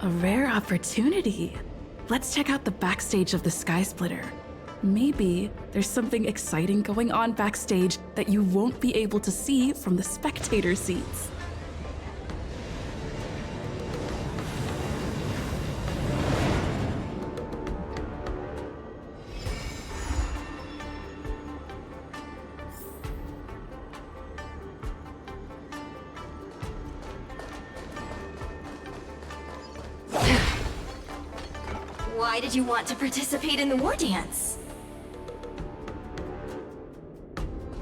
A rare opportunity. Let's check out the backstage of the Sky Splitter. Maybe there's something exciting going on backstage that you won't be able to see from the spectator seats. Why did you want to participate in the war dance?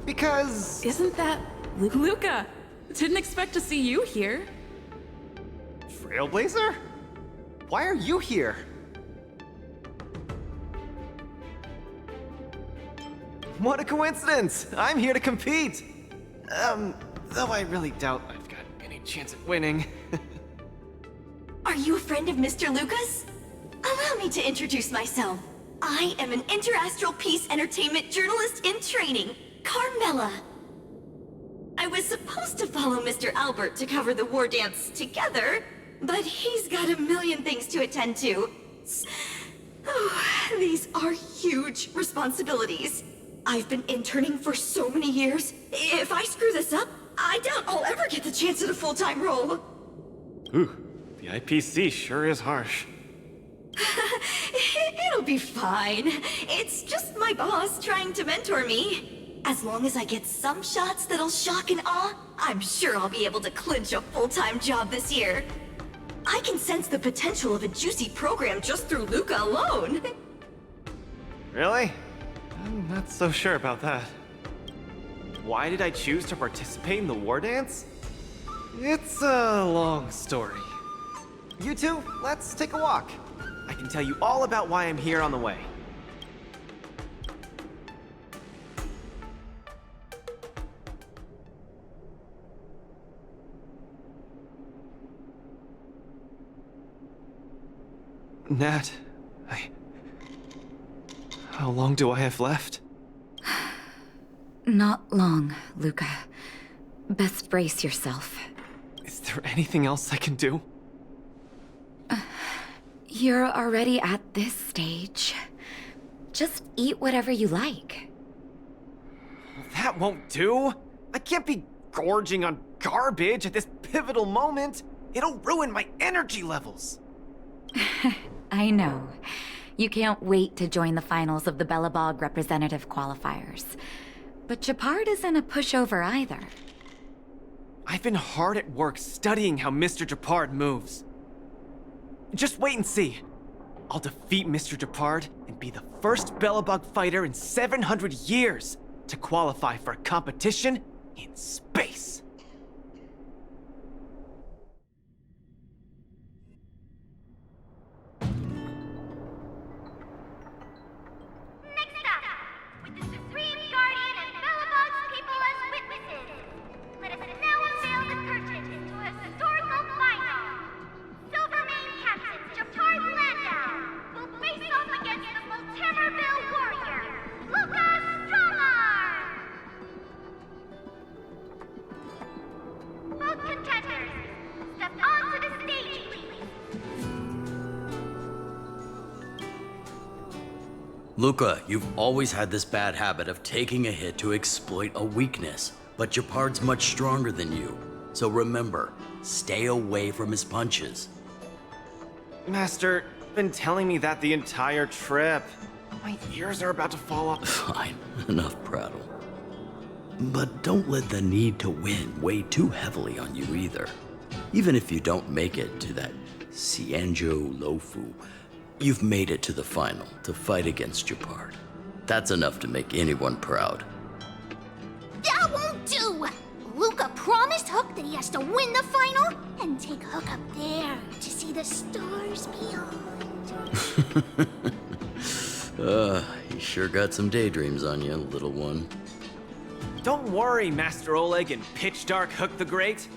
Because... Isn't that Luca? Didn't expect to see you here. Trailblazer? Why are you here? What a coincidence! I'm here to compete! Though I really doubt I've got any chance at winning. Are you a friend of Mr. Lucas? Allow me to introduce myself. I am an interastral peace entertainment journalist in training, Carmela. I was supposed to follow Mr. Albert to cover the war dance together, but he's got a million things to attend to. Oh, these are huge responsibilities. I've been interning for so many years. If I screw this up, I doubt I'll ever get the chance at a full-time role. Ooh, the IPC sure is harsh. It'll be fine. It's just my boss trying to mentor me. As long as I get some shots that'll shock and awe, I'm sure I'll be able to clinch a full-time job this year. I can sense the potential of a juicy program just through Luca alone. Really? I'm not so sure about that. Why did I choose to participate in the war dance? It's a long story. You two, let's take a walk. I can tell you all about why I'm here on the way. Nat, how long do I have left? Not long, Luca. Best brace yourself. Is there anything else I can do? You're already at this stage. Just eat whatever you like. That won't do! I can't be gorging on garbage at this pivotal moment! It'll ruin my energy levels! I know. You can't wait to join the finals of the Bellabog representative qualifiers. But Chapard isn't a pushover either. I've been hard at work studying how Mr. Chapard moves. Just wait and see. I'll defeat Mr. Chapard and be the first Bellabog fighter in 700 years to qualify for a competition in space. Next up, with the Supreme Guardian and Bellabog's people as witnesses, let us now unveil the curtain to a historical final. Silvermane Captain Chapard Landau will face off against the Multimerville warrior, Lucas Strongarm! Both contenders, step onto the stage, please. Luca, you've always had this bad habit of taking a hit to exploit a weakness, but Chapard's much stronger than you. So remember, stay away from his punches. Master, been telling me that the entire trip. My ears are about to fall off. Fine, enough prattle. But don't let the need to win weigh too heavily on you either. Even if you don't make it to that Cianjo Lofu, you've made it to the final to fight against Chapard. That's enough to make anyone proud. That won't do! Luca promised Hook that he has to win the final and take Hook up there to see the stars beyond. You sure got some daydreams on you, little one. Don't worry, Master Oleg and Pitch Dark Hook the Great.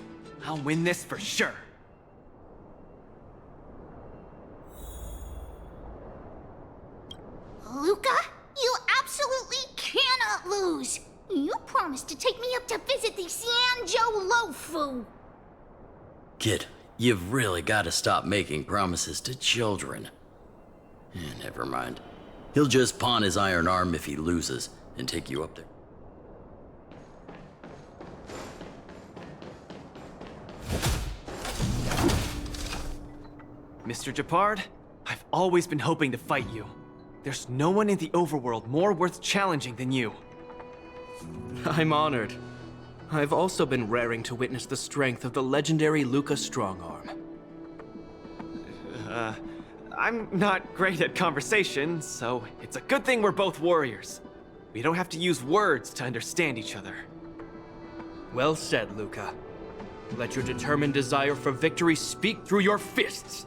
I'll win this for sure. Luca, you absolutely cannot lose! You promised to take me up to visit the Cianjo Lofu! Kid, You've really got to stop making promises to children. Never mind. He'll just pawn his iron arm if he loses and take you up there. Mr. Japard, I've always been hoping to fight you. There's no one in the overworld more worth challenging than you. I'm honored. I've also been raring to witness the strength of the legendary Luca Strongarm. I'm not great at conversation, so it's a good thing we're both warriors. We don't have to use words to understand each other. Well said, Luca. Let your determined desire for victory speak through your fists.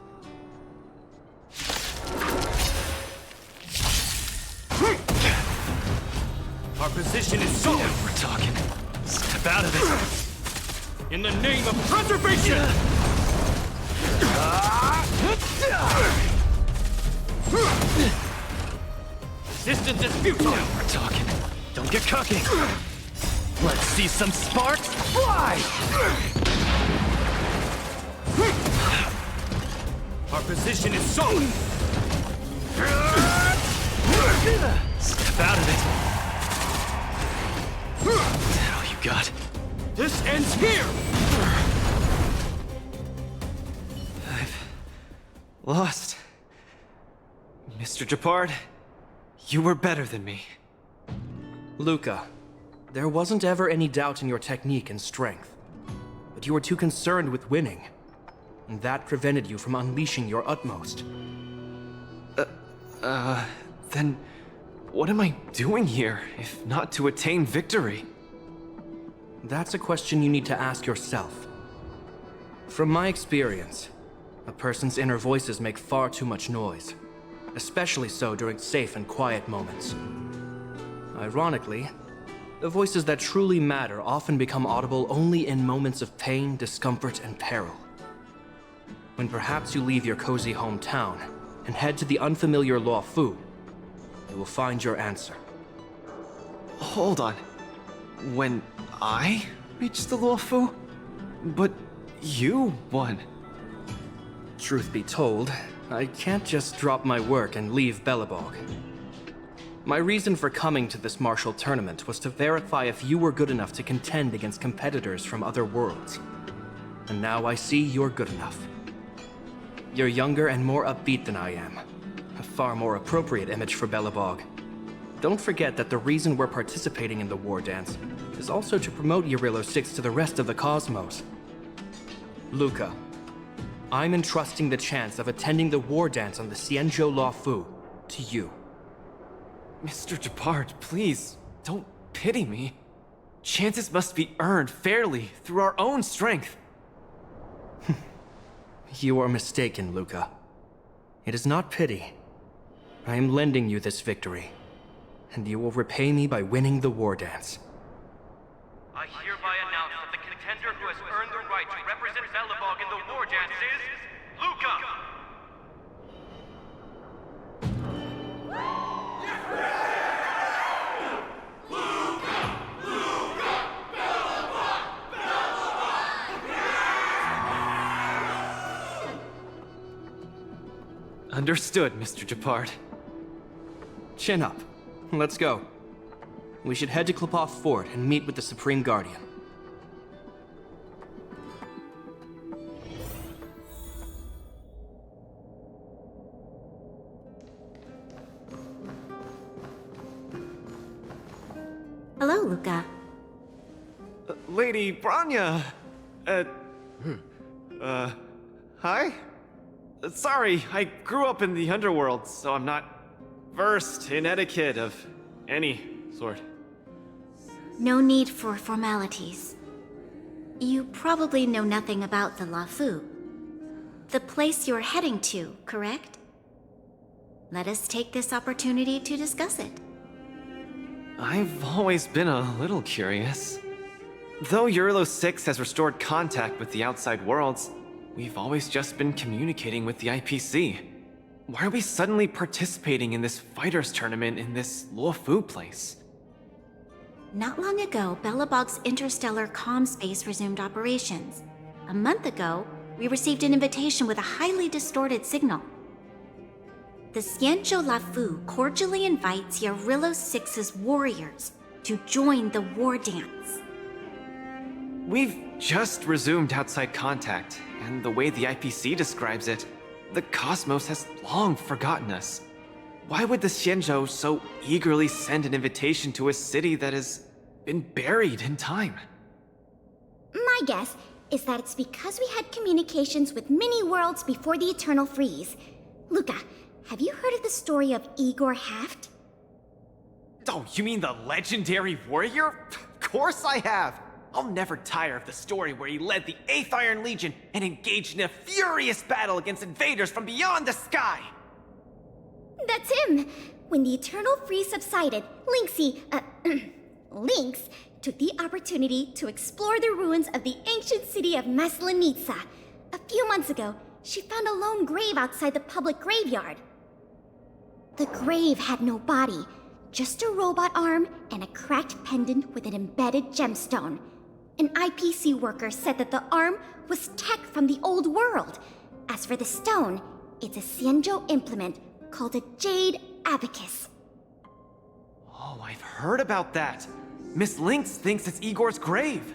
Our position is solid. Now we're talking. Step out of it. In the name of preservation! Resistance is futile! Now we're talking. Don't get cocky. Let's see some sparks fly! Our position is solid! Step out of it. That's all you got. This ends here! I've lost. Mr. Japard, you were better than me. Luca, there wasn't ever any doubt in your technique and strength. But you were too concerned with winning. And that prevented you from unleashing your utmost. Then what am I doing here, if not to attain victory? That's a question you need to ask yourself. From my experience, a person's inner voices make far too much noise, especially so during safe and quiet moments. Ironically, the voices that truly matter often become audible only in moments of pain, discomfort, and peril. When perhaps you leave your cozy hometown and head to the unfamiliar Luofu, you will find your answer. Hold on. When I reached the Luofu? But you won. Truth be told, I can't just drop my work and leave Belobog. My reason for coming to this martial tournament was to verify if you were good enough to contend against competitors from other worlds. And now I see you're good enough. You're younger and more upbeat than I am. A far more appropriate image for Belobog. Don't forget that the reason we're participating in the war dance is also to promote Eurillo 6 to the rest of the cosmos. Luca, I'm entrusting the chance of attending the war dance on the Xianzhou Luofu to you. Mr. Japard, please, don't pity me. Chances must be earned fairly through our own strength. You are mistaken, Luca. It is not pity. I am lending you this victory, and you will repay me by winning the war dance. I hereby announce that the contender who has earned the right to represent Belobog in the war dance is Luca! Understood, Mr. Japard. Chin up. Let's go. We should head to Klopov Fort and meet with the Supreme Guardian. Hello, Luca. Lady Branya! Hi? Sorry, I grew up in the underworld, so I'm not versed in etiquette of any sort. No need for formalities. You probably know nothing about the Luofu. The place you're heading to, correct? Let us take this opportunity to discuss it. I've always been a little curious. Though Eurillo 6 has restored contact with the outside worlds, we've always just been communicating with the IPC. Why are we suddenly participating in this fighters tournament in this Luofu place? Not long ago, Belobog's interstellar comm space resumed operations. A month ago, we received an invitation with a highly distorted signal. The Xianzhou Lafu cordially invites Yarillo Six's warriors to join the war dance. We've just resumed outside contact, and the way the IPC describes it, the cosmos has long forgotten us. Why would the Xianzhou so eagerly send an invitation to a city that has been buried in time? My guess is that it's because we had communications with many worlds before the Eternal Freeze. Luca, have you heard of the story of Igor Haft? Oh, you mean the legendary warrior? Of course I have! I'll never tire of the story where he led the 8th Iron Legion and engaged in a furious battle against invaders from beyond the sky! That's him! When the Eternal Freeze subsided, Lynx took the opportunity to explore the ruins of the ancient city of Maslenitsa. A few months ago, she found a lone grave outside the public graveyard. The grave had no body, just a robot arm and a cracked pendant with an embedded gemstone. An IPC worker said that the arm was tech from the old world. As for the stone, it's a Xianzhou implement called a Jade Abacus. Oh, I've heard about that. Miss Lynx thinks it's Igor's grave.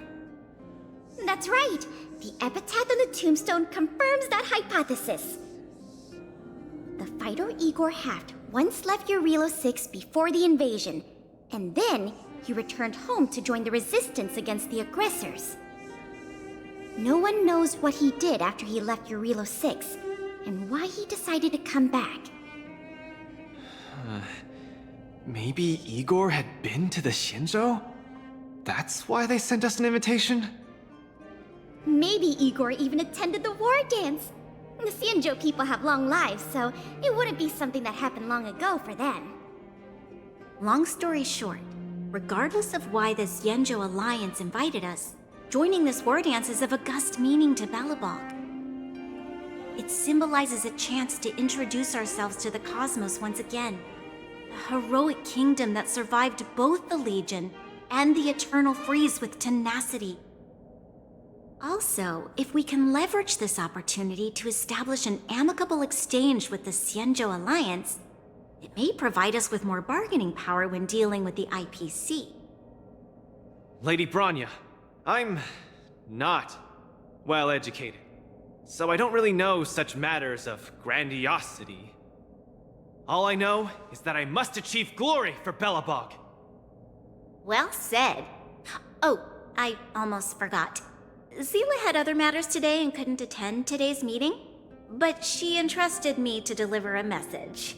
That's right. The epitaph on the tombstone confirms that hypothesis. The fighter Igor Haft once left Yarillo 6 before the invasion, and then he returned home to join the resistance against the aggressors. No one knows what he did after he left Yarillo 6, and why he decided to come back. Maybe Igor had been to the Xianzhou? That's why they sent us an invitation? Maybe Igor even attended the war dance. The Xianzhou people have long lives, so it wouldn't be something that happened long ago for them. Long story short, regardless of why the Xianzhou Alliance invited us, joining this war dance is of august meaning to Belobog. It symbolizes a chance to introduce ourselves to the cosmos once again. A heroic kingdom that survived both the Legion and the Eternal Freeze with tenacity. Also, if we can leverage this opportunity to establish an amicable exchange with the Xianzhou Alliance, it may provide us with more bargaining power when dealing with the IPC. Lady Bronya, I'm not well educated, so I don't really know such matters of grandiosity. All I know is that I must achieve glory for Belobog. Well said. Oh, I almost forgot. Zila had other matters today and couldn't attend today's meeting, but she entrusted me to deliver a message.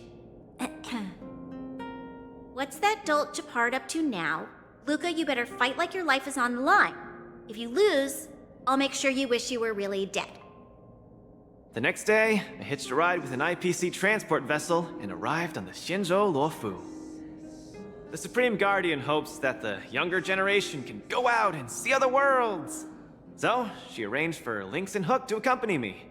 What's that dolt Japard up to now? Luca, you better fight like your life is on the line. If you lose, I'll make sure you wish you were really dead. The next day, I hitched a ride with an IPC transport vessel and arrived on the Xianzhou Luofu. The Supreme Guardian hopes that the younger generation can go out and see other worlds. So, she arranged for Lynx and Hook to accompany me.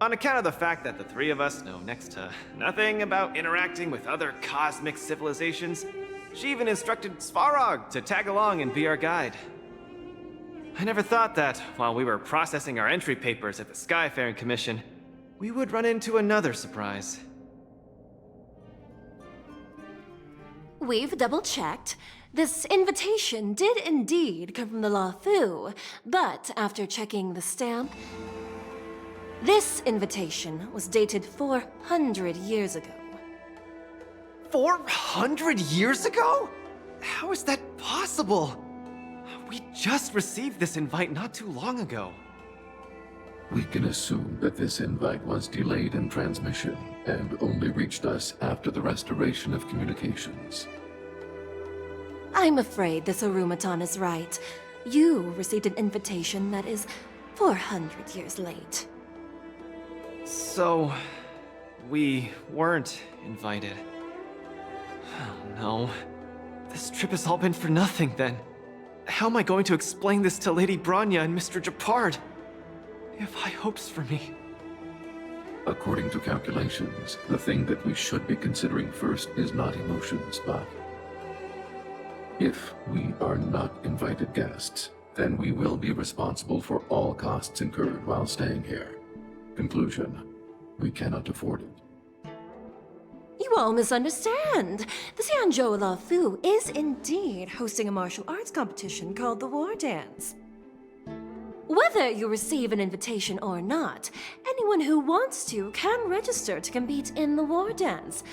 On account of the fact that the three of us know next to nothing about interacting with other cosmic civilizations, she even instructed Svarog to tag along and be our guide. I never thought that, while we were processing our entry papers at the Skyfaring Commission, we would run into another surprise. We've double-checked. This invitation did indeed come from the Luofu, but after checking the stamp, this invitation was dated 400 years ago. 400 years ago? How is that possible? We just received this invite not too long ago. We can assume that this invite was delayed in transmission and only reached us after the restoration of communications. I'm afraid this Arumaton is right. You received an invitation that is 400 years late. So, we weren't invited. Oh no. This trip has all been for nothing then. How am I going to explain this to Lady Bronya and Mr. Japard? They have high hopes for me. According to calculations, the thing that we should be considering first is not emotions, but if we are not invited guests, then we will be responsible for all costs incurred while staying here. conclusion. We cannot afford it. You all misunderstand. The Xianzhou Lafu is indeed hosting a martial arts competition called the War Dance. Whether you receive an invitation or not, anyone who wants to can register to compete in the War Dance.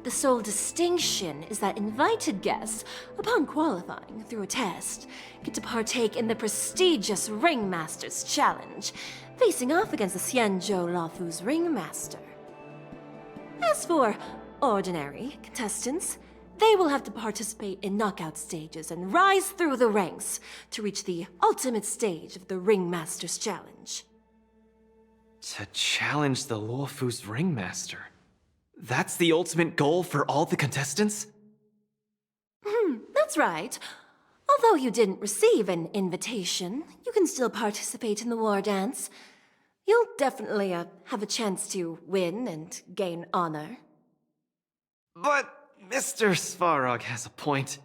The sole distinction is that invited guests, upon qualifying through a test, get to partake in the prestigious Ringmaster's Challenge, facing off against the Xianzhou Lafu's Ringmaster. As for ordinary contestants, they will have to participate in knockout stages and rise through the ranks to reach the ultimate stage of the Ringmaster's Challenge. To challenge the Luofu's Ringmaster. That's the ultimate goal for all the contestants? That's right. Although you didn't receive an invitation, you can still participate in the War Dance. You'll definitely have a chance to win and gain honor. But Mr. Svarog has a point.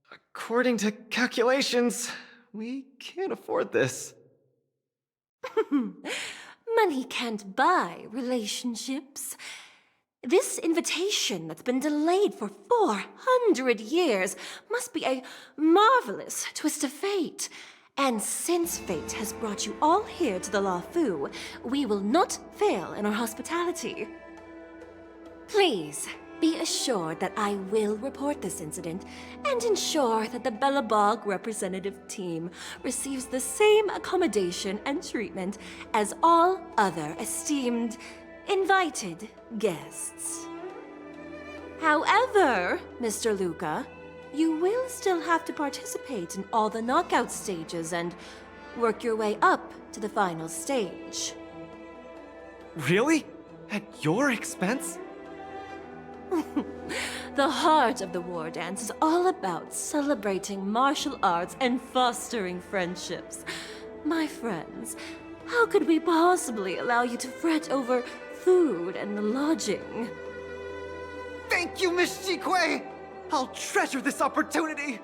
According to calculations, we can't afford this. Money can't buy relationships. This invitation that's been delayed for 400 years must be a marvelous twist of fate. And since fate has brought you all here to the Lafu, we will not fail in our hospitality. Please, be assured that I will report this incident and ensure that the Belobog representative team receives the same accommodation and treatment as all other esteemed, invited guests. However, Mr. Luca, you will still have to participate in all the knockout stages and work your way up to the final stage. Really? At your expense? The heart of the War Dance is all about celebrating martial arts and fostering friendships. My friends, how could we possibly allow you to fret over food and lodging? Thank you, Miss Shikui! I'll treasure this opportunity!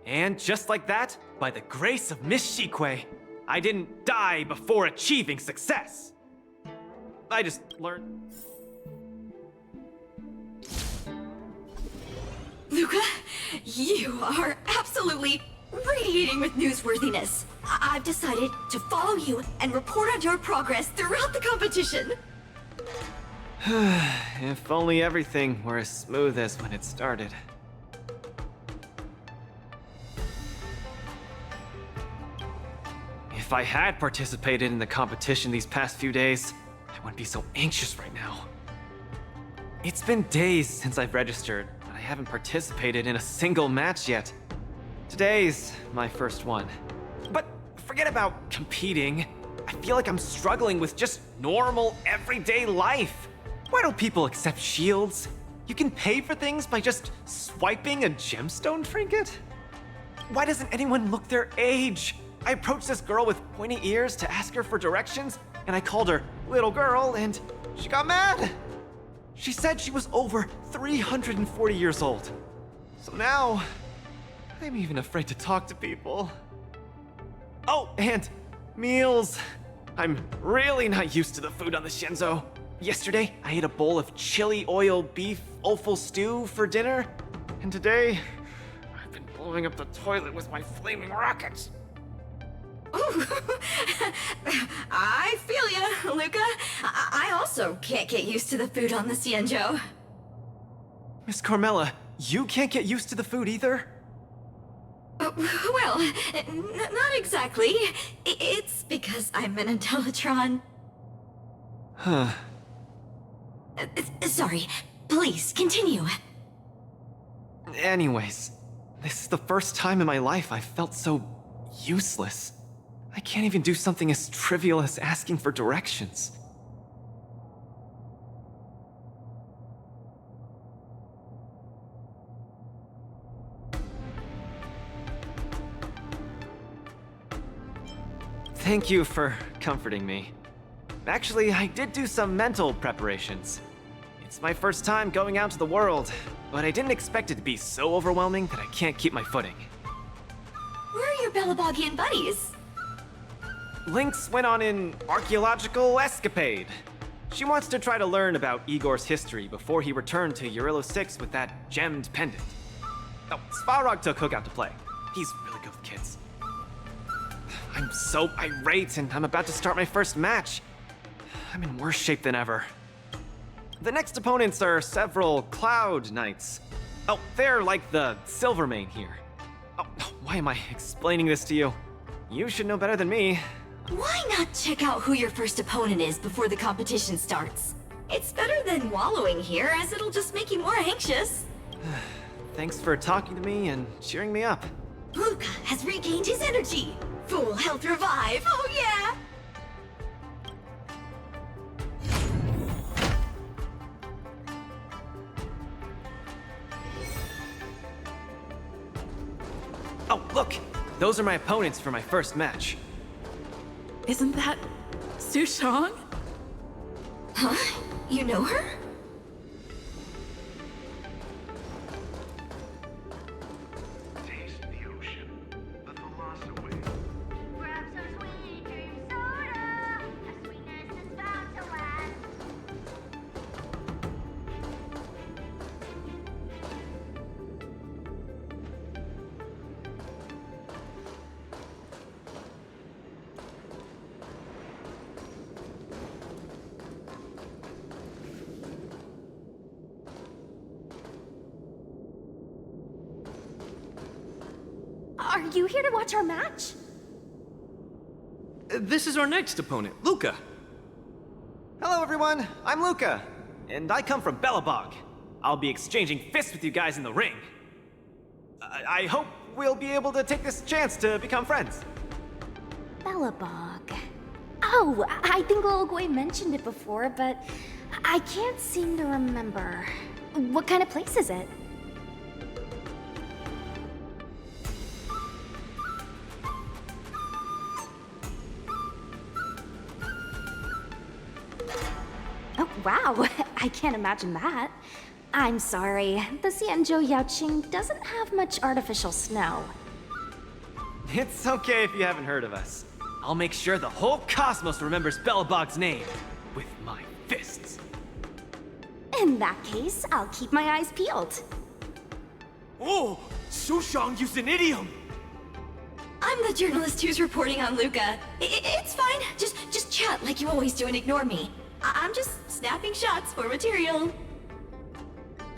And just like that, by the grace of Miss Shikui, I didn't die before achieving success. I just learned... Luca, you are absolutely radiating with newsworthiness. I've decided to follow you and report on your progress throughout the competition. If only everything were as smooth as when it started. If I had participated in the competition these past few days, I wouldn't be so anxious right now. It's been days since I've registered, but I haven't participated in a single match yet. Today's my first one. But forget about competing. I feel like I'm struggling with just normal, everyday life. Why don't people accept shields? You can pay for things by just swiping a gemstone trinket? Why doesn't anyone look their age? I approached this girl with pointy ears to ask her for directions, and I called her little girl, and she got mad. She said she was over 340 years old. So now, I'm even afraid to talk to people. Oh, and meals. I'm really not used to the food on the Shenzhou. Yesterday, I ate a bowl of chili oil beef offal stew for dinner, and today, I've been blowing up the toilet with my flaming rockets. Ooh. I feel ya, Luca. I also can't get used to the food on the Xianzhou. Miss Carmela, you can't get used to the food either? Well, not exactly. It's because I'm an Intellitron. Huh. Sorry. Please, continue. Anyways, this is the first time in my life I've felt so useless. I can't even do something as trivial as asking for directions. Thank you for comforting me. Actually, I did do some mental preparations. It's my first time going out to the world, but I didn't expect it to be so overwhelming that I can't keep my footing. Where are your Belabogian buddies? Lynx went on an archaeological escapade. She wants to try to learn about Igor's history before he returned to Urilo 6 with that gemmed pendant. Oh, Svarog took Hook out to play. He's really good with kids. I'm so irate, and I'm about to start my first match. I'm in worse shape than ever. The next opponents are several Cloud Knights. Oh, they're like the Silvermane here. Oh, why am I explaining this to you? You should know better than me. Why not check out who your first opponent is before the competition starts? It's better than wallowing here, as it'll just make you more anxious. Thanks for talking to me and cheering me up. Luca has regained his energy. Full health revive, oh yeah! Oh, look! Those are my opponents for my first match. Isn't that Sushong? Huh? You know her? Taste the ocean. Let the loss away. Grab some sweet cream soda. The sweetness is bound to last. Are you here to watch our match? This is our next opponent, Luca. Hello, everyone. I'm Luca, and I come from Belobog. I'll be exchanging fists with you guys in the ring. I hope we'll be able to take this chance to become friends. Belobog. Oh, I think Olgoi mentioned it before, but I can't seem to remember. What kind of place is it? Oh, wow. I can't imagine that. I'm sorry. The Xianzhou Yaoqing doesn't have much artificial snow. It's okay if you haven't heard of us. I'll make sure the whole cosmos remembers Belobog's name with my fists. In that case, I'll keep my eyes peeled. Oh, Sushong used an idiom. I'm the journalist who's reporting on Luca. It's fine. Just chat like you always do and ignore me. I'm just snapping shots for material.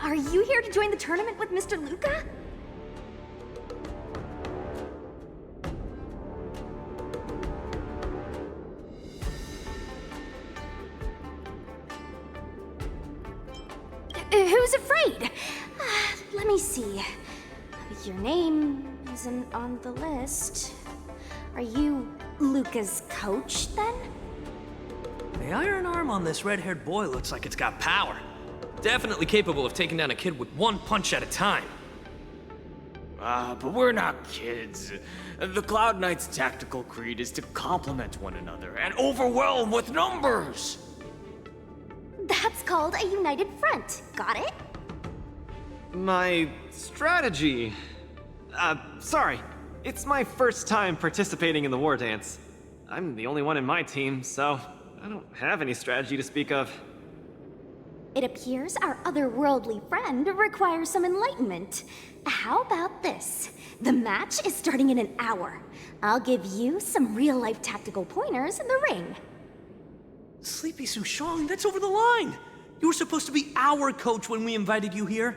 Are you here to join the tournament with Mr. Luca? Who's afraid? Let me see. Your name isn't on the list. Are you Luca's coach, then? The iron arm on this red-haired boy looks like it's got power. Definitely capable of taking down a kid with one punch at a time. But we're not kids. The Cloud Knight's tactical creed is to complement one another and overwhelm with numbers! That's called a united front. Got it? My strategy. Sorry. It's my first time participating in the war dance. I'm the only one in my team, so I don't have any strategy to speak of. It appears our otherworldly friend requires some enlightenment. How about this? The match is starting in an hour. I'll give you some real-life tactical pointers in the ring. Sleepy Sushong, that's over the line! You were supposed to be our coach when we invited you here.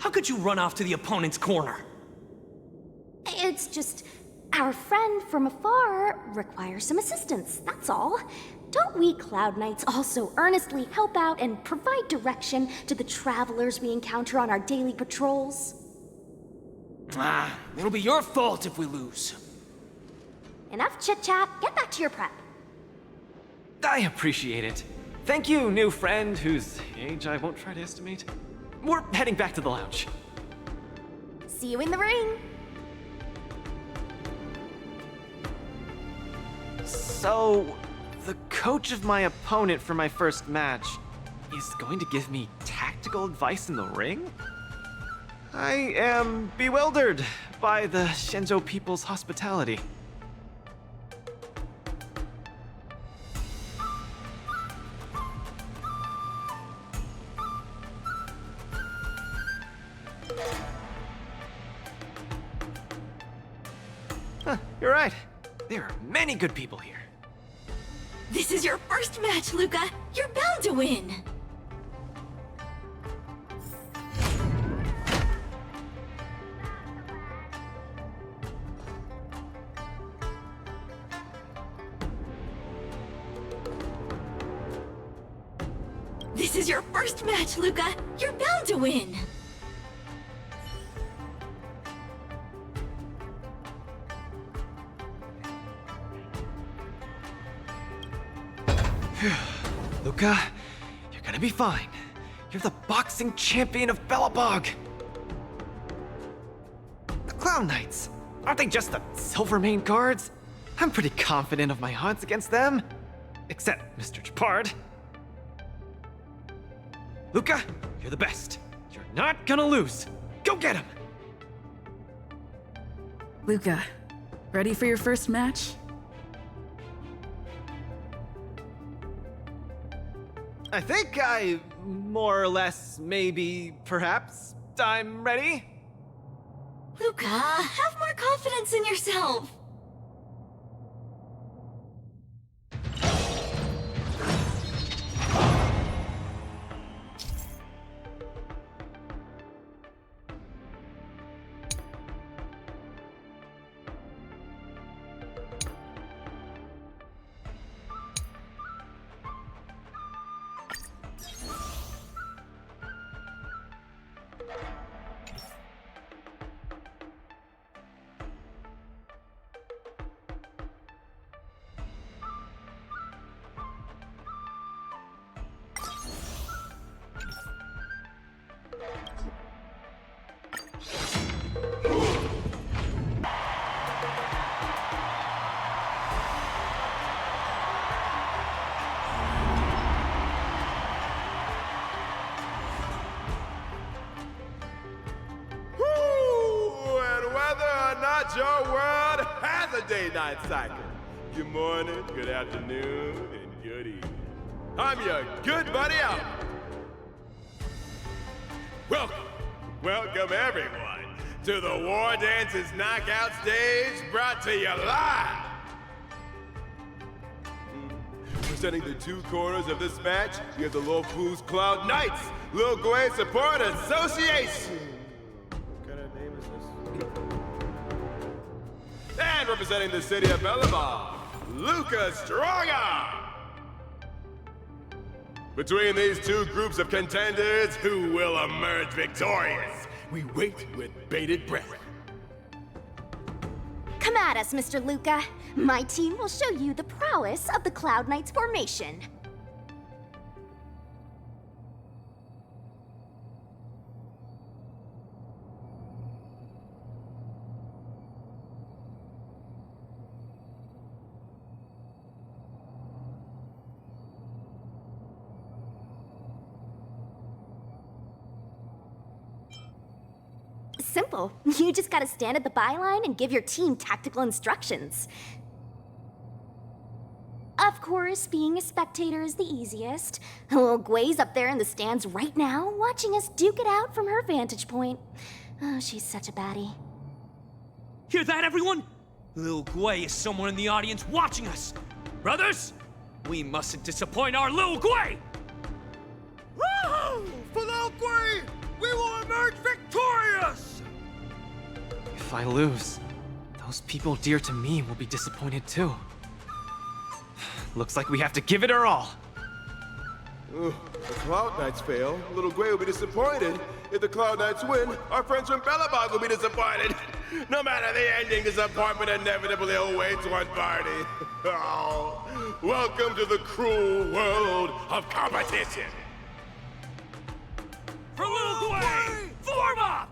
How could you run off to the opponent's corner? It's just, our friend from afar requires some assistance, that's all. Don't we Cloud Knights also earnestly help out and provide direction to the travelers we encounter on our daily patrols? It'll be your fault if we lose. Enough chit-chat, get back to your prep. I appreciate it. Thank you, new friend, whose age I won't try to estimate. We're heading back to the lounge. See you in the ring! So, the coach of my opponent for my first match is going to give me tactical advice in the ring? I am bewildered by the Shenzhou people's hospitality. There are many good people here. This is your first match, Luca. You're bound to win. This is your first match, Luca. You're bound to win. Luca, you're gonna be fine. You're the boxing champion of Belobog. The Clown Knights, aren't they just the Silvermane guards? I'm pretty confident of my odds against them. Except Mr. Chapard. Luca, you're the best. You're not gonna lose. Go get him! Luca, ready for your first match? I think more or less, maybe, perhaps, I'm ready. Luca, have more confidence in yourself. Your world has a day-night cycle. Good morning, good afternoon, and good evening. I'm your good buddy Albert. Welcome everyone to the War Dances Knockout Stage, brought to you live. Presenting the two corners of this match, we have the Lofu's Cloud Knights, Lil Gwei Support Association. What kind of name is this? And representing the city of Belobog, Luca Strongarm. Between these two groups of contenders, who will emerge victorious? We wait with bated breath. Come at us, Mr. Luca. My team will show you the prowess of the Cloud Knights formation. Simple. You just gotta stand at the byline and give your team tactical instructions. Of course, being a spectator is the easiest. Lil Gwei's up there in the stands right now, watching us duke it out from her vantage point. Oh, she's such a baddie. Hear that, everyone? Lil Gwei is somewhere in the audience watching us. Brothers, we mustn't disappoint our Lil Gwei! Woohoo! For Lil Gwei, we will emerge victorious! If I lose, those people dear to me will be disappointed too. Looks like we have to give it our all. If the Cloud Knights fail, Lil Gwei will be disappointed. If the Cloud Knights win, our friends from Belobog will be disappointed. No matter the ending, disappointment inevitably awaits one party. Oh, welcome to the cruel world of competition. For Lil Gwei, form up!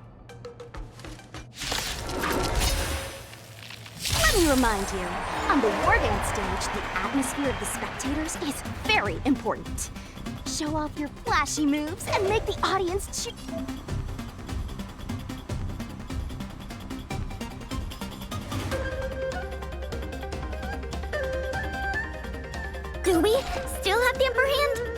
Let me remind you, on the War Dance stage, the atmosphere of the spectators is very important. Show off your flashy moves and make the audience cheer. Do we still have the upper hand?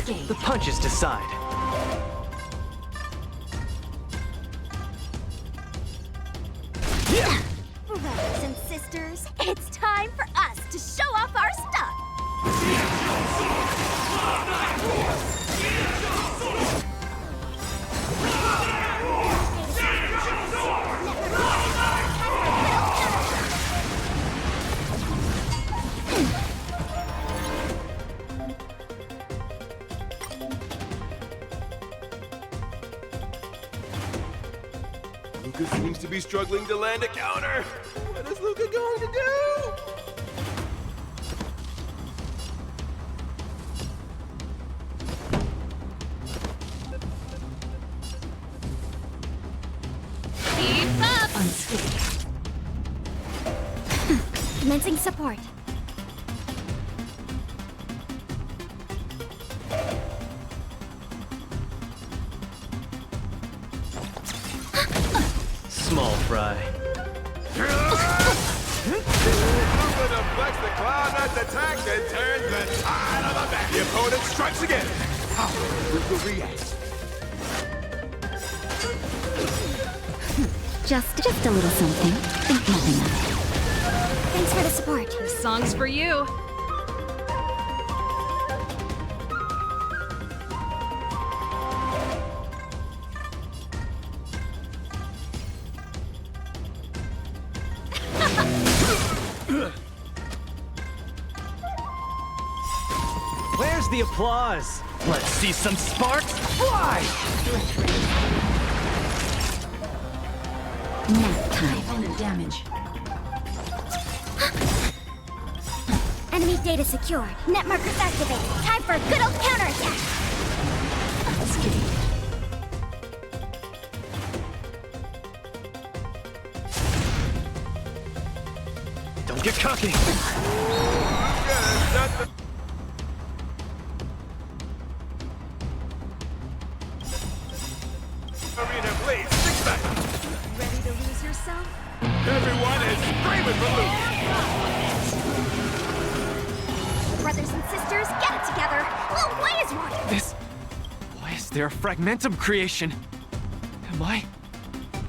Unscathed. The punches decide. Brothers and sisters, it's time for us to show off our stuff! Luca seems to be struggling to land a counter. What is Luca going to do? Keep up! Unscathed. Commencing support. Small fry. Luca deflects the Cloud Knight's attack and turns the tide on the back. The opponent strikes again. How will Luca react? Just a little something. Think nothing of it. Thanks for the support. This song's for you. Where's the applause? Let's see some sparks fly! Nap time. Opponent damage. Enemy data secured. Net markers activated. Time for a good old counterattack! Unscathed. Don't get cocky! Arena Blaze, six back. Ready to lose yourself? Everyone is screaming for Luca. Brothers and sisters, get it together! Little Blaze one! This... Why is there a fragmentum creation? Am I...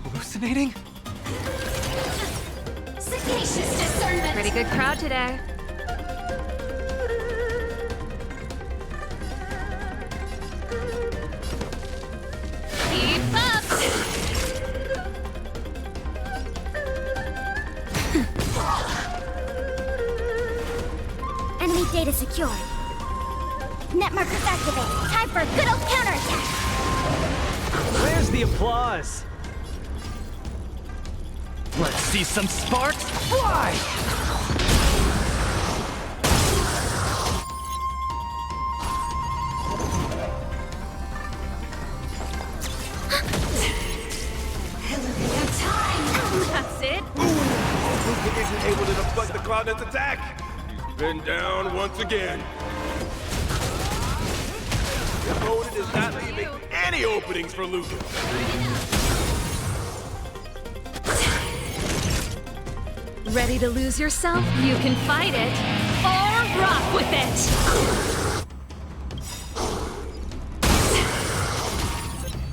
hallucinating? Sagacious discernment. Pretty good crowd today. Keep up! Enemy data secured. Net markers activated. Time for a good old counterattack! Where's the applause? Let's see some sparks fly! That's it. Luca isn't able to deflect the Cloud Knight's attack. He's been down once again. The opponent is not leaving any openings for Luca. Ready to lose yourself? You can fight it or rock with it.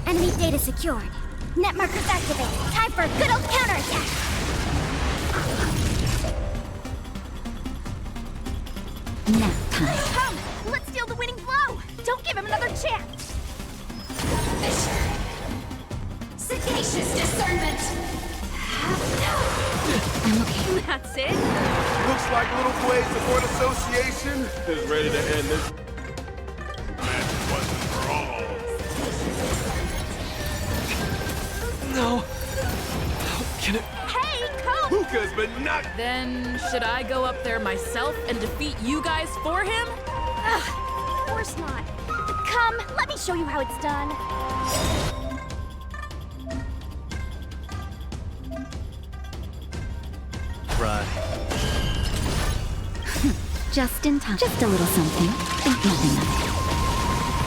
Enemy data secured. Net markers activated. Time for a good old counterattack! Nap time. Come! Let's steal the winning blow! Don't give him another chance! Fisher. Sagacious discernment. I'm okay. That's it. Looks like Little Blaze Support Association is ready to end this match once and for all. No. How can it... Hey, Coach! Luca's been knocked. Then, should I go up there myself and defeat you guys for him? Ugh, of course not. Come, let me show you how it's done. Right. Just in time. Just a little something. Think nothing of it.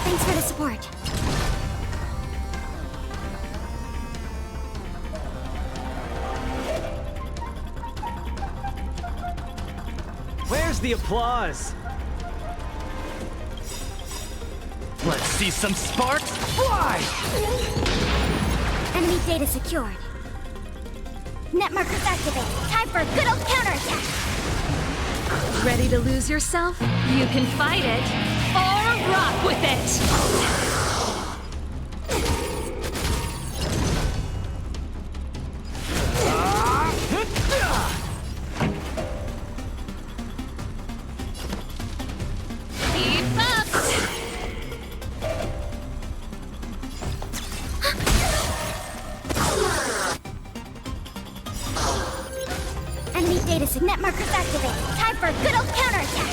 Thanks for the support. Where's the applause? Let's see some sparks fly! Enemy data secured. Net markers activated. Time for a good old counterattack. Ready to lose yourself? You can fight it or rock with it! Keep up! Enemy data net markers activated. Time for a good old counterattack.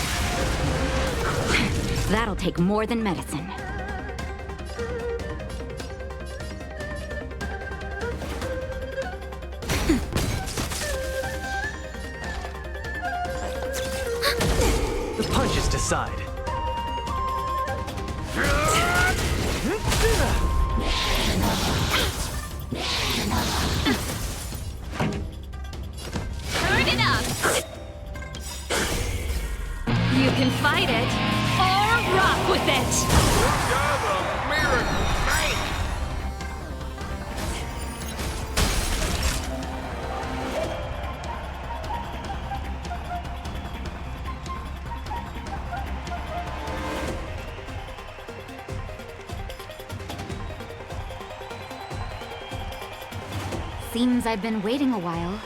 That'll take more than medicine. The punches decide. Turn it up! You can fight it or rock with it! You're the miracle man. Seems I've been waiting a while.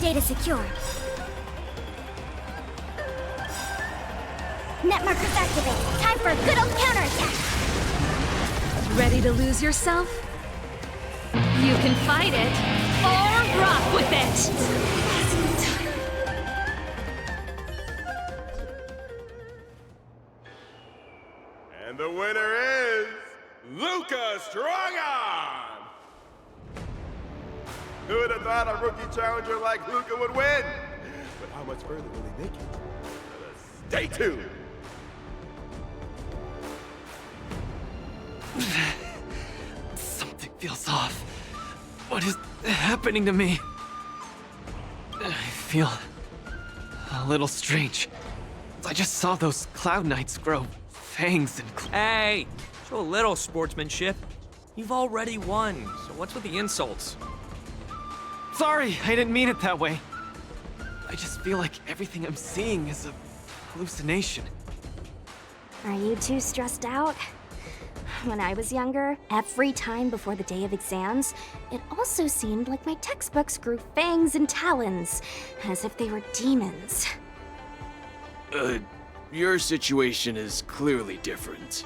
data secure. Net markers activate. Time for a good old counterattack. Ready to lose yourself? You can fight it or rock with it! And the winner is Luca Strongarm! Who would have thought a rookie challenger like Luca would win? But how much further will he make it? Stay tuned! Something feels off. What is happening to me? I feel a little strange. I just saw those Cloud Knights grow fangs and Hey! Show a little sportsmanship. You've already won, so what's with the insults? Sorry, I didn't mean it that way. I just feel like everything I'm seeing is a hallucination. Are you too stressed out? When I was younger, every time before the day of exams, it also seemed like my textbooks grew fangs and talons, as if they were demons. Your situation is clearly different.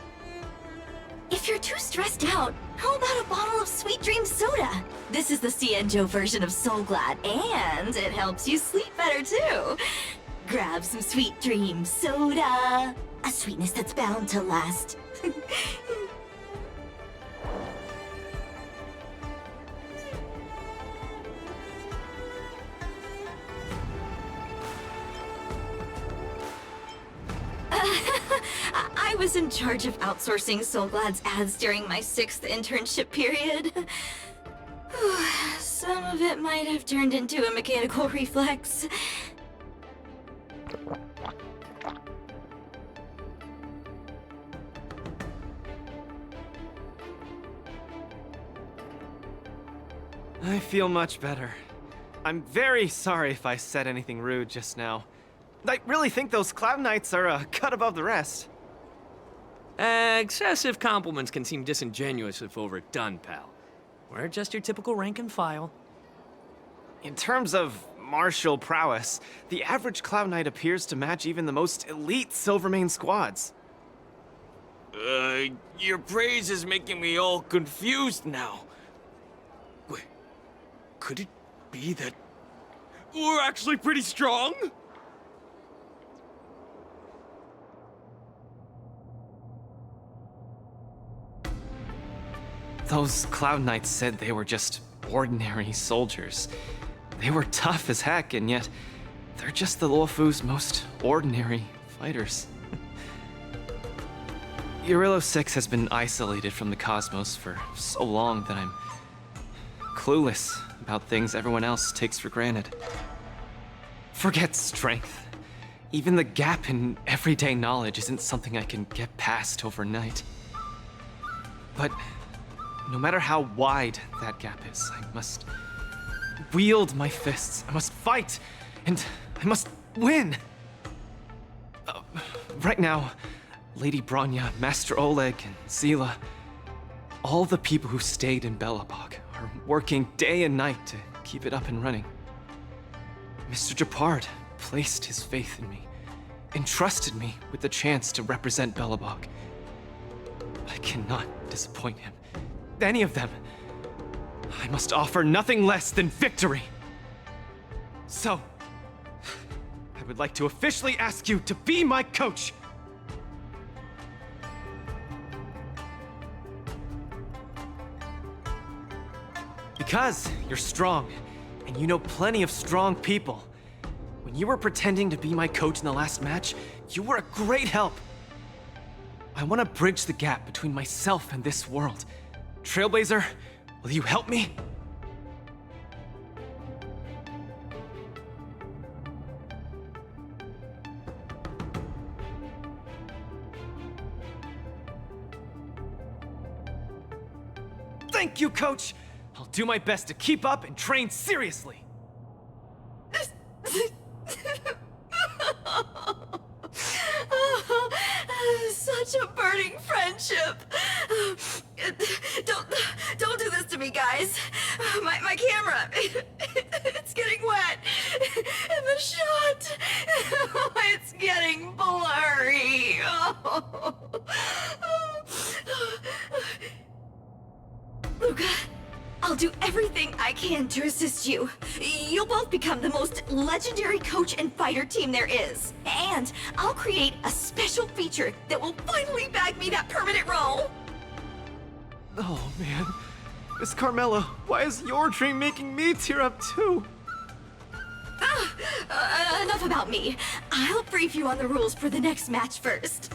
If you're too stressed out, how about a bottle of Sweet Dream Soda? This is the Cienjo version of Soul Glad, and it helps you sleep better too. Grab some Sweet Dream Soda. A sweetness that's bound to last. I was in charge of outsourcing Soul Glad's ads during my 6th internship period. Some of it might have turned into a mechanical reflex. I feel much better. I'm very sorry if I said anything rude just now. I really think those Cloud Knights are a cut above the rest. Excessive compliments can seem disingenuous if overdone, pal. We're just your typical rank and file. In terms of martial prowess, the average Cloud Knight appears to match even the most elite Silvermane squads. Your praise is making me all confused now. Wait, could it be that we're actually pretty strong? Those Cloud Knights said they were just ordinary soldiers. They were tough as heck, and yet they're just the Luofu's most ordinary fighters. Urillo 6 has been isolated from the cosmos for so long that I'm clueless about things everyone else takes for granted. Forget strength. Even the gap in everyday knowledge isn't something I can get past overnight. But no matter how wide that gap is, I must wield my fists. I must fight, and I must win. Right now, Lady Bronya, Master Oleg, and Zila, all the people who stayed in Belobog are working day and night to keep it up and running. Mr. Japard placed his faith in me, entrusted me with the chance to represent Belobog. I cannot disappoint him. Any of them. I must offer nothing less than victory. So, I would like to officially ask you to be my coach. Because you're strong, and you know plenty of strong people. When you were pretending to be my coach in the last match, you were a great help. I want to bridge the gap between myself and this world. Trailblazer, will you help me? Thank you, Coach! I'll do my best to keep up and train seriously. Such a burning friendship. Don't do this to me, guys. My camera, it's getting wet. hand to assist you. You'll both become the most legendary coach and fighter team there is. And I'll create a special feature that will finally bag me that permanent role. Oh, man. Miss Carmela, why is your dream making me tear up too? Enough about me. I'll brief you on the rules for the next match first.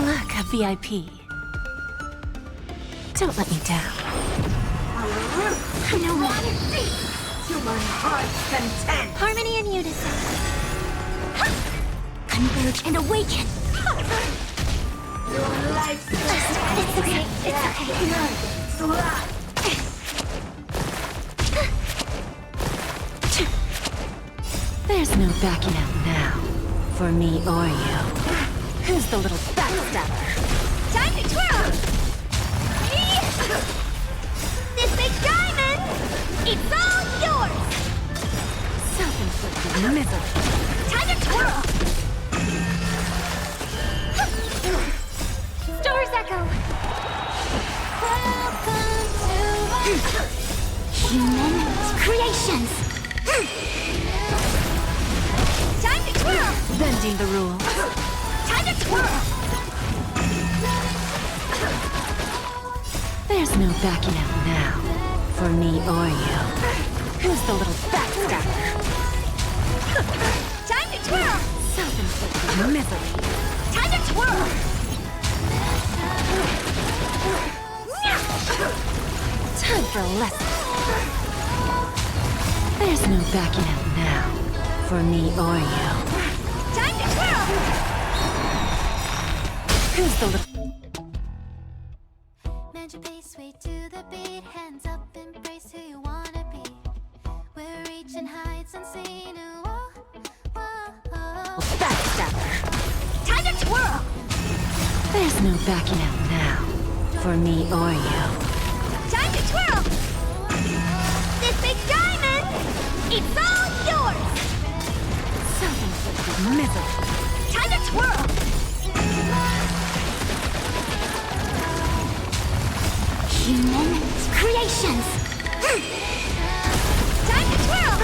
Look, a VIP. Don't let me down. No one to my heart's content. Harmony and unison. Converge and awaken. Your life's It's okay. It's okay. There's no backing out now, for me or you. Who's the little backstabber? Time to twirl! This big diamond! It's all yours! Self-inflicted misery. Time to twirl! Stars echo! Welcome to human creations! Time to twirl! Bending the rules. Time to twirl! There's no backing out now, for me or you. Who's the little backstabber? Time to twirl! Self-inflicted misery. Time to twirl! Time for a lesson. There's no backing out now, for me or you. Time to twirl! Who's the little... Mend your pace, way to the beat. Hands up, embrace who you wanna be. We're reaching heights unseen. Whoa, whoa, whoa. Backstabber. Time to twirl! There's no backing out now, for me or you. Time to twirl! This big diamond! It's all yours! Self-inflicted misery. Time to twirl! Human creations! Time to twirl!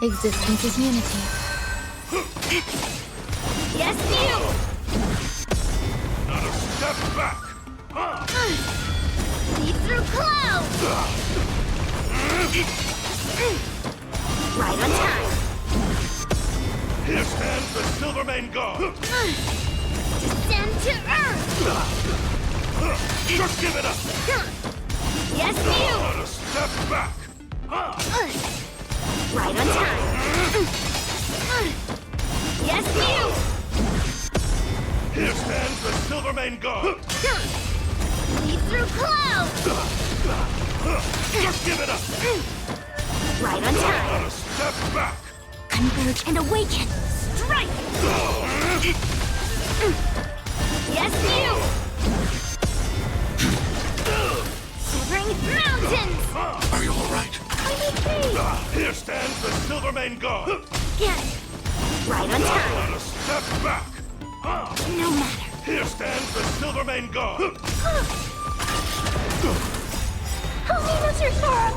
Existence is unity. Yes, you! Not a step back! Leap through clouds! Right on time. Here stands the Silvermane God! Descend to earth! Just give it up! Yes, you! Not a step back! Right on time. Yes, you! Here stands the Silvermane God! Leap through clouds! Just give it up! Right on time. Not a step back! Converge and awaken! Strike! Yes, you! Severing mountains! Are you alright? I'm okay! Here stands the Silvermane God! Again! Right on time. Not a step back! No matter. Here stands the Silvermane God! Help me, Mr. Sora!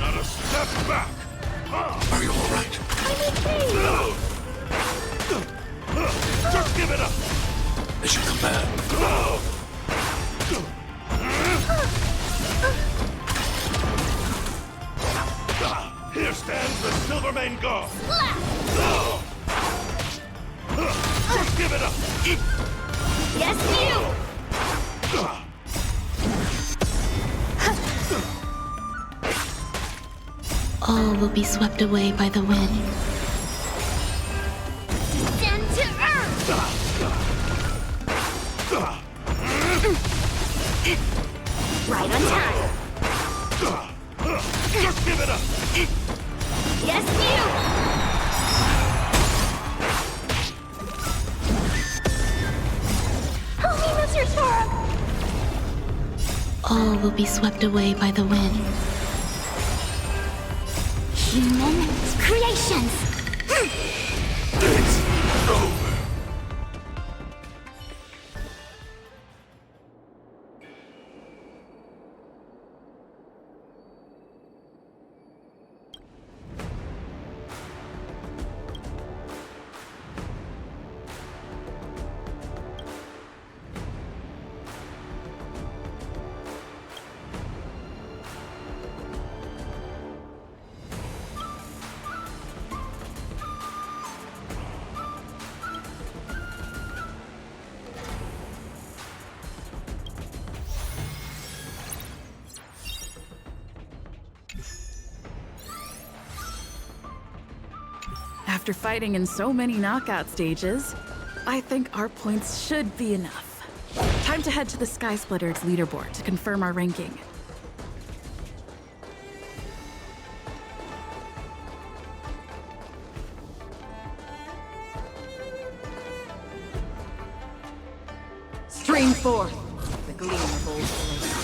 Not a step back! Are you alright? I'm okay! Just give it up! They should come back. Here stands the Silvermane God! Just give it up! Yes, you! All will be swept away by the wind. Descend to earth! Right on time. Just give it up! Yes, you! Help me, Mr. Sora! All will be swept away by the wind. Human creations! It's over. After fighting in so many knockout stages, I think our points should be enough. Time to head to the Sky Splitter's leaderboard to confirm our ranking. Stream forth the gleam of old blades.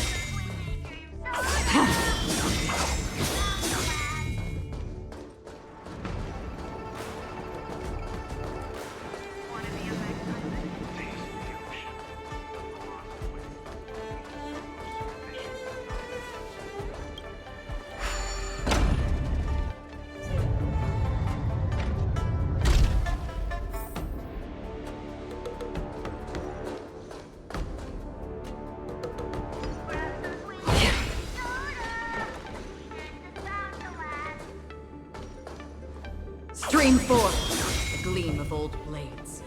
Stream forth the gleam of old blades.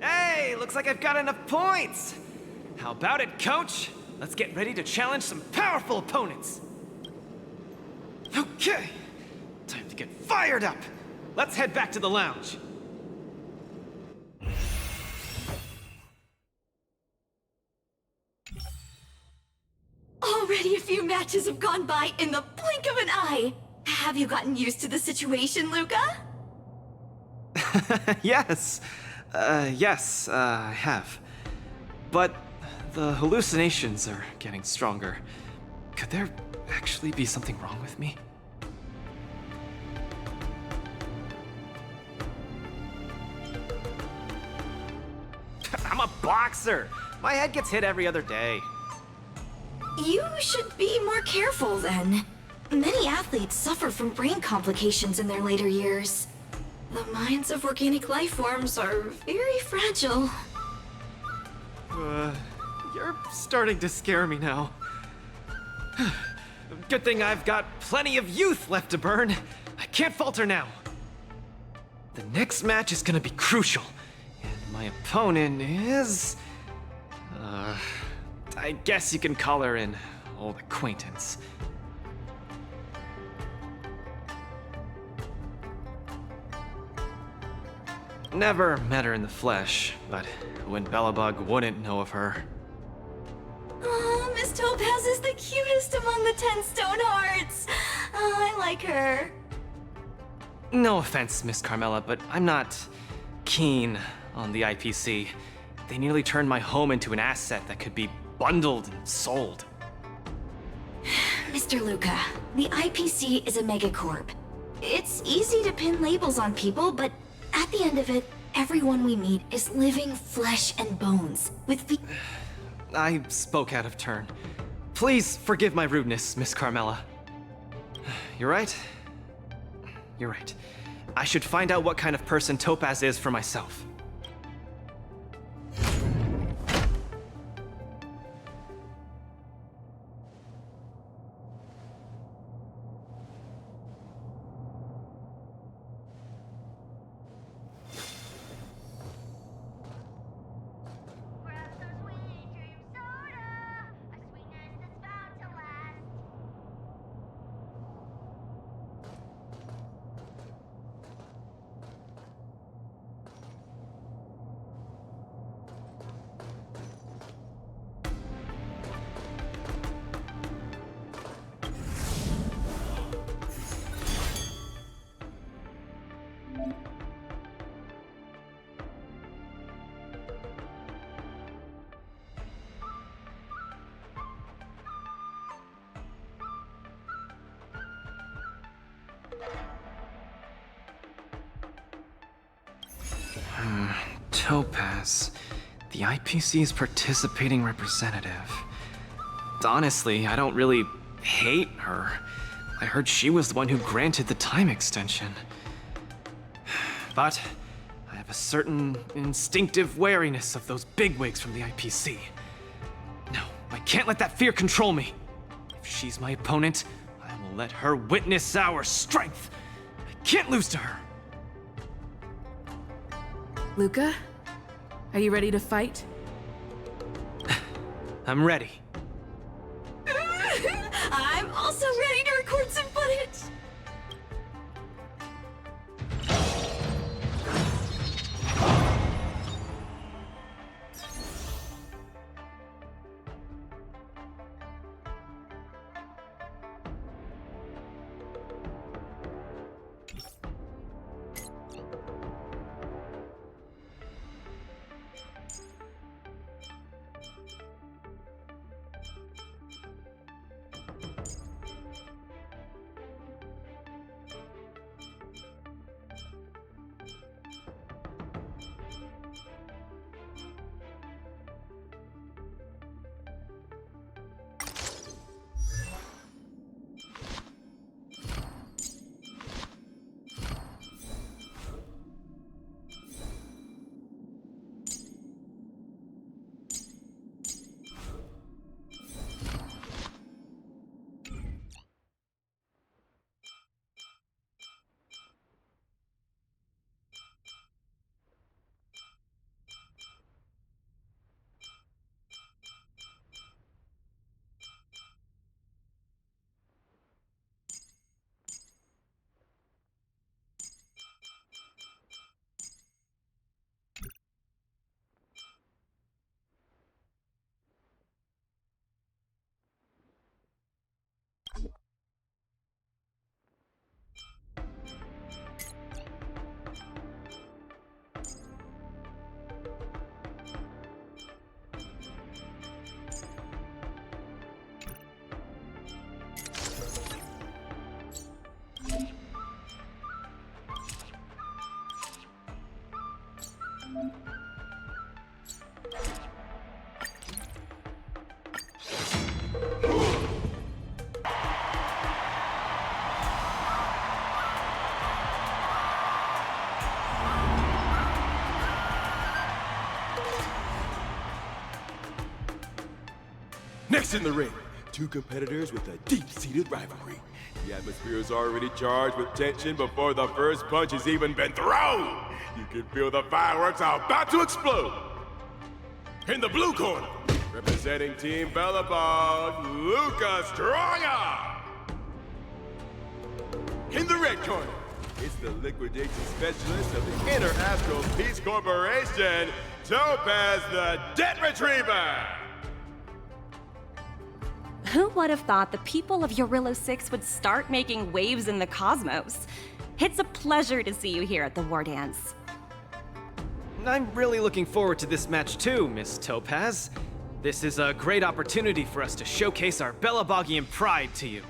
Hey, looks like I've got enough points! How about it, coach? Let's get ready to challenge some powerful opponents! Okay, time to get fired up! Let's head back to the lounge. Already a few matches have gone by in the blink of an eye. Have you gotten used to the situation, Luca? Yes. I have. But The hallucinations are getting stronger. Could there actually be something wrong with me? I'm a boxer! My head gets hit every other day. You should be more careful then. Many athletes suffer from brain complications in their later years. The minds of organic life forms are very fragile. You're starting to scare me now. Good thing I've got plenty of youth left to burn. I can't falter now. The next match is gonna be crucial, and my opponent is... I guess you can call her an old acquaintance. Never met her in the flesh, but who in Belobog wouldn't know of her? Oh, Miss Topaz is the cutest among the 10 stone hearts. Oh, I like her. No offense, Miss Carmela, but I'm not keen on the IPC. They nearly turned my home into an asset that could be bundled and sold. Mr. Luca, the IPC is a megacorp. It's easy to pin labels on people, but at the end of it, everyone we meet is living flesh and bones, with I spoke out of turn. Please forgive my rudeness, Miss Carmela. You're right. You're right. I should find out what kind of person Topaz is for myself. Topaz, the IPC's participating representative. Honestly, I don't really hate her. I heard she was the one who granted the time extension. But I have a certain instinctive wariness of those bigwigs from the IPC. No, I can't let that fear control me. If she's my opponent, I will let her witness our strength. I can't lose to her. Luca, are you ready to fight? I'm ready. I'm also ready to record some footage. Next in the ring, two competitors with a deep-seated rivalry. The atmosphere is already charged with tension before the first punch has even been thrown. You can feel the fireworks are about to explode. In the blue corner, representing Team Bellabog, Luca Stronga. In the red corner, it's the liquidation specialist of the Inner Astral Peace Corporation, Topaz the Debt Retriever. Who would have thought the people of Eurillo 6 would start making waves in the cosmos? It's a pleasure to see you here at the War Dance. I'm really looking forward to this match too, Miss Topaz. This is a great opportunity for us to showcase our Bellabogian pride to you.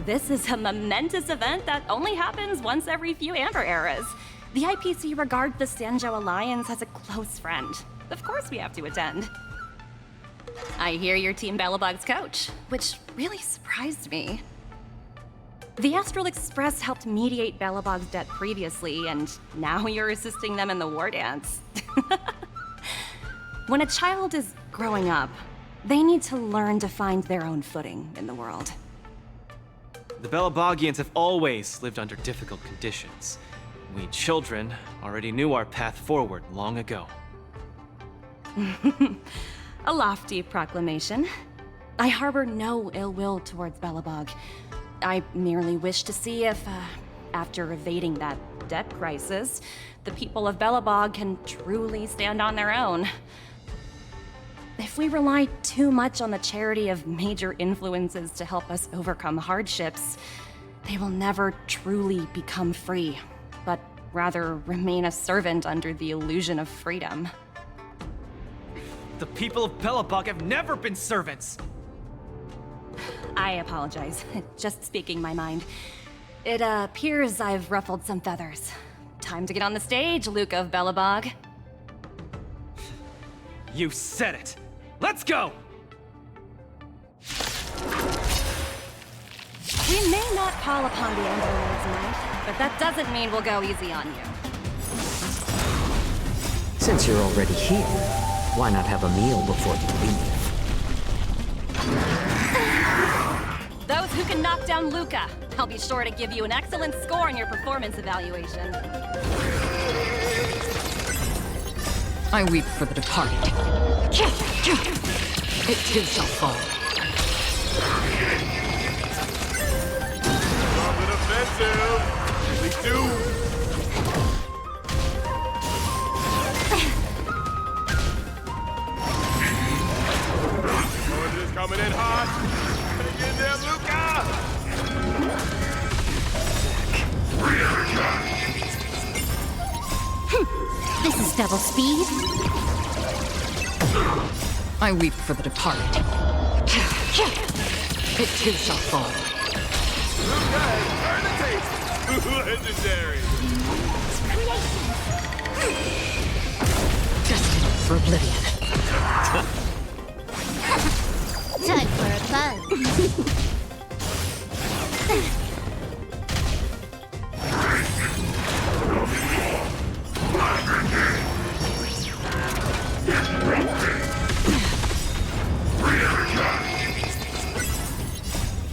This is a momentous event that only happens once every few Amber eras. The IPC regards the Sanjo Alliance as a close friend. Of course we have to attend. I hear you're Team Bellabog's coach, which really surprised me. The Astral Express helped mediate Bellabog's debt previously, and now you're assisting them in the War Dance. When a child is growing up, they need to learn to find their own footing in the world. The Bellabogians have always lived under difficult conditions. We children already knew our path forward long ago. A lofty proclamation. I harbor no ill will towards Bellabog. I merely wish to see if, after evading that debt crisis, the people of Bellabog can truly stand on their own. If we rely too much on the charity of major influences to help us overcome hardships, they will never truly become free, but rather remain a servant under the illusion of freedom. The people of Bellabog have never been servants! I apologize. Just speaking my mind. It appears I've ruffled some feathers. Time to get on the stage, Luca of Bellabog. You said it! Let's go! We may not call upon the Amber Lord's might, but that doesn't mean we'll go easy on you. Since you're already here, why not have a meal before you leave? Those who can knock down Luca, I'll be sure to give you an excellent score on your performance evaluation. I weep for the departed. It too shall fall. On the defensive. We do. North is coming in hot. Hang in there, Luca. This is double speed. I weep for the departed. It too shall fall. Luca has turned the taste. Legendary. Destined for oblivion. Time for a buzz.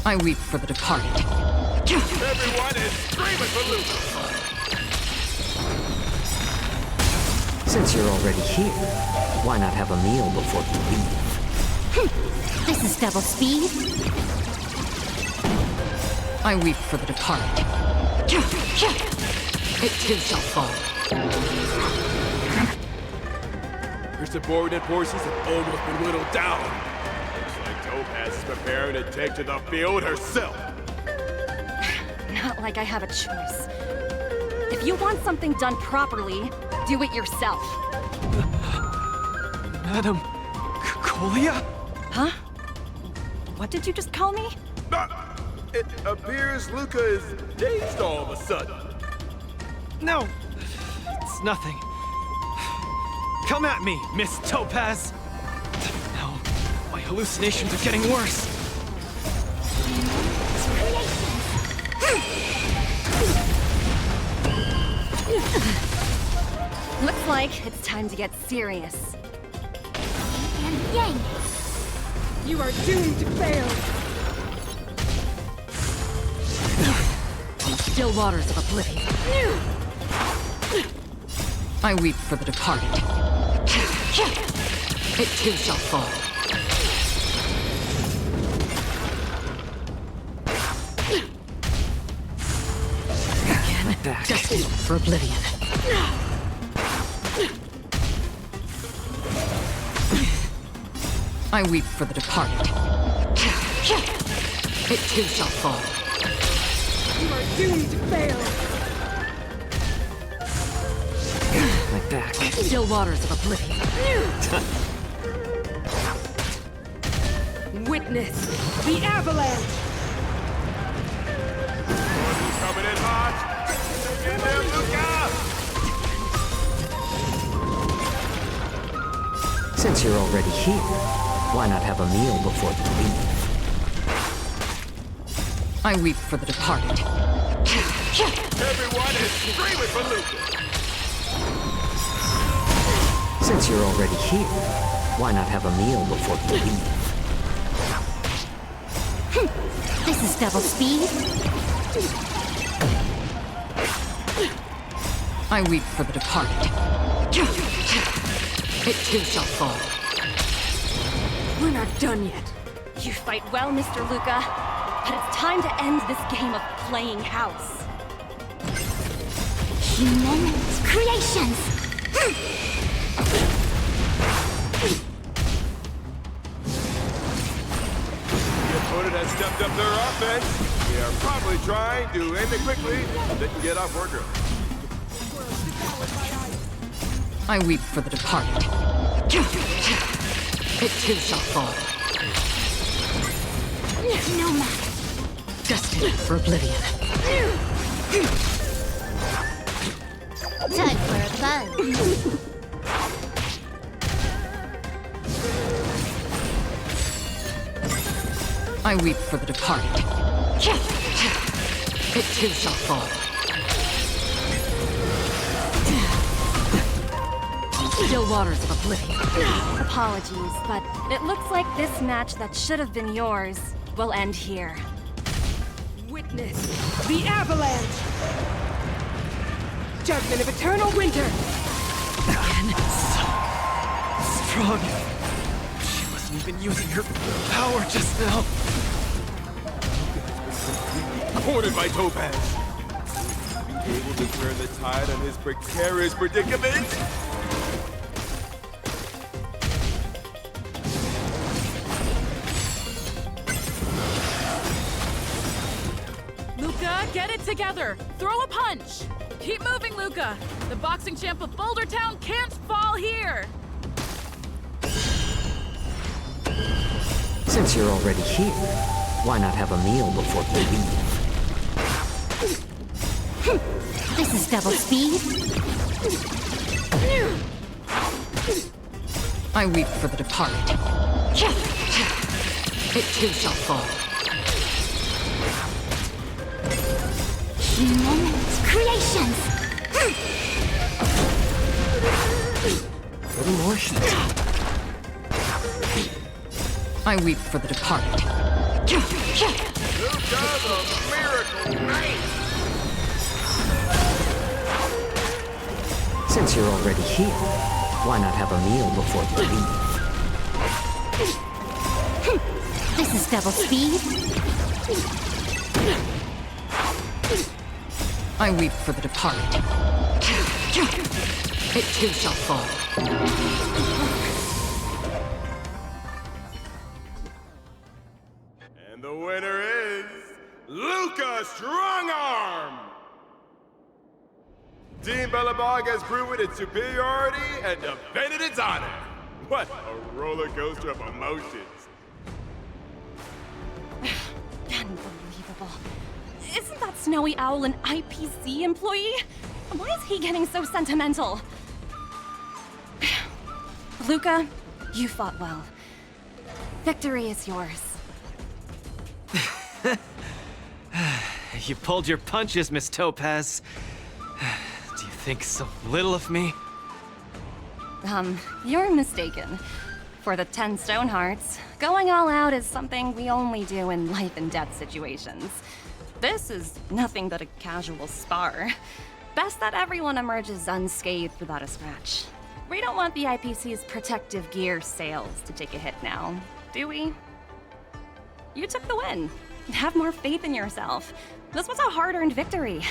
I weep for the departed. Everyone is screaming for Luca. Since you're already here, why not have a meal before you leave? This is double speed. I weep for the departed. It too shall fall. Your subordinate forces have almost been whittled down. Looks like Topaz is preparing to take to the field herself. not like I have a choice. If you want something done properly, do it yourself. Madam Colia? Huh? What did you just call me? It appears Luca is dazed all of a sudden. No, it's nothing. Come at me, Miss Topaz. No, my hallucinations are getting worse. Looks like it's time to get serious. And yang! You are doomed to fail! Still waters of oblivion. I weep for the departed. It too shall fall. Again, destined for oblivion. I weep for the departed. It too shall fall. You are doomed to fail! My back. Still waters of oblivion. Witness the avalanche! Coming in hot. Get there, Luca! Since you're already here, why not have a meal before you leave? I weep for the departed. Everyone is screaming for Luca! Since you're already here, why not have a meal before you leave? This is double speed. I weep for the departed. It too shall fall. We're not done yet. You fight well, Mr. Luca, but it's time to end this game of playing house. Human creations! The opponent has stepped up their offense. They are probably trying to end it quickly so they can get off work early. I weep for the departed. It too shall fall. No matter. Destined for oblivion. Time for a buzz. I weep for the departed. It too shall fall. Still waters of oblivion. Apologies, but it looks like this match that should have been yours will end here. Witness the avalanche! Judgment of eternal winter! Again, so strong. She wasn't even using her power just now. Cornered by Topaz. Be able to turn the tide on his precarious predicament? Luca, get it together! Throw a punch! Keep moving, Luca! The boxing champ of Boulder Town can't fall here! Since you're already here, why not have a meal before you leave? This is double speed. I weep for the departed. It too shall fall. Human creations! A little more heat. I weep for the departed. Luca's a miracle knight! Since you're already here, why not have a meal before you leave? This is double speed. I weep for the departed. It too shall fall. And the winner is Luca! Luca Strong Arm! Team Bellabog has proven its superiority and defended its honor. What a roller coaster of emotions. Unbelievable. Isn't that Snowy Owl an IPC employee? Why is he getting so sentimental? Luca, you fought well. Victory is yours. You pulled your punches, Miss Topaz. Do you think so little of me? You're mistaken. For the 10 Stonehearts, going all out is something we only do in life and death situations. This is nothing but a casual spar. Best that everyone emerges unscathed without a scratch. We don't want the IPC's protective gear sales to take a hit now, do we? You took the win. Have more faith in yourself. This was a hard-earned victory.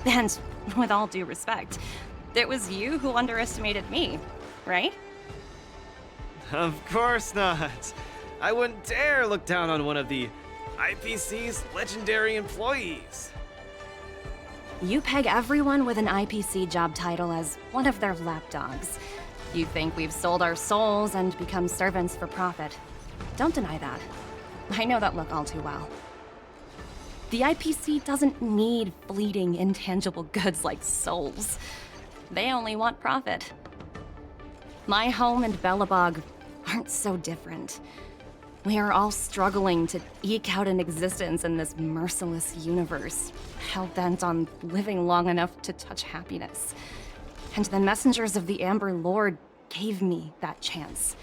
And with all due respect, it was you who underestimated me, right? Of course not. I wouldn't dare look down on one of the IPC's legendary employees. You peg everyone with an IPC job title as one of their lapdogs. You think we've sold our souls and become servants for profit. Don't deny that. I know that look all too well. The IPC doesn't need fleeting, intangible goods like souls. They only want profit. My home and Bellabog aren't so different. We are all struggling to eke out an existence in this merciless universe, hell-bent on living long enough to touch happiness. And the messengers of the Amber Lord gave me that chance.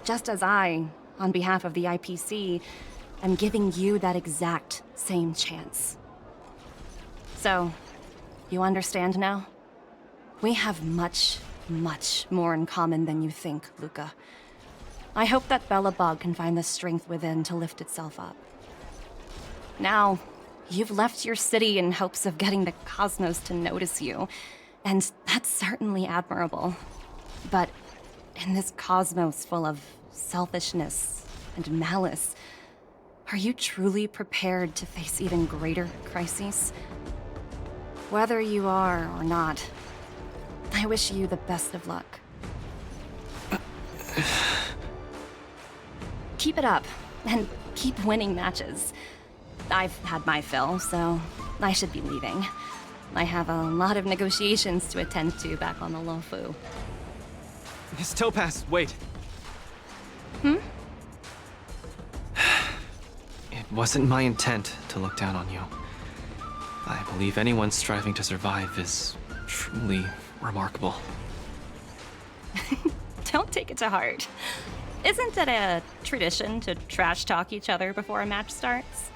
Just as I, on behalf of the IPC, am giving you that exact same chance. So, you understand now? We have much, much more in common than you think, Luca. I hope that Bellabog can find the strength within to lift itself up. Now, you've left your city in hopes of getting the cosmos to notice you, and that's certainly admirable. But in this cosmos full of selfishness and malice, are you truly prepared to face even greater crises? Whether you are or not, I wish you the best of luck. Keep it up, and keep winning matches. I've had my fill, so I should be leaving. I have a lot of negotiations to attend to back on the Lofu. Miss Topaz, wait. Hmm? It wasn't my intent to look down on you. I believe anyone striving to survive is truly remarkable. Don't take it to heart. Isn't it a tradition to trash talk each other before a match starts?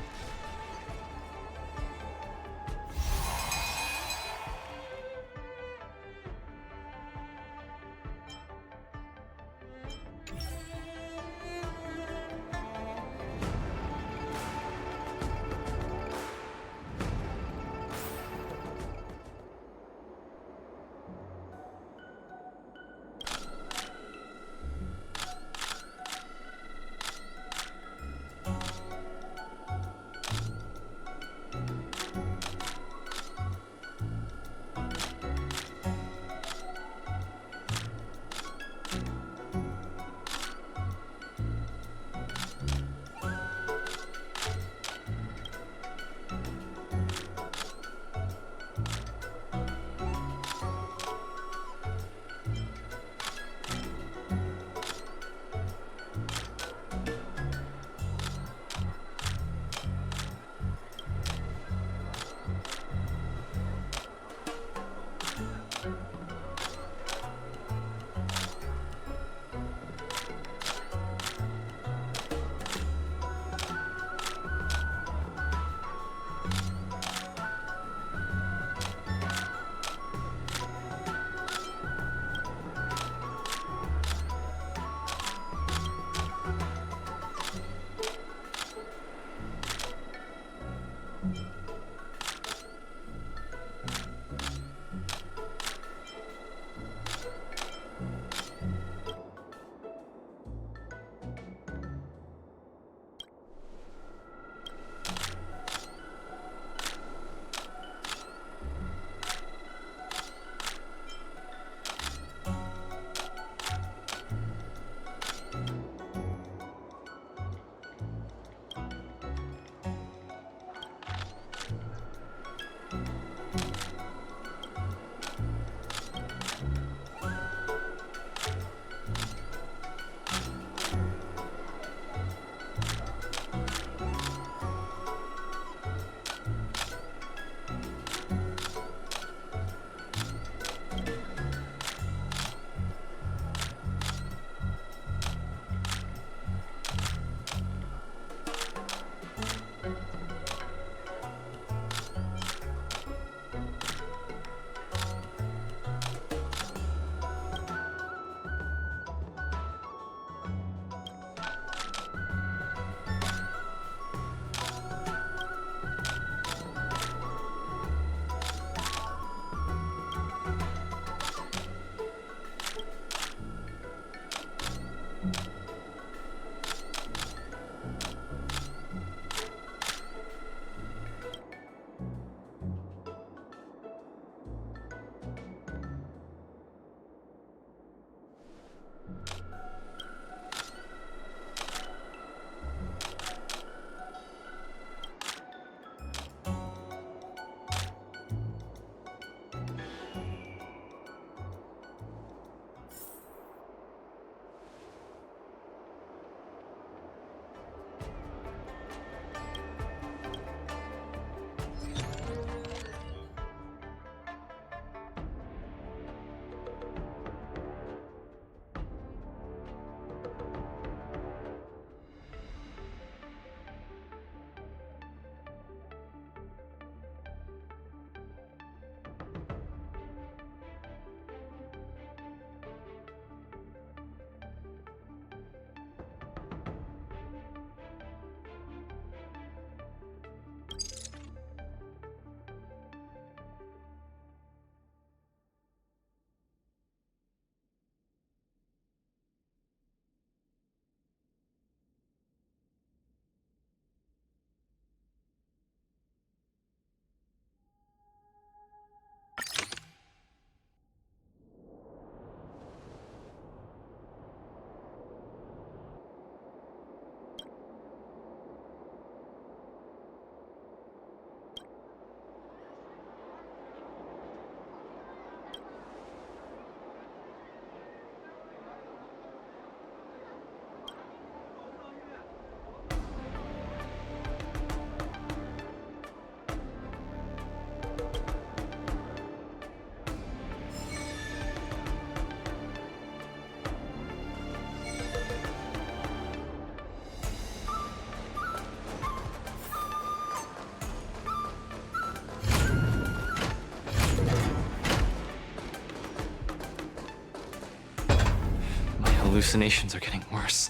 hallucinations are getting worse.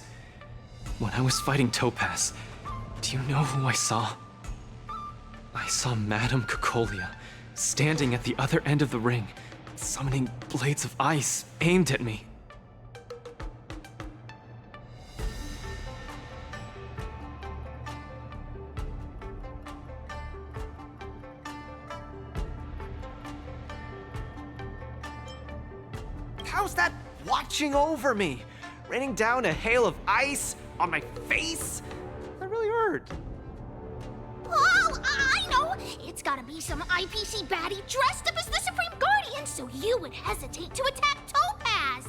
When I was fighting Topaz, do you know who I saw? I saw Madame Cocolia standing at the other end of the ring, summoning blades of ice aimed at me. How's that watching over me? Raining down a hail of ice on my face? That really hurt. Oh, I know! It's gotta be some IPC baddie dressed up as the Supreme Guardian so you would hesitate to attack Topaz!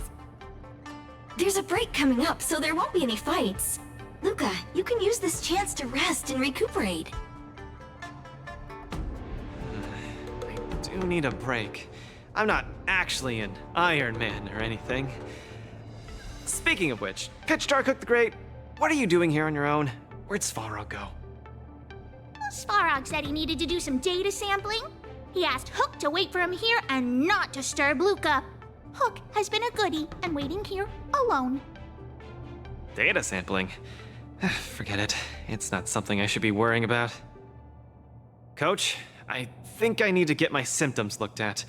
There's a break coming up, so there won't be any fights. Luca, you can use this chance to rest and recuperate. I do need a break. I'm not actually an Iron Man or anything. Speaking of which, Pitch Dark the Great, what are you doing here on your own? Where'd Svarog go? Svarog said he needed to do some data sampling. He asked Hook to wait for him here and not disturb Luca. Hook has been a goodie and waiting here alone. Data sampling? Forget it. It's not something I should be worrying about. Coach, I think I need to get my symptoms looked at.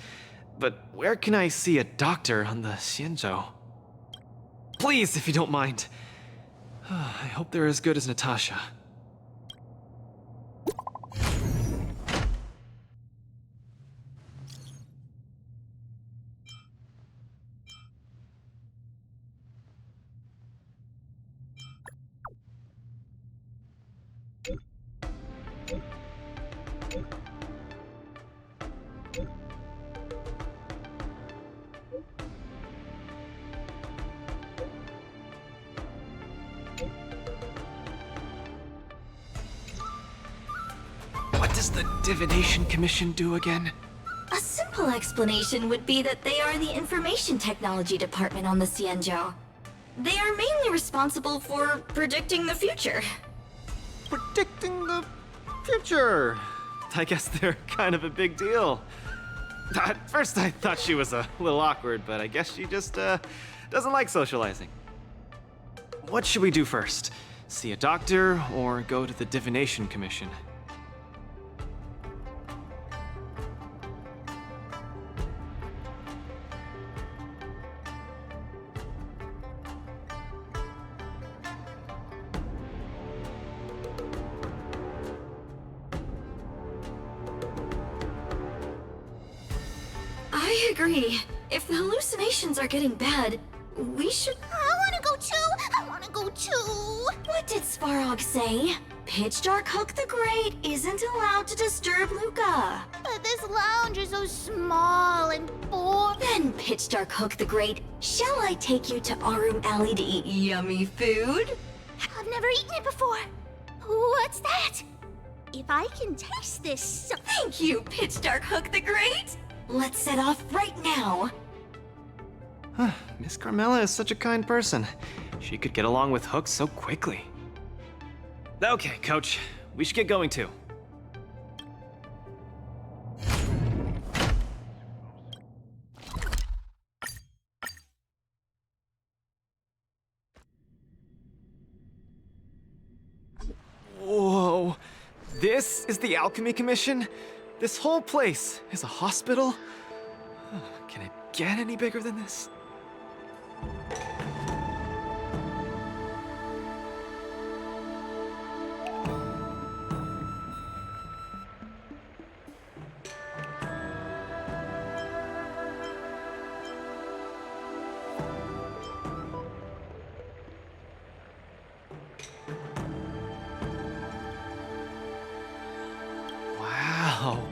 But where can I see a doctor on the Xianzhou? Please, if you don't mind. I hope they're as good as Natasha. What does the Divination Commission do again? A simple explanation would be that they are the Information Technology Department on the Xianzhou. They are mainly responsible for predicting the future. Predicting the future? I guess they're kind of a big deal. At first I thought she was a little awkward, but I guess she just doesn't like socializing. What should we do first? See a doctor or go to the Divination Commission? I agree. If the hallucinations are getting bad, we should... I wanna go too! I wanna go too! What did Svarog say? Pitch Dark Hook the Great isn't allowed to disturb Luca. But this lounge is so small and boring. Then, Pitch Dark Hook the Great, shall I take you to Arum Alley to eat yummy food? I've never eaten it before. What's that? If I can taste this... Thank you, Pitch Dark Hook the Great! Let's set off right now. Miss Carmela is such a kind person. She could get along with Hook so quickly. Okay, Coach. We should get going too. Whoa. This is the Alchemy Commission? This whole place is a hospital? Can it get any bigger than this?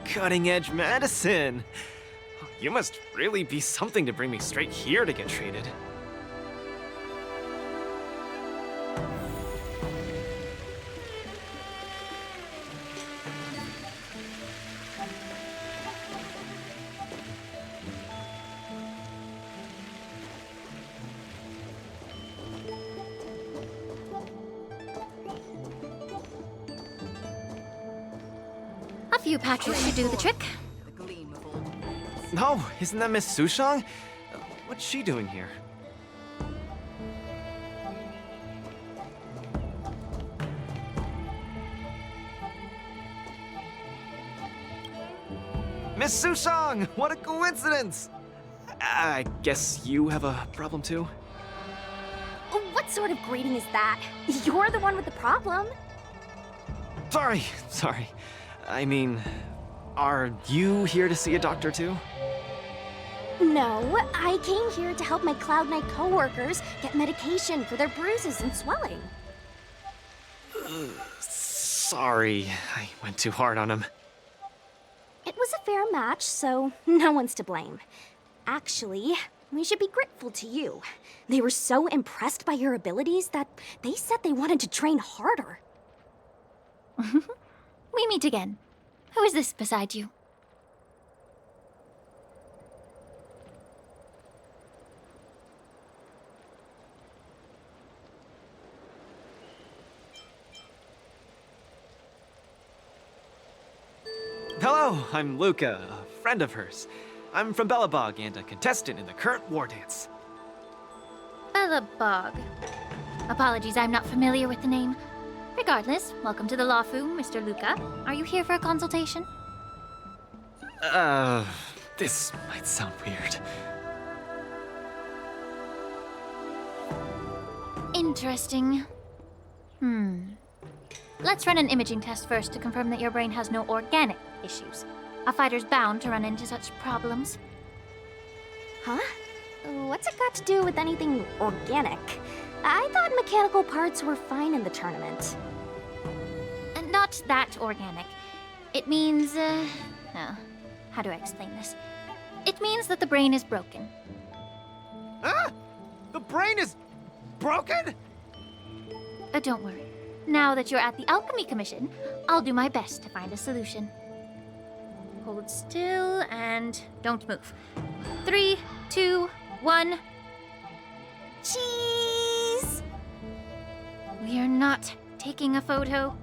Cutting-edge medicine! You must really be something to bring me straight here to get treated. A few patches should do the trick. No, isn't that Miss Sushang? What's she doing here? Miss Sushang! What a coincidence! I guess you have a problem too? What sort of greeting is that? You're the one with the problem. Sorry. I mean, are you here to see a doctor too? No, I came here to help my Cloud Knight coworkers get medication for their bruises and swelling. Sorry, I went too hard on him. It was a fair match, so no one's to blame. Actually, we should be grateful to you. They were so impressed by your abilities that they said they wanted to train harder. We meet again. Who is this beside you? Hello, I'm Luca, a friend of hers. I'm from Belobog and a contestant in the current war dance. Belobog. Apologies, I'm not familiar with the name. Regardless, welcome to the Lawfu, Mr. Luca. Are you here for a consultation? This might sound weird. Interesting. Let's run an imaging test first to confirm that your brain has no organic issues. A fighter's bound to run into such problems. Huh? What's it got to do with anything organic? I thought mechanical parts were fine in the tournament. And not that organic. It means, how do I explain this? It means that the brain is broken. Ah! The brain is broken? Don't worry. Now that you're at the Alchemy Commission, I'll do my best to find a solution. Hold still and don't move. 3, 2, 1. Cheese! We are not taking a photo.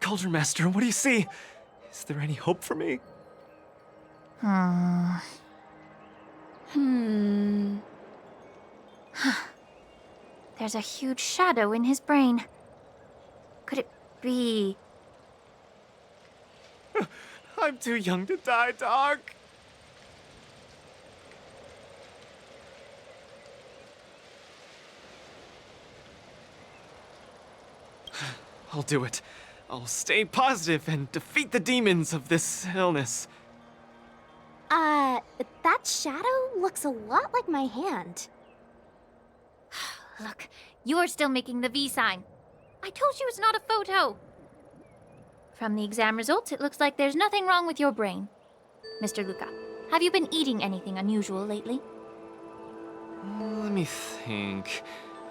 Cauldron Master, what do you see? Is there any hope for me? There's a huge shadow in his brain. Could it be... I'm too young to die, Doc. I'll do it. I'll stay positive and defeat the demons of this illness. That shadow looks a lot like my hand. Look, you're still making the V sign. I told you it's not a photo. From the exam results, it looks like there's nothing wrong with your brain. Mr. Luca, have you been eating anything unusual lately? Let me think.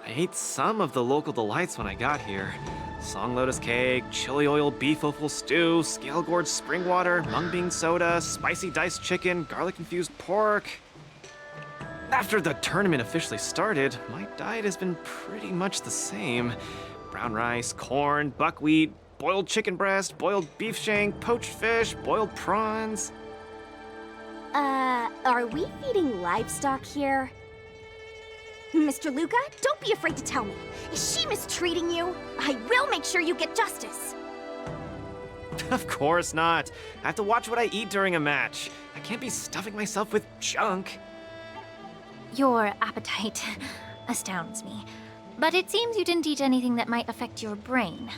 I ate some of the local delights when I got here. Song lotus cake, chili oil beef offal stew, scale gorge spring water, mung bean soda, spicy diced chicken, garlic infused pork. After the tournament officially started, my diet has been pretty much the same. Brown rice, corn, buckwheat, boiled chicken breast, boiled beef shank, poached fish, boiled prawns. Are we feeding livestock here? Mr. Luca, don't be afraid to tell me. Is she mistreating you? I will make sure you get justice. Of course not. I have to watch what I eat during a match. I can't be stuffing myself with junk. Your appetite astounds me. But it seems you didn't eat anything that might affect your brain.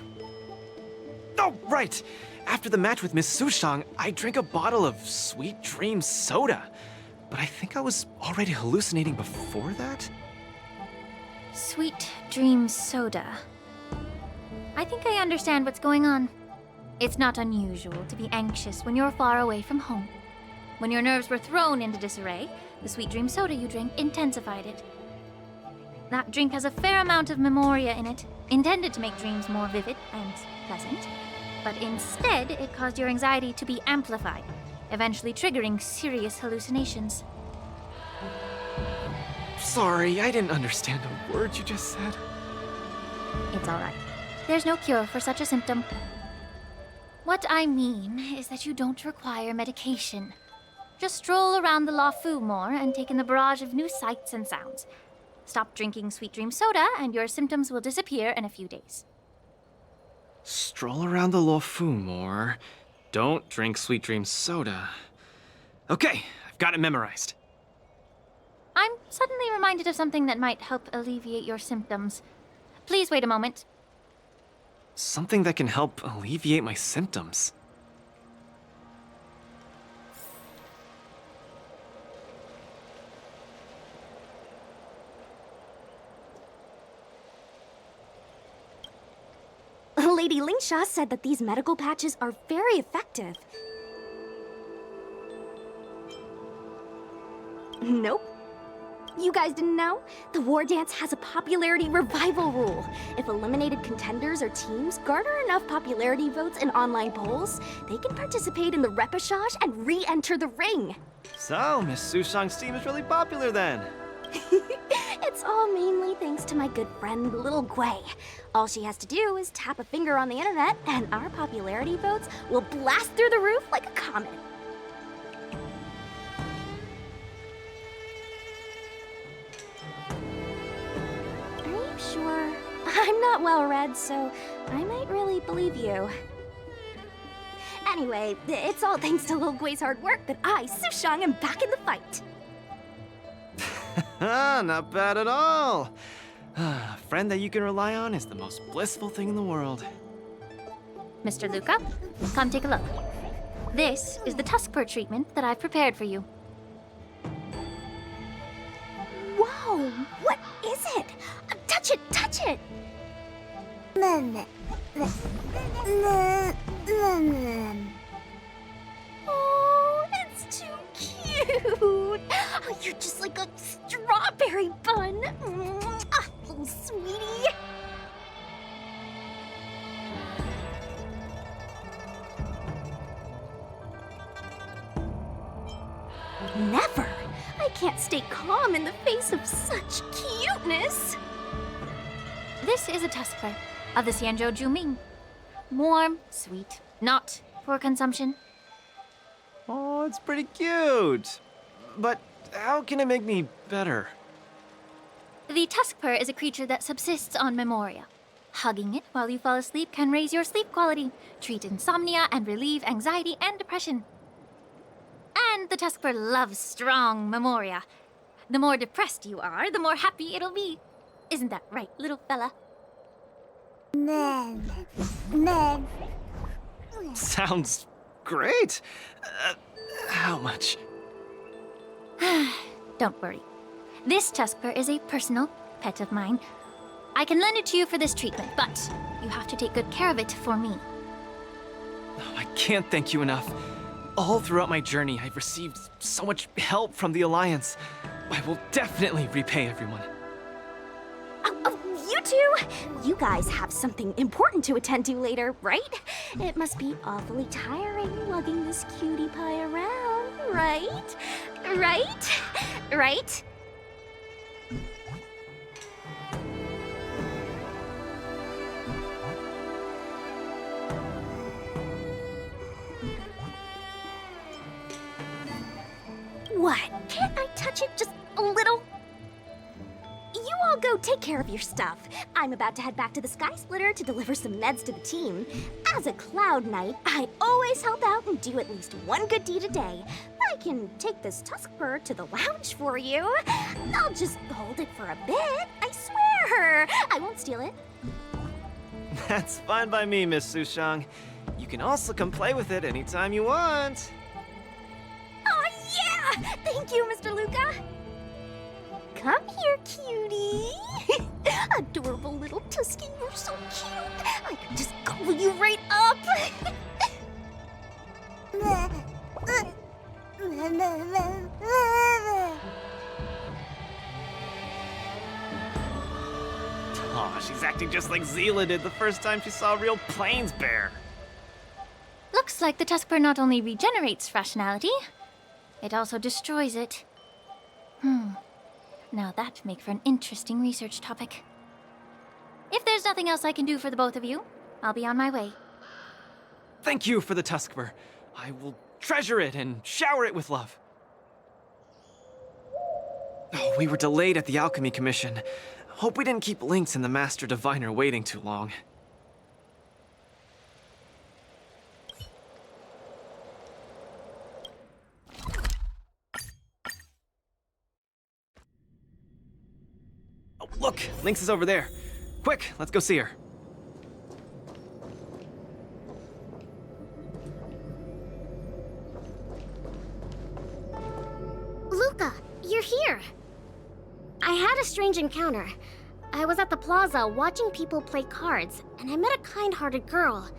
Oh, right! After the match with Miss Sushang, I drank a bottle of Sweet Dream soda. But I think I was already hallucinating before that? Sweet Dream soda. I think I understand what's going on. It's not unusual to be anxious when you're far away from home. When your nerves were thrown into disarray, the Sweet Dream soda you drank intensified it. That drink has a fair amount of memoria in it, intended to make dreams more vivid and pleasant. But instead, it caused your anxiety to be amplified, eventually triggering serious hallucinations. Sorry, I didn't understand a word you just said. It's alright. There's no cure for such a symptom. What I mean is that you don't require medication. Just stroll around the Lafu more and take in the barrage of new sights and sounds. Stop drinking Sweet Dream soda and your symptoms will disappear in a few days. Stroll around the Lafu more. Don't drink Sweet Dream soda. Okay, I've got it memorized. I'm suddenly reminded of something that might help alleviate your symptoms. Please wait a moment. Something that can help alleviate my symptoms. Lady Lingsha said that these medical patches are very effective. Nope. You guys didn't know? The War Dance has a popularity revival rule. If eliminated contenders or teams garner enough popularity votes in online polls, they can participate in the repechage and re-enter the ring. So, Miss Sushang's team is really popular then. It's all mainly thanks to my good friend, Little Gui. All she has to do is tap a finger on the internet, and our popularity votes will blast through the roof like a comet. Are you sure? I'm not well read, so I might really believe you. Anyway, it's all thanks to Lil Gui's hard work that I, Sushang, am back in the fight. Not bad at all. A friend that you can rely on is the most blissful thing in the world. Mr. Luca, come take a look. This is the tusk fur treatment that I've prepared for you. Whoa! What is it? Touch it! Touch it! Oh, it's too cute! Oh, you're just like a strawberry bun! Ah, little sweetie! Never! I can't stay calm in the face of such cuteness! This is a tusk fur of the Xianzhou Juming. Warm, sweet, not for consumption. Oh, it's pretty cute. But how can it make me better? The tusk fur is a creature that subsists on memoria. Hugging it while you fall asleep can raise your sleep quality, treat insomnia, and relieve anxiety and depression. And the tusk fur loves strong memoria. The more depressed you are, the more happy it'll be. Isn't that right, little fella? Sounds great. How much? Don't worry. This tusk fur is a personal pet of mine. I can lend it to you for this treatment, but you have to take good care of it for me. Oh, I can't thank you enough. All throughout my journey, I've received so much help from the Alliance. I will definitely repay everyone. You two! You guys have something important to attend to later, right? It must be awfully tiring lugging this cutie pie around, right? Right? Right? What? Can't I touch it just a little? You all go take care of your stuff. I'm about to head back to the Sky Splitter to deliver some meds to the team. As a Cloud Knight, I always help out and do at least one good deed a day. I can take this tusk fur to the lounge for you. I'll just hold it for a bit, I swear. I won't steal it. That's fine by me, Miss Sushang. You can also come play with it anytime you want. Oh yeah! Thank you, Mr. Luca. Come here, cutie. Adorable little Tusky, you're so cute. I could just gobble you right up. She's acting just like Zila did the first time she saw a real plains bear. Looks like the Tuskper not only regenerates rationality, it also destroys it. Now that'd make for an interesting research topic. If there's nothing else I can do for the both of you, I'll be on my way. Thank you for the Tuskper. I will treasure it and shower it with love. Oh, we were delayed at the Alchemy Commission. Hope we didn't keep Lynx and the Master Diviner waiting too long. Oh, look! Lynx is over there. Quick, let's go see her. Luca, you're here! I had a strange encounter. I was at the plaza watching people play cards, and I met a kind-hearted girl.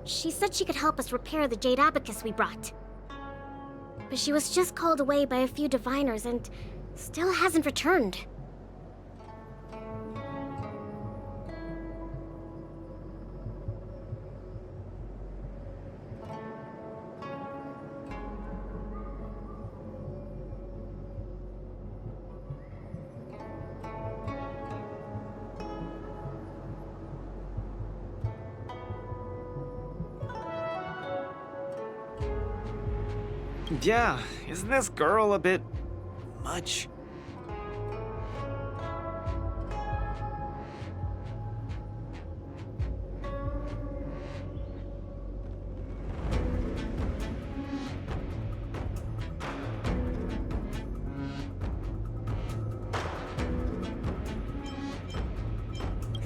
She said she could help us repair the jade abacus we brought. But she was just called away by a few diviners and still hasn't returned. Yeah, isn't this girl a bit much?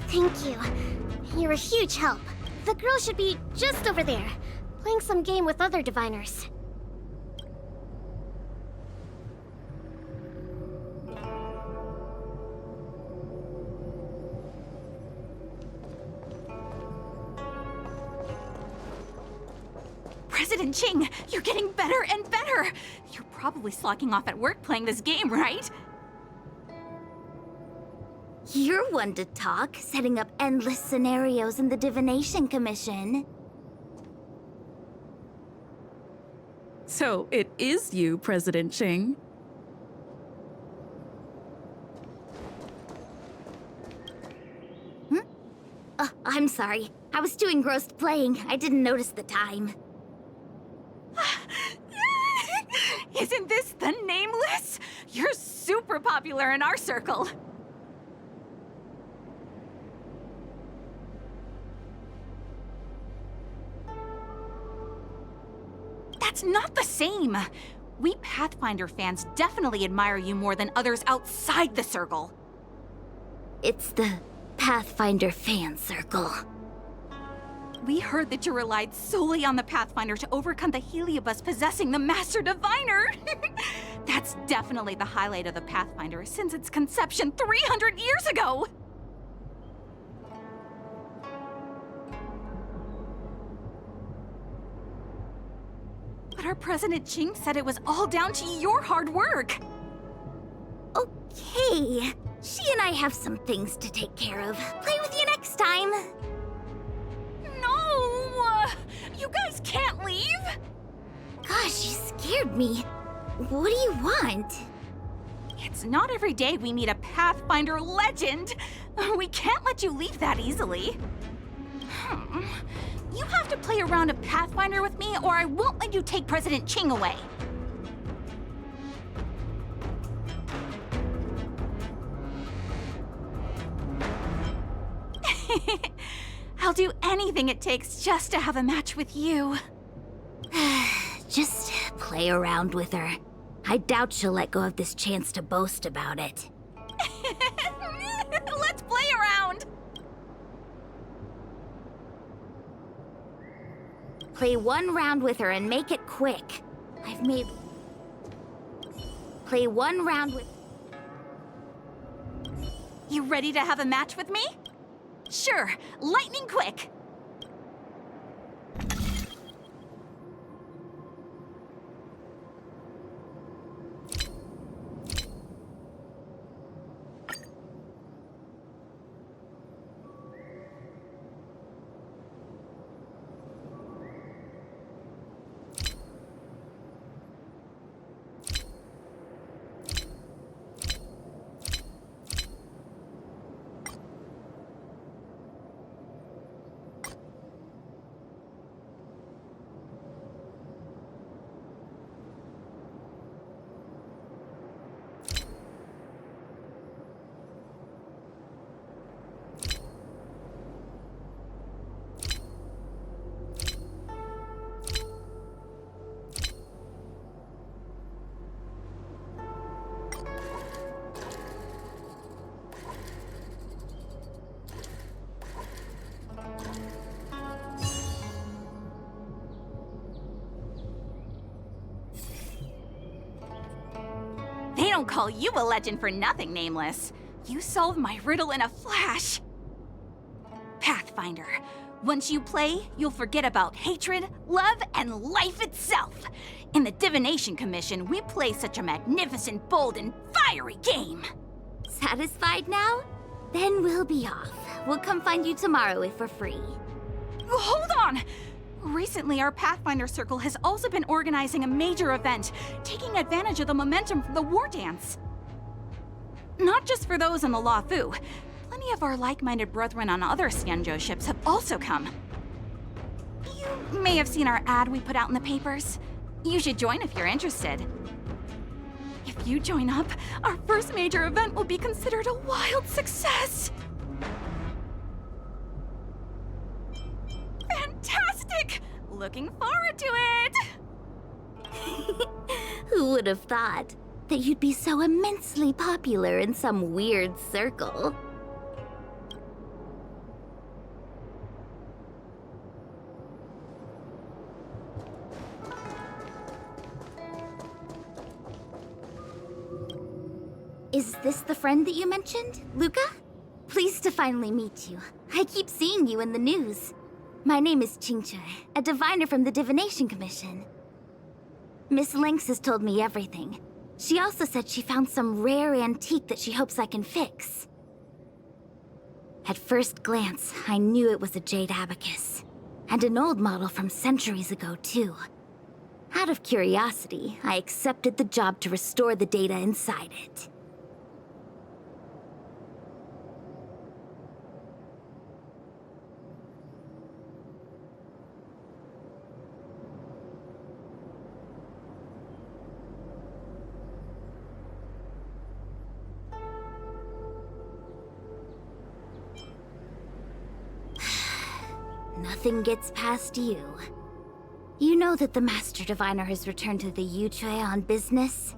Thank you. You're a huge help. The girl should be just over there, playing some game with other diviners. President Ching, you're getting better and better! You're probably slacking off at work playing this game, right? You're one to talk, setting up endless scenarios in the Divination Commission. So it is you, President Ching. I'm sorry. I was too engrossed playing. I didn't notice the time. Isn't this the Nameless? You're super popular in our circle. That's not the same. We Pathfinder fans definitely admire you more than others outside the circle. It's the Pathfinder fan circle. We heard that you relied solely on the Pathfinder to overcome the Heliobus possessing the Master Diviner. That's definitely the highlight of the Pathfinder since its conception 300 years ago. But our President Ching said it was all down to your hard work. Okay. She and I have some things to take care of. Play with you next time. No! You guys can't leave! Gosh, you scared me. What do you want? It's not every day we meet a Pathfinder legend. We can't let you leave that easily. You have to play a round of Pathfinder with me, or I won't let you take President Ching away. I'll do anything it takes just to have a match with you. Just play around with her. I doubt she'll let go of this chance to boast about it. Let's play around! Play one round with her and make it quick. Play one round with... You ready to have a match with me? Sure, lightning quick! don't call you a legend for nothing, Nameless. You solved my riddle in a flash. Pathfinder. Once you play, you'll forget about hatred, love, and life itself. In the Divination Commission, we play such a magnificent, bold, and fiery game. Satisfied now? Then we'll be off. We'll come find you tomorrow if we're free. Hold on! Recently, our Pathfinder Circle has also been organizing a major event, taking advantage of the momentum from the war dance. Not just for those on the Lafu. Plenty of our like-minded brethren on other Xianzhou ships have also come. You may have seen our ad we put out in the papers. You should join if you're interested. If you join up, our first major event will be considered a wild success. Fantastic! Looking forward to it! Who would have thought that you'd be so immensely popular in some weird circle? Is this the friend that you mentioned, Luca? Pleased to finally meet you. I keep seeing you in the news. My name is Qingche, a diviner from the Divination Commission. Miss Lynx has told me everything. She also said she found some rare antique that she hopes I can fix. At first glance, I knew it was a jade abacus. And an old model from centuries ago, too. Out of curiosity, I accepted the job to restore the data inside it. Nothing gets past you. You know that the Master Diviner has returned to the Yuchui on business?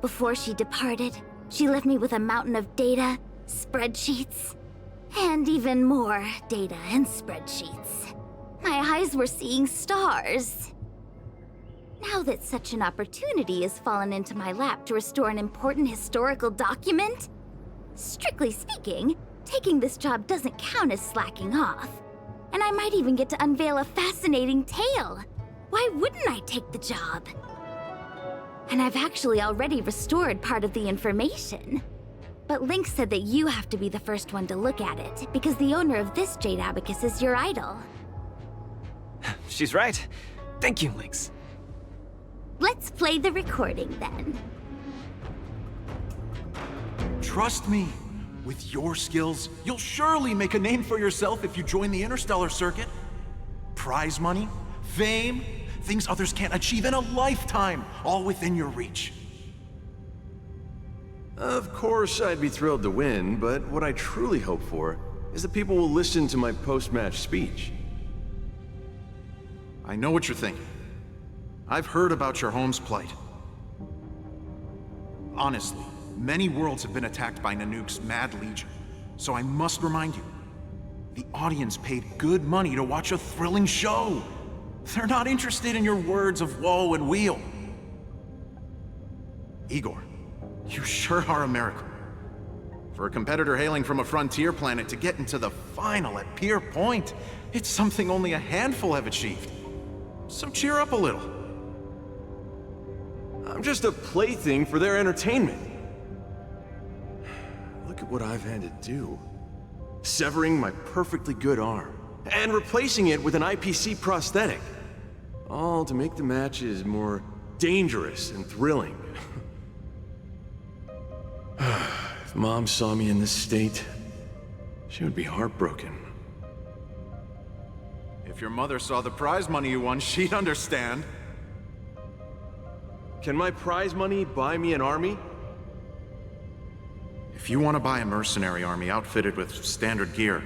Before she departed, she left me with a mountain of data, spreadsheets, and even more data and spreadsheets. My eyes were seeing stars. Now that such an opportunity has fallen into my lap to restore an important historical document, strictly speaking, taking this job doesn't count as slacking off. And I might even get to unveil a fascinating tale. Why wouldn't I take the job? And I've actually already restored part of the information. But Link said that you have to be the first one to look at it, because the owner of this jade abacus is your idol. She's right. Thank you, Lynx. Let's play the recording then. Trust me. With your skills, you'll surely make a name for yourself if you join the interstellar circuit. Prize money, fame, things others can't achieve in a lifetime, all within your reach. Of course, I'd be thrilled to win, but what I truly hope for is that people will listen to my post-match speech. I know what you're thinking. I've heard about your home's plight. Honestly, many worlds have been attacked by Nanook's Mad Legion, so I must remind you, the audience paid good money to watch a thrilling show. They're not interested in your words of woe and weal. Igor, you sure are a miracle. For a competitor hailing from a frontier planet to get into the final at Pier Point, it's something only a handful have achieved. So cheer up a little. I'm just a plaything for their entertainment. Look at what I've had to do. Severing my perfectly good arm, and replacing it with an IPC prosthetic. All to make the matches more dangerous and thrilling. If Mom saw me in this state, she would be heartbroken. If your mother saw the prize money you won, she'd understand. Can my prize money buy me an army? If you want to buy a mercenary army outfitted with standard gear,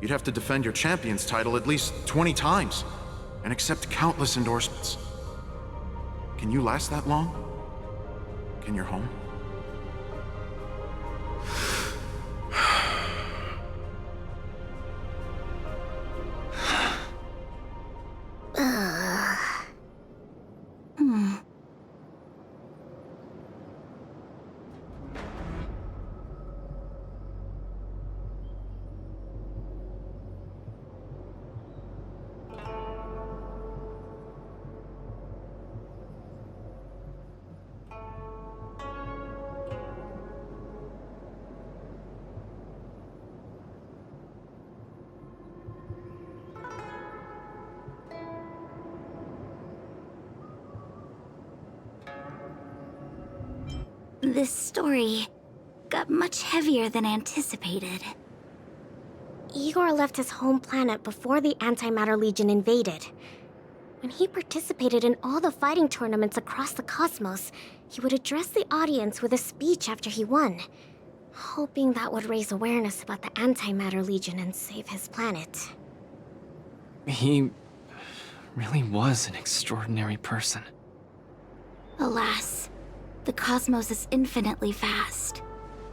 you'd have to defend your champion's title at least 20 times, and accept countless endorsements. Can you last that long? Can your home? This story got much heavier than anticipated. Igor left his home planet before the Antimatter Legion invaded. When he participated in all the fighting tournaments across the cosmos, he would address the audience with a speech after he won, hoping that would raise awareness about the Antimatter Legion and save his planet. He really was an extraordinary person. Alas, the cosmos is infinitely vast,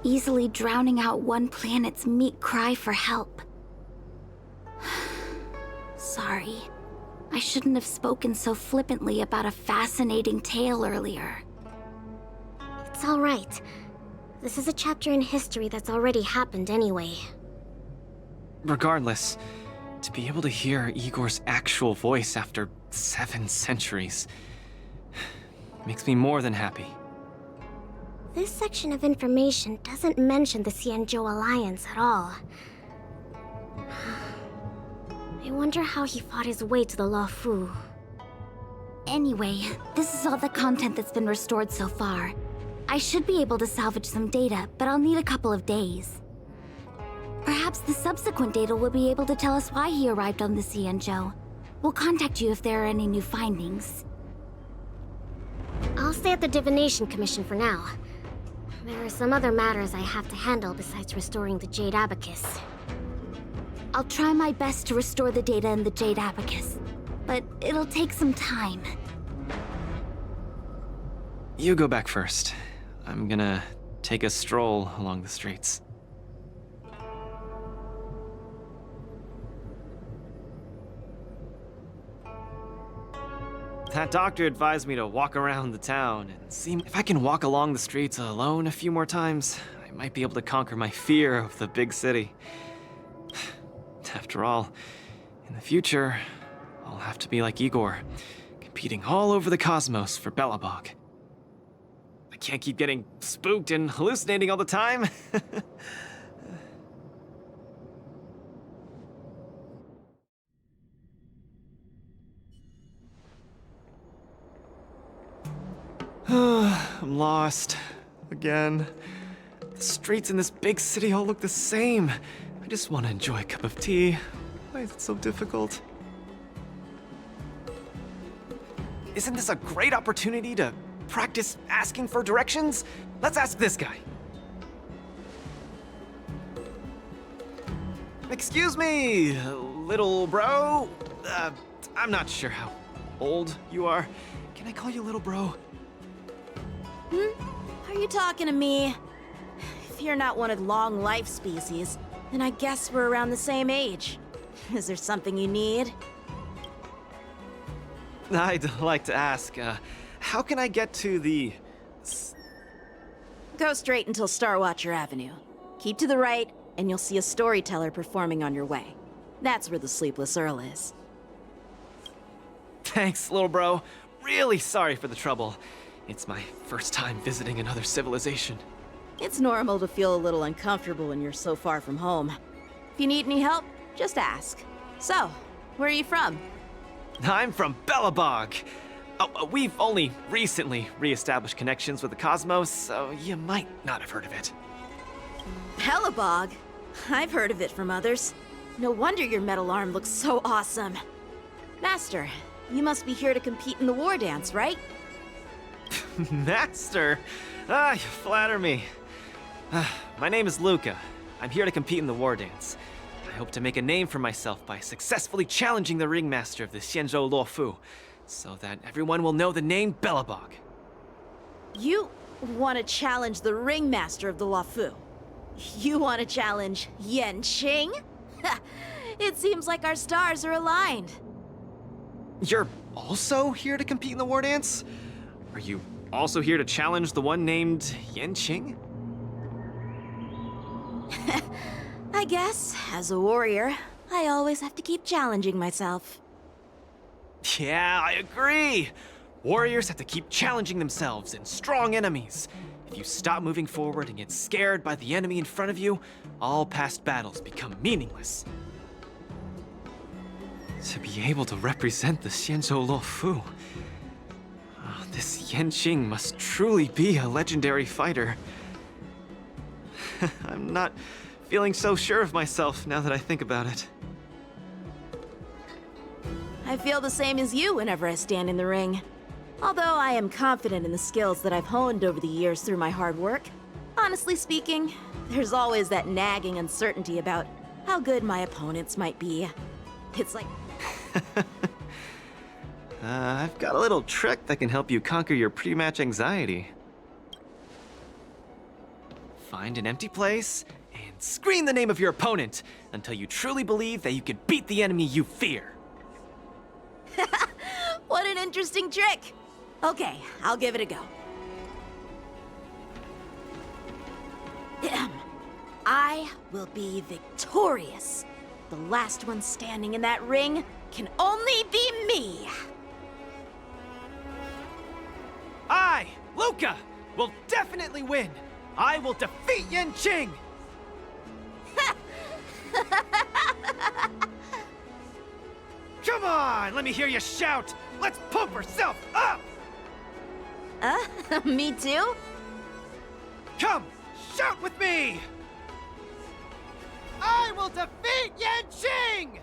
easily drowning out one planet's meek cry for help. Sorry. I shouldn't have spoken so flippantly about a fascinating tale earlier. It's all right. This is a chapter in history that's already happened anyway. Regardless, to be able to hear Igor's actual voice after 7 centuries makes me more than happy. This section of information doesn't mention the Xianzhou Alliance at all. I wonder how he fought his way to the Luofu. Anyway, this is all the content that's been restored so far. I should be able to salvage some data, but I'll need a couple of days. Perhaps the subsequent data will be able to tell us why he arrived on the Xianzhou. We'll contact you if there are any new findings. I'll stay at the Divination Commission for now. There are some other matters I have to handle besides restoring the Jade Abacus. I'll try my best to restore the data in the Jade Abacus, but it'll take some time. You go back first. I'm gonna take a stroll along the streets. That doctor advised me to walk around the town and see if I can walk along the streets alone a few more times. I might be able to conquer my fear of the big city. After all, in the future, I'll have to be like Igor, competing all over the cosmos for Belobog. I can't keep getting spooked and hallucinating all the time. I'm lost. Again. The streets in this big city all look the same. I just want to enjoy a cup of tea. Why is it so difficult? Isn't this a great opportunity to practice asking for directions? Let's ask this guy. Excuse me, little bro. I'm not sure how old you are. Can I call you little bro? Are you talking to me? If you're not one of long life species, then I guess we're around the same age. Is there something you need? I'd like to ask, how can I get to the... Go straight until Starwatcher Avenue. Keep to the right, and you'll see a storyteller performing on your way. That's where the Sleepless Earl is. Thanks, little bro. Really sorry for the trouble. It's my first time visiting another civilization. It's normal to feel a little uncomfortable when you're so far from home. If you need any help, just ask. So, where are you from? I'm from Belobog. Oh, we've only recently re-established connections with the cosmos, so you might not have heard of it. Belobog? I've heard of it from others. No wonder your metal arm looks so awesome. Master, you must be here to compete in the war dance, right? Master? You flatter me. My name is Luca. I'm here to compete in the war dance. I hope to make a name for myself by successfully challenging the ringmaster of the Xianzhou Luofu, so that everyone will know the name Belobog. You want to challenge the ringmaster of the Luofu? You want to challenge Yanqing? It seems like our stars are aligned. You're also here to compete in the war dance? Are you also here to challenge the one named Yanqing? I guess, as a warrior, I always have to keep challenging myself. Yeah, I agree! Warriors have to keep challenging themselves and strong enemies. If you stop moving forward and get scared by the enemy in front of you, all past battles become meaningless. To be able to represent the Xianzhou Luofu, This Yanqing must truly be a legendary fighter. I'm not feeling so sure of myself now that I think about it. I feel the same as you whenever I stand in the ring. Although I am confident in the skills that I've honed over the years through my hard work, honestly speaking, there's always that nagging uncertainty about how good my opponents might be. It's like... I've got a little trick that can help you conquer your pre-match anxiety. Find an empty place and scream the name of your opponent until you truly believe that you can beat the enemy you fear. What an interesting trick! Okay, I'll give it a go. I will be victorious. The last one standing in that ring can only be me. I, Luca, will definitely win. I will defeat Yanqing. Come on, let me hear you shout. Let's pump ourselves up. Me too? Come, shout with me. I will defeat Yanqing.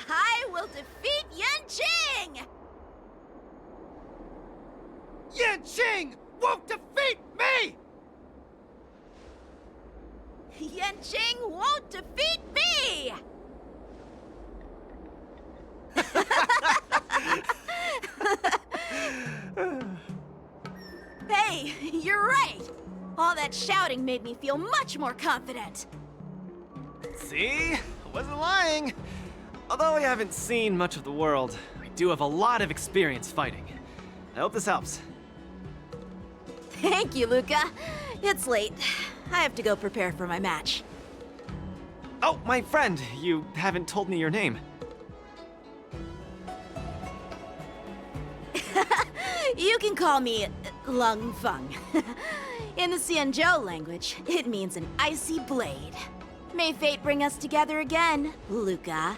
I will defeat Yanqing! Yanqing won't defeat me! Yanqing won't defeat me! Hey, you're right! All that shouting made me feel much more confident. See? I wasn't lying. Although I haven't seen much of the world, I do have a lot of experience fighting. I hope this helps. Thank you, Luca. It's late. I have to go prepare for my match. Oh, my friend, you haven't told me your name. You can call me Lung Feng. In the Xianzhou language, it means an icy blade. May fate bring us together again, Luca.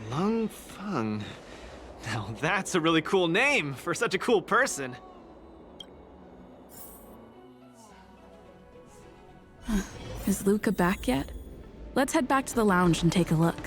Lung Feng. Now that's a really cool name for such a cool person. Is Luca back yet? Let's head back to the lounge and take a look.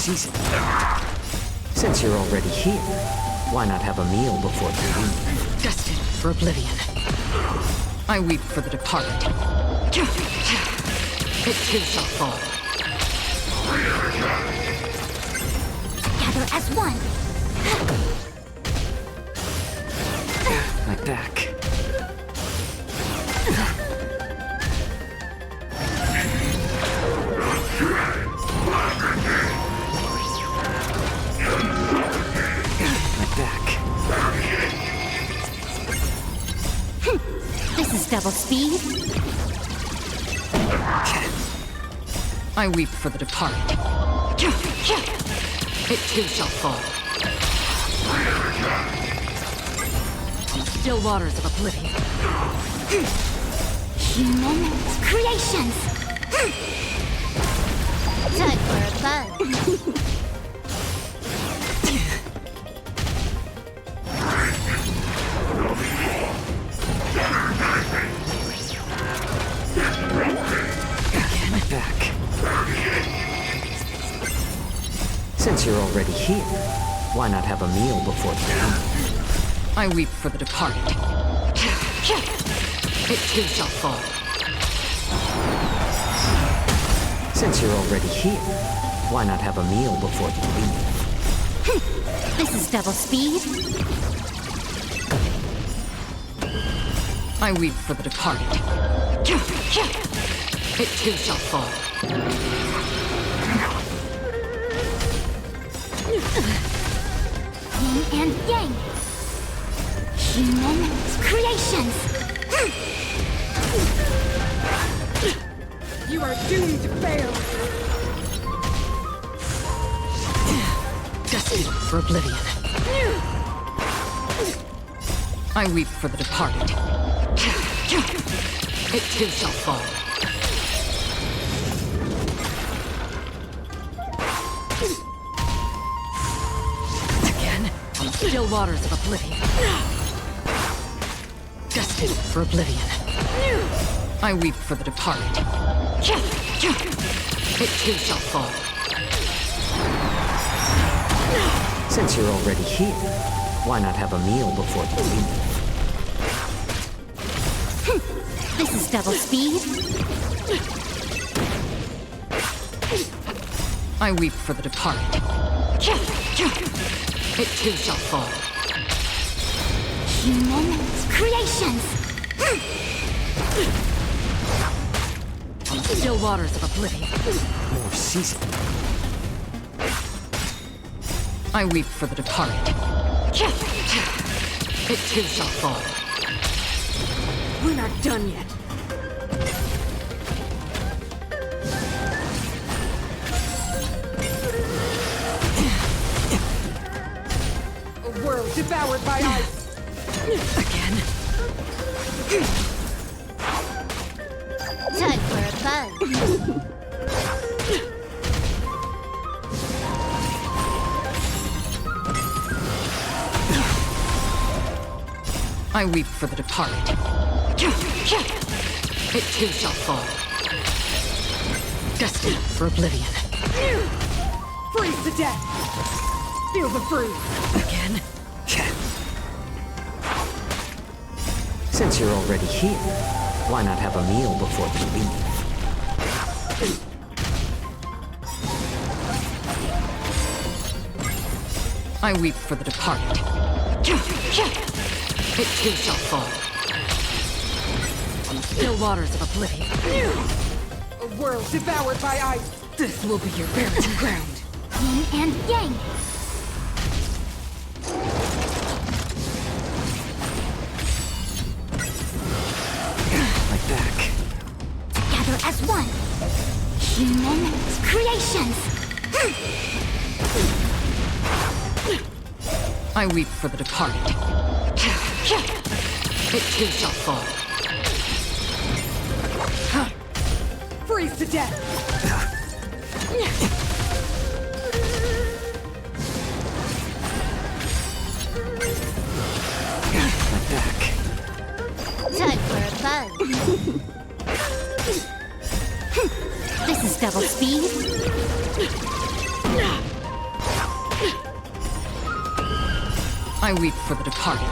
season. Since you're already here, why not have a meal before you leave? Destined for oblivion. I weep for the departed. It too shall fall. Together as one. My back. My back. This is double speed. I weep for the departed. It too shall fall. On still waters of oblivion. Human creations. Time for a fun. My back. Since you're already here, why not have a meal before you leave? I weep for the departed. It too shall fall. Since you're already here, why not have a meal before you leave? This is double speed. I weep for the departed. It too shall fall. Yin and yang. Human creations. You are doomed to fail. Destined for oblivion. I weep for the departed. It too shall fall. Again, on still waters of oblivion. Destined for oblivion. I weep for the departed. It too shall fall. Since you're already here, why not have a meal before you leave? This is double speed. I weep for the departed. It too shall fall. Human creations. On still waters of oblivion. More season. I weep for the departed. It too shall fall. We're not done yet. A world devoured by ice. Again. Time for a fun. I weep for the departed. It too shall fall. Destined for oblivion. Freeze to death! Feel the freeze! Again? Since you're already here, why not have a meal before you leave? I weep for the departed. It too shall fall. On still waters of oblivion. A world devoured by ice. This will be your burial ground. Yin and yang. My back. Together as one. Human creations. I weep for the departed. It too shall fall. Freeze to death! My back. Time for a fun. This is double speed. I weep for the departed.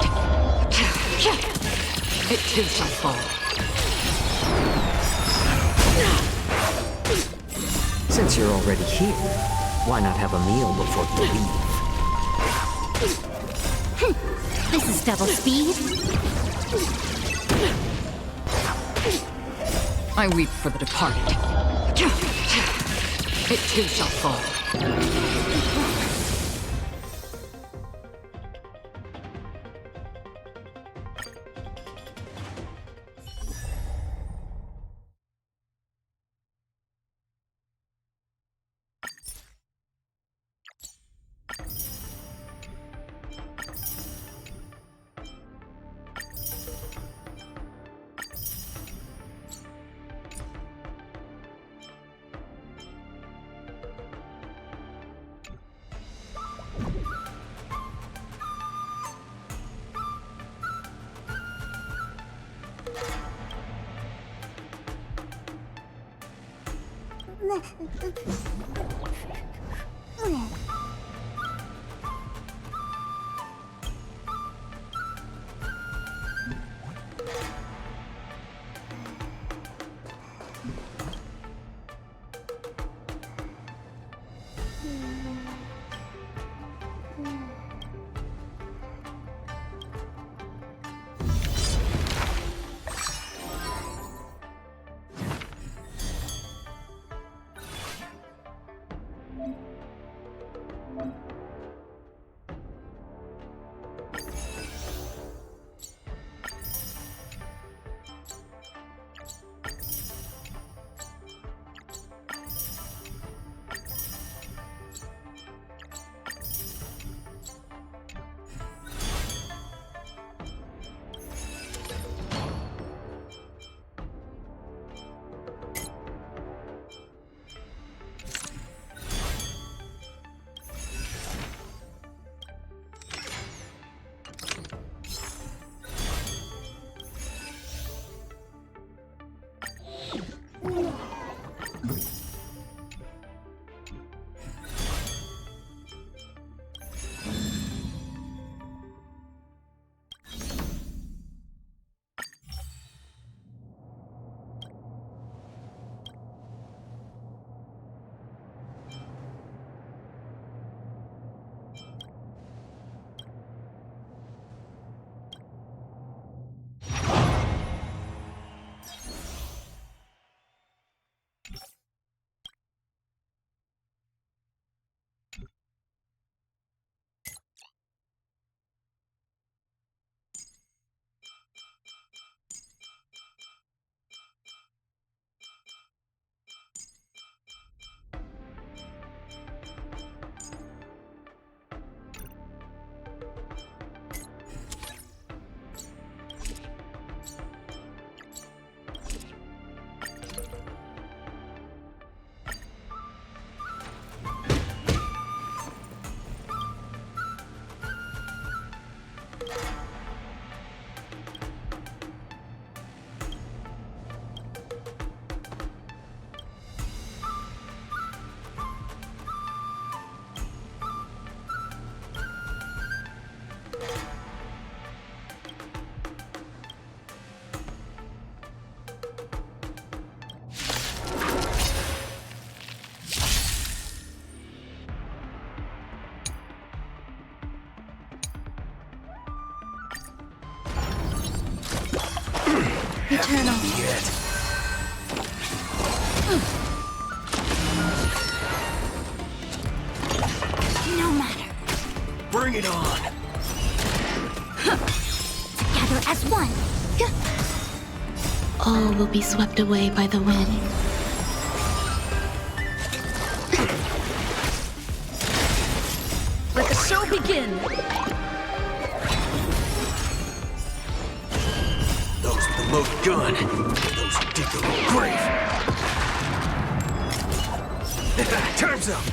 It too shall fall. Since you're already here, why not have a meal before you leave? This is double speed. I weep for the departed. It too shall fall. Eternal. No matter. Bring it on. Together as one. All will be swept away by the wind. Let the show begin! Those with the loaded gun. Those who dig their own grave. Time's up!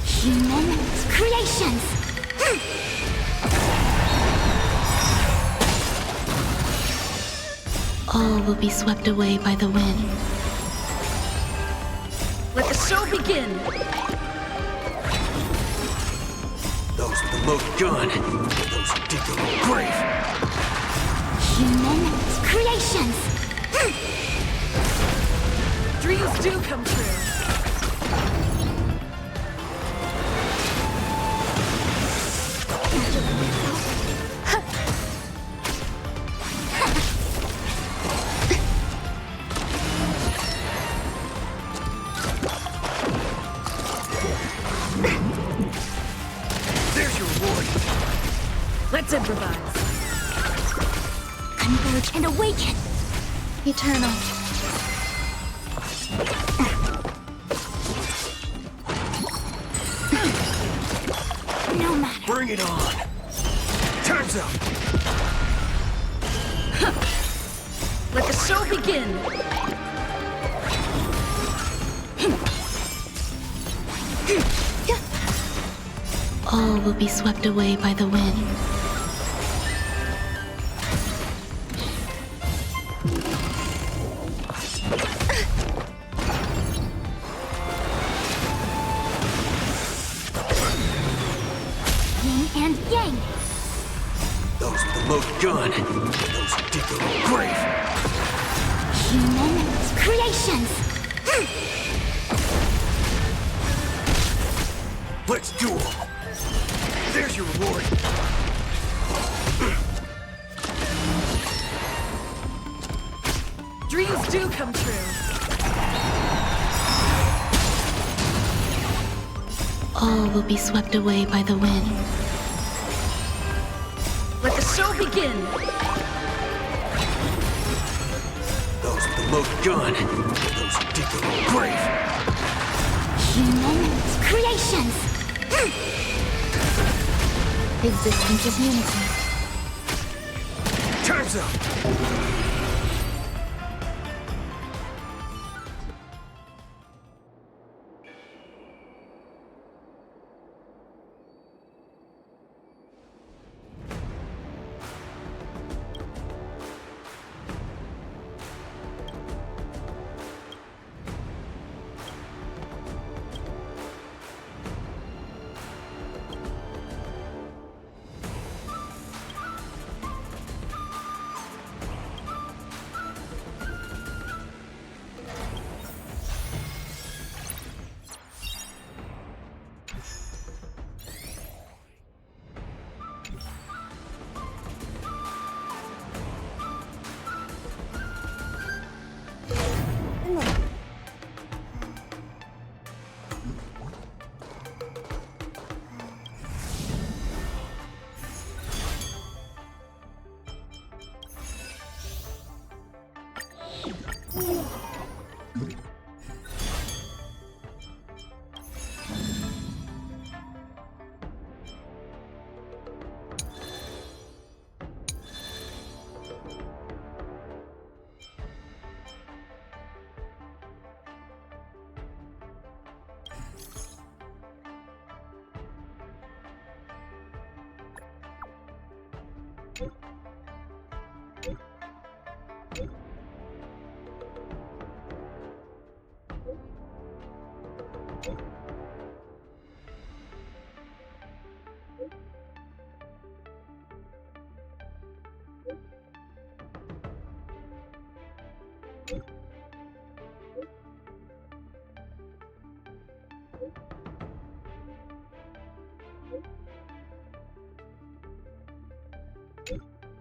Human creations! All will be swept away by the wind. Let the show begin! Those with the loaded gun. Those who dig their own grave. Human creations! Dreams do come true. There's your reward. Let's improvise. Converge and awaken! Eternal. No matter. Bring it on. Time's up. Let the show begin! All will be swept away by the wind. Yin and yang! Those with the loaded gun. Those who dig their own grave. Human creations! Let's duel. There's your reward. Dreams do come true. All will be swept away by the wind. Let the show begin! Those with the loaded gun. Those who dig their own grave. Human creations! Existence is unity. Time's up. you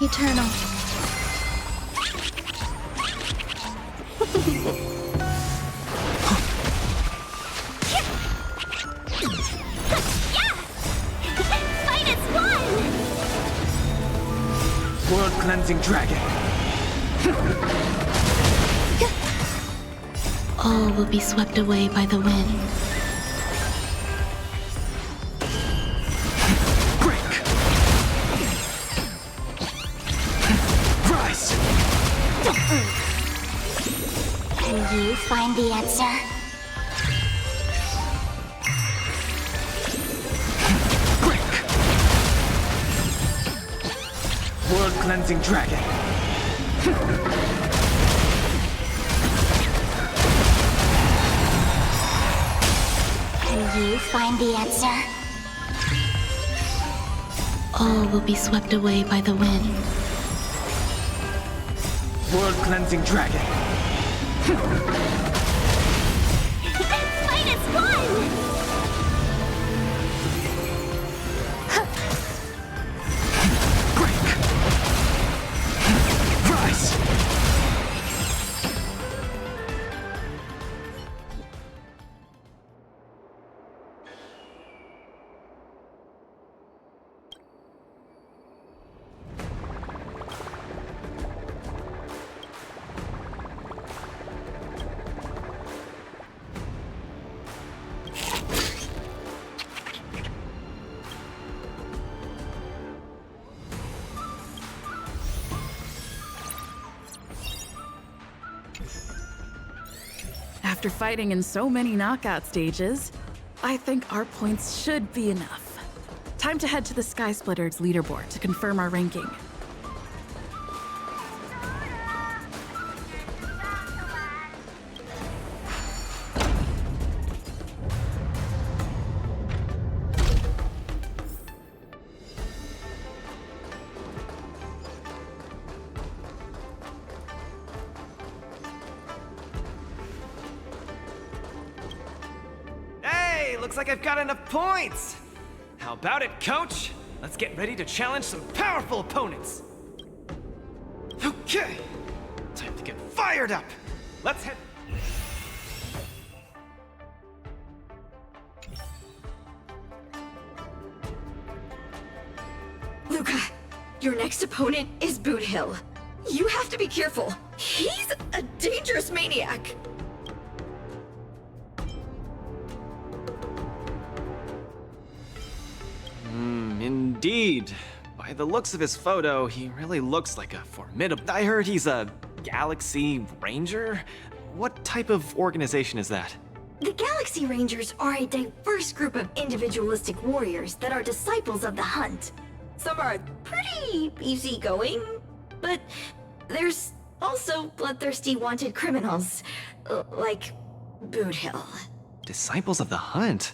Eternal. Fight is won! World Cleansing Dragon. All will be swept away by the wind. Break. Rise. Can you find the answer? Break. World Cleansing Dragon. Can you find the answer? All will be swept away by the wind. World Cleansing Dragon. Fight is won! Break. Rise. After fighting in so many knockout stages, I think our points should be enough. Time to head to the Sky Splitters leaderboard to confirm our ranking. Hey, looks like I've got enough points. How about it, coach? Let's get ready to challenge some powerful opponents. Okay, time to get fired up. Let's head. Luca, your next opponent is Boot Hill. You have to be careful. He's a dangerous maniac. Indeed. By the looks of his photo, he really looks like a formidable. I heard he's a Galaxy Ranger? What type of organization is that? The Galaxy Rangers are a diverse group of individualistic warriors that are disciples of the hunt. Some are pretty easygoing, but there's also bloodthirsty wanted criminals, like Boot Hill. Disciples of the Hunt?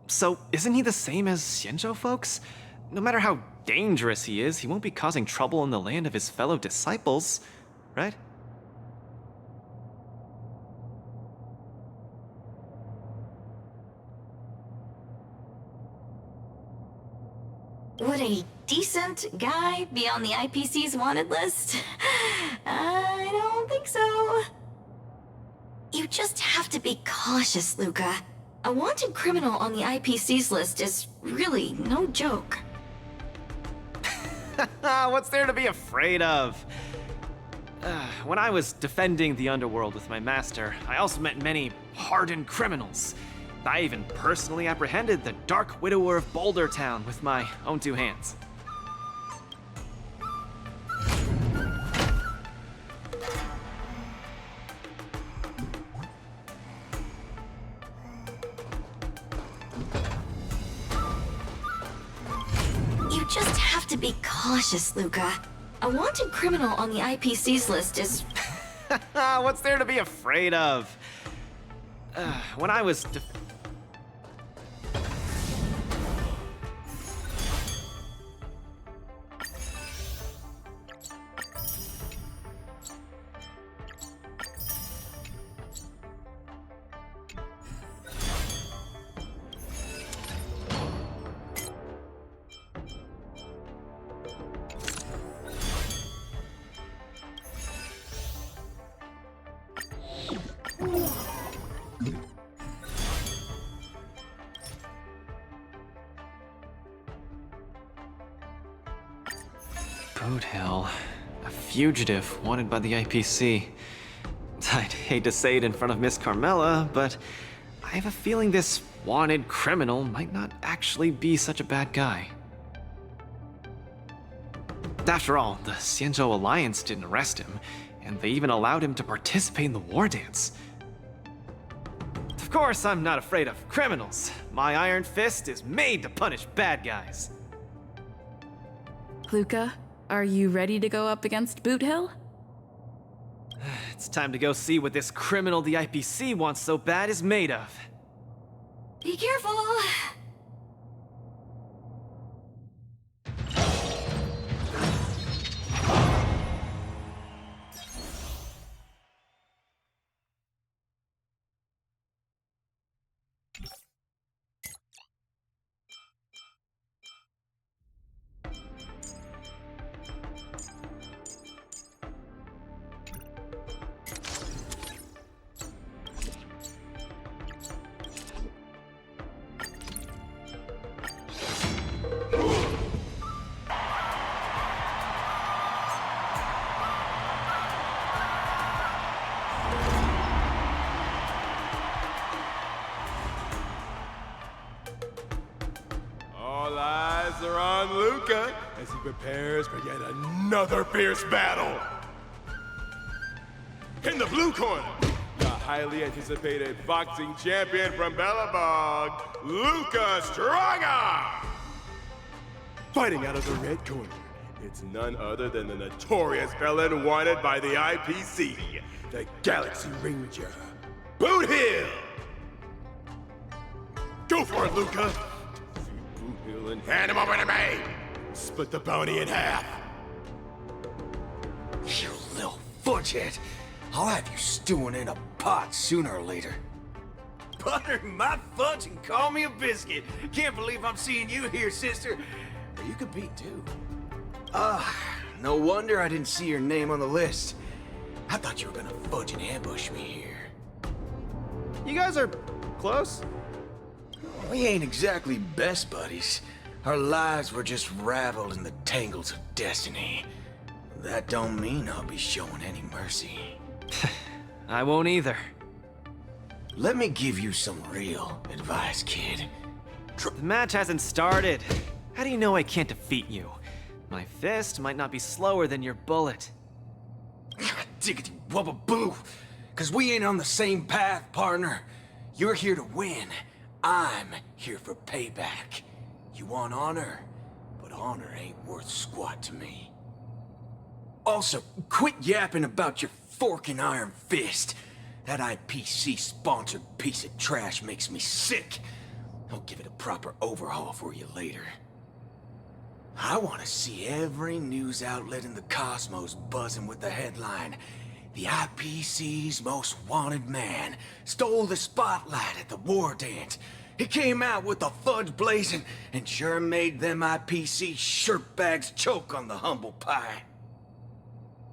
So, isn't he the same as Xianzhou folks? No matter how dangerous he is, he won't be causing trouble in the land of his fellow disciples, right? Would a decent guy be on the IPC's wanted list? I don't think so. You just have to be cautious, Luca. A wanted criminal on the IPC's list is really no joke. What's there to be afraid of? When I was defending the underworld with my master, I also met many hardened criminals. I even personally apprehended the Dark Widower of Boulder Town with my own two hands. You just have to be cautious, Luca. A wanted criminal on the IPC's list is... What's there to be afraid of? When I was Boot Hill. A fugitive wanted by the IPC. I'd hate to say it in front of Miss Carmela, but I have a feeling this wanted criminal might not actually be such a bad guy. After all, the Xianzhou Alliance didn't arrest him, and they even allowed him to participate in the war dance. Of course, I'm not afraid of criminals. My iron fist is made to punish bad guys. Luca, are you ready to go up against Boot Hill? It's time to go see what this criminal the IPC wants so bad is made of. Be careful! All eyes are on Luca as he prepares for yet another fierce battle. In the blue corner, the highly anticipated boxing champion from Belobog, Luca Stronga! Fighting out of the red corner, it's none other than the notorious villain wanted by the IPC, the Galaxy Ranger, Boot Hill! Go for it, Luca! See Boot Hill and hand him over to me! Split the bounty in half! You little fudgehead! I'll have you stewing in a pot sooner or later. Butter my fudge and call me a biscuit. Can't believe I'm seeing you here, sister. Or you could be, too. No wonder I didn't see your name on the list. I thought you were gonna fudge and ambush me here. You guys are close? We ain't exactly best buddies. Our lives were just raveled in the tangles of destiny. That don't mean I'll be showing any mercy. I won't either. Let me give you some real advice, kid. The match hasn't started. How do you know I can't defeat you? My fist might not be slower than your bullet. Diggity wubba boo! Cause we ain't on the same path, partner. You're here to win. I'm here for payback. You want honor, but honor ain't worth squat to me. Also, quit yapping about your forking iron fist. That IPC-sponsored piece of trash makes me sick. I'll give it a proper overhaul for you later. I want to see every news outlet in the cosmos buzzing with the headline, "The IPC's most wanted man stole the spotlight at the war dance. He came out with the fudge blazing and sure made them IPC shirtbags choke on the humble pie."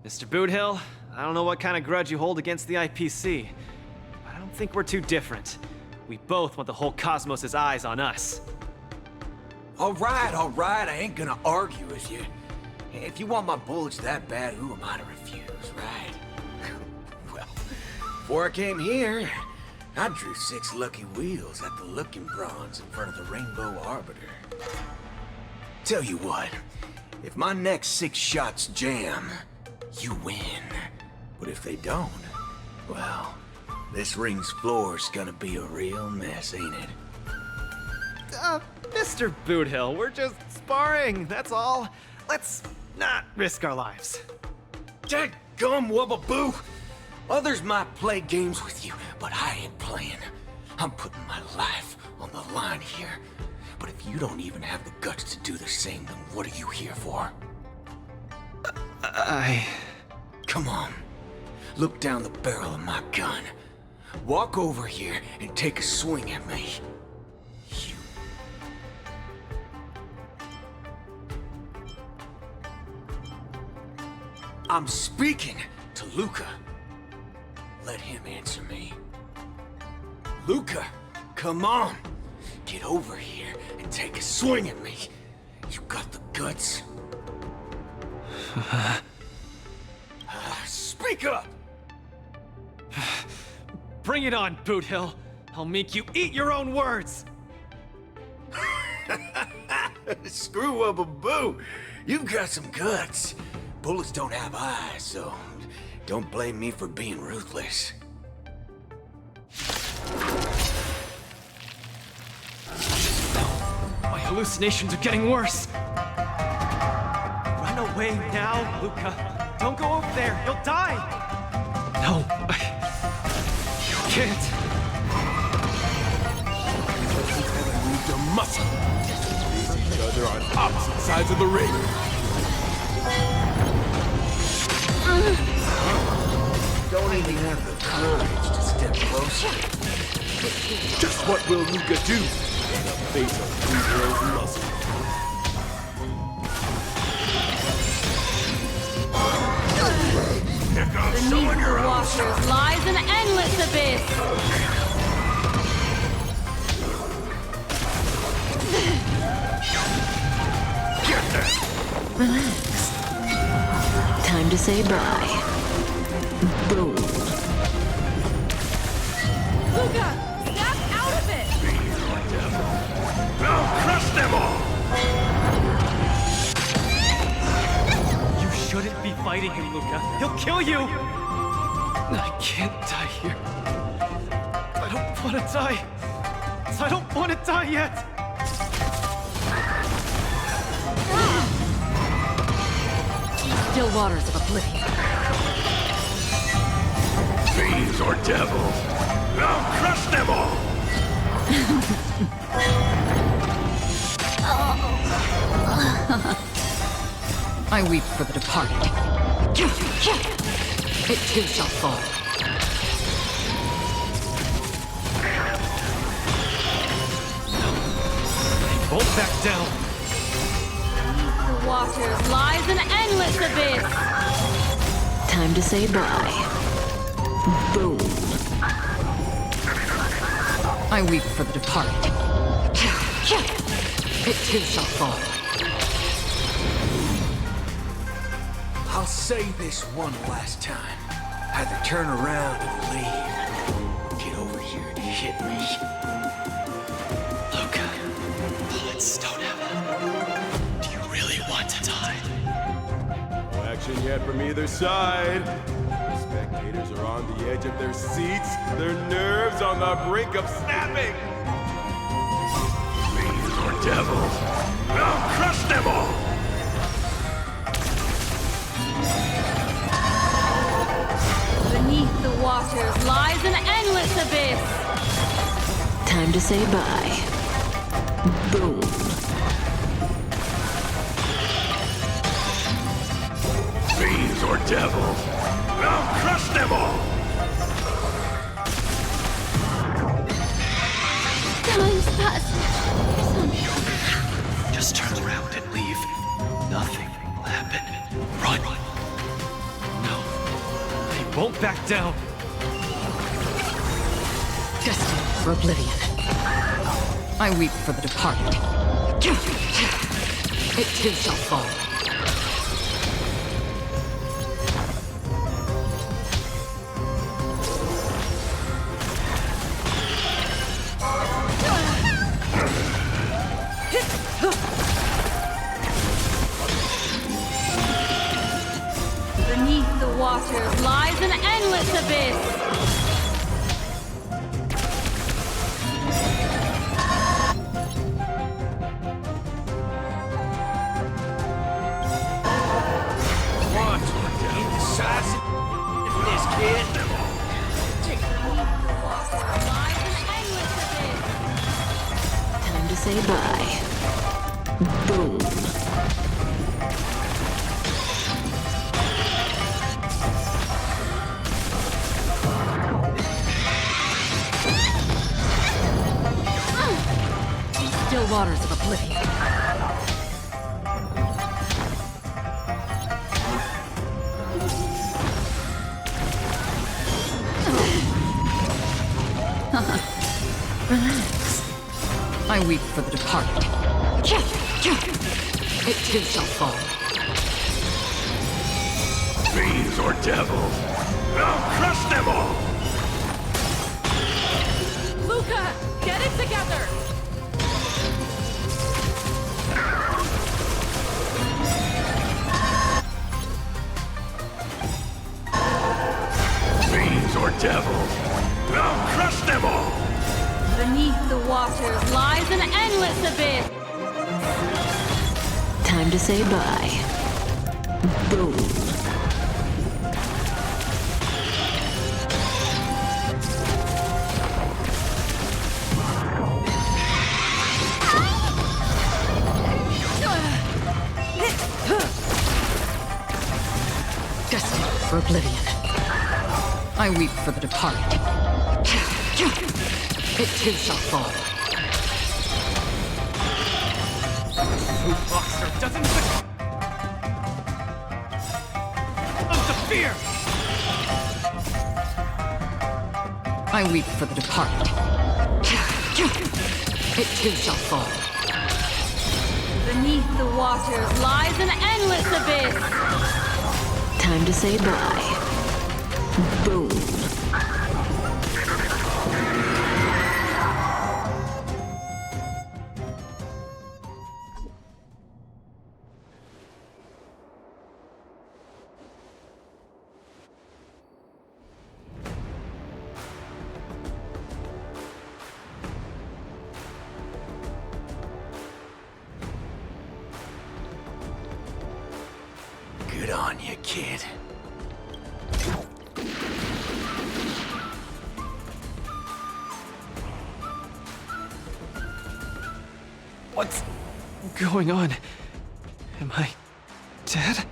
Mr. Boot Hill, I don't know what kind of grudge you hold against the IPC, but I don't think we're too different. We both want the whole cosmos' eyes on us. All right, I ain't gonna argue with you. If you want my bullets that bad, who am I to refuse, right? Well, before I came here, I drew 6 lucky wheels at the Looking Bronze in front of the Rainbow Arbiter. Tell you what, if my next 6 shots jam, you win. But if they don't, well, this ring's floor's gonna be a real mess, ain't it? Mr. Boot Hill, we're just sparring, that's all. Let's not risk our lives. Dadgum wubba boo! Others might play games with you, but I ain't playing. I'm putting my life on the line here. But if you don't even have the guts to do the same, then what are you here for? Come on. Look down the barrel of my gun. Walk over here and take a swing at me. I'm speaking to Luca. Let him answer me. Luca, come on. Get over here and take a swing at me. You got the guts? Speak up! Bring it on, Boot Hill. I'll make you eat your own words. Screw Wubba Boo! You've got some guts. Bullets don't have eyes, so don't blame me for being ruthless. My hallucinations are getting worse. Run away now, Luca. Don't go over there. You'll die. No, you can't. Need to muscle. Face each other on opposite sides of the ring. Don't even have the courage to step closer. Just what will Luca do in the face of Bruno's muscle? Beneath the waters lies an endless abyss. Relax. Time to say bye. Boom. Luca, snap out of it! I'll crush them all! You shouldn't be fighting him, Luca. He'll kill you. I can't die here. I don't want to die. I don't want to die yet. Still waters of oblivion. Fiends or devils, I'll crush them all! I weep for the departed. It too shall fall. Won't back down. The waters lies an endless abyss. Time to say bye. Boom. I weep for the departed. It too shall fall. I'll say this one last time. Either turn around and leave. Get over here and hit me. Luca, bullets don't have it. Do you really want to die? No action yet from either side. The spectators are on the edge of their seats, their nerves on the brink of snapping. Fiends or devils, I'll crush them all! Beneath the waters lies an endless abyss. Time to say bye. Boom. Fiends or devils, I'll crush them all! Time's passed. Just turn around and leave. Nothing will happen. Run. No. He won't back down. Destined for oblivion. I weep for the departed. It too shall fall. Beneath the waters lies an endless abyss. What? Indecisiveness, kid? Time to say bye. Boom. Still waters of oblivion. Relax. I weep for the departed. It too shall fall. Fiends or devils, I'll crush them all! Luca, get it together! Fiends or devils, I'll crush them all! Beneath the waters lies an endless abyss! Time to say bye. Boom. Destined for oblivion. I weep for the departed. It too shall fall. Food boxer doesn't of the fear! I weep for the departed. It too shall fall. Beneath the waters lies an endless abyss! Time to say bye. Boom. Good on you, kid. What's going on? Am I dead?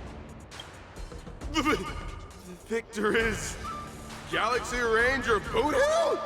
Victor is Galaxy Ranger Boothill?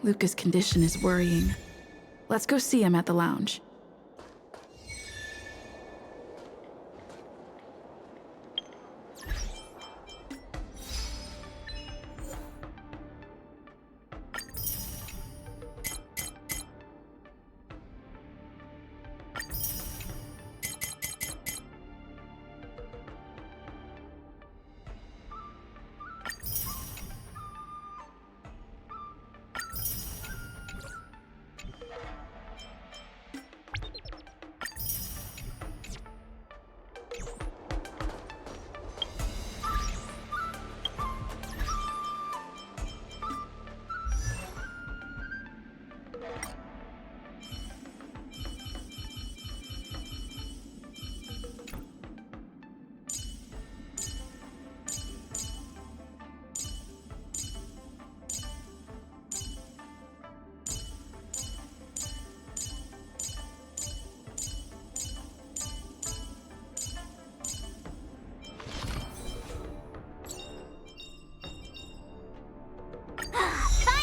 Luca's condition is worrying. Let's go see him at the lounge.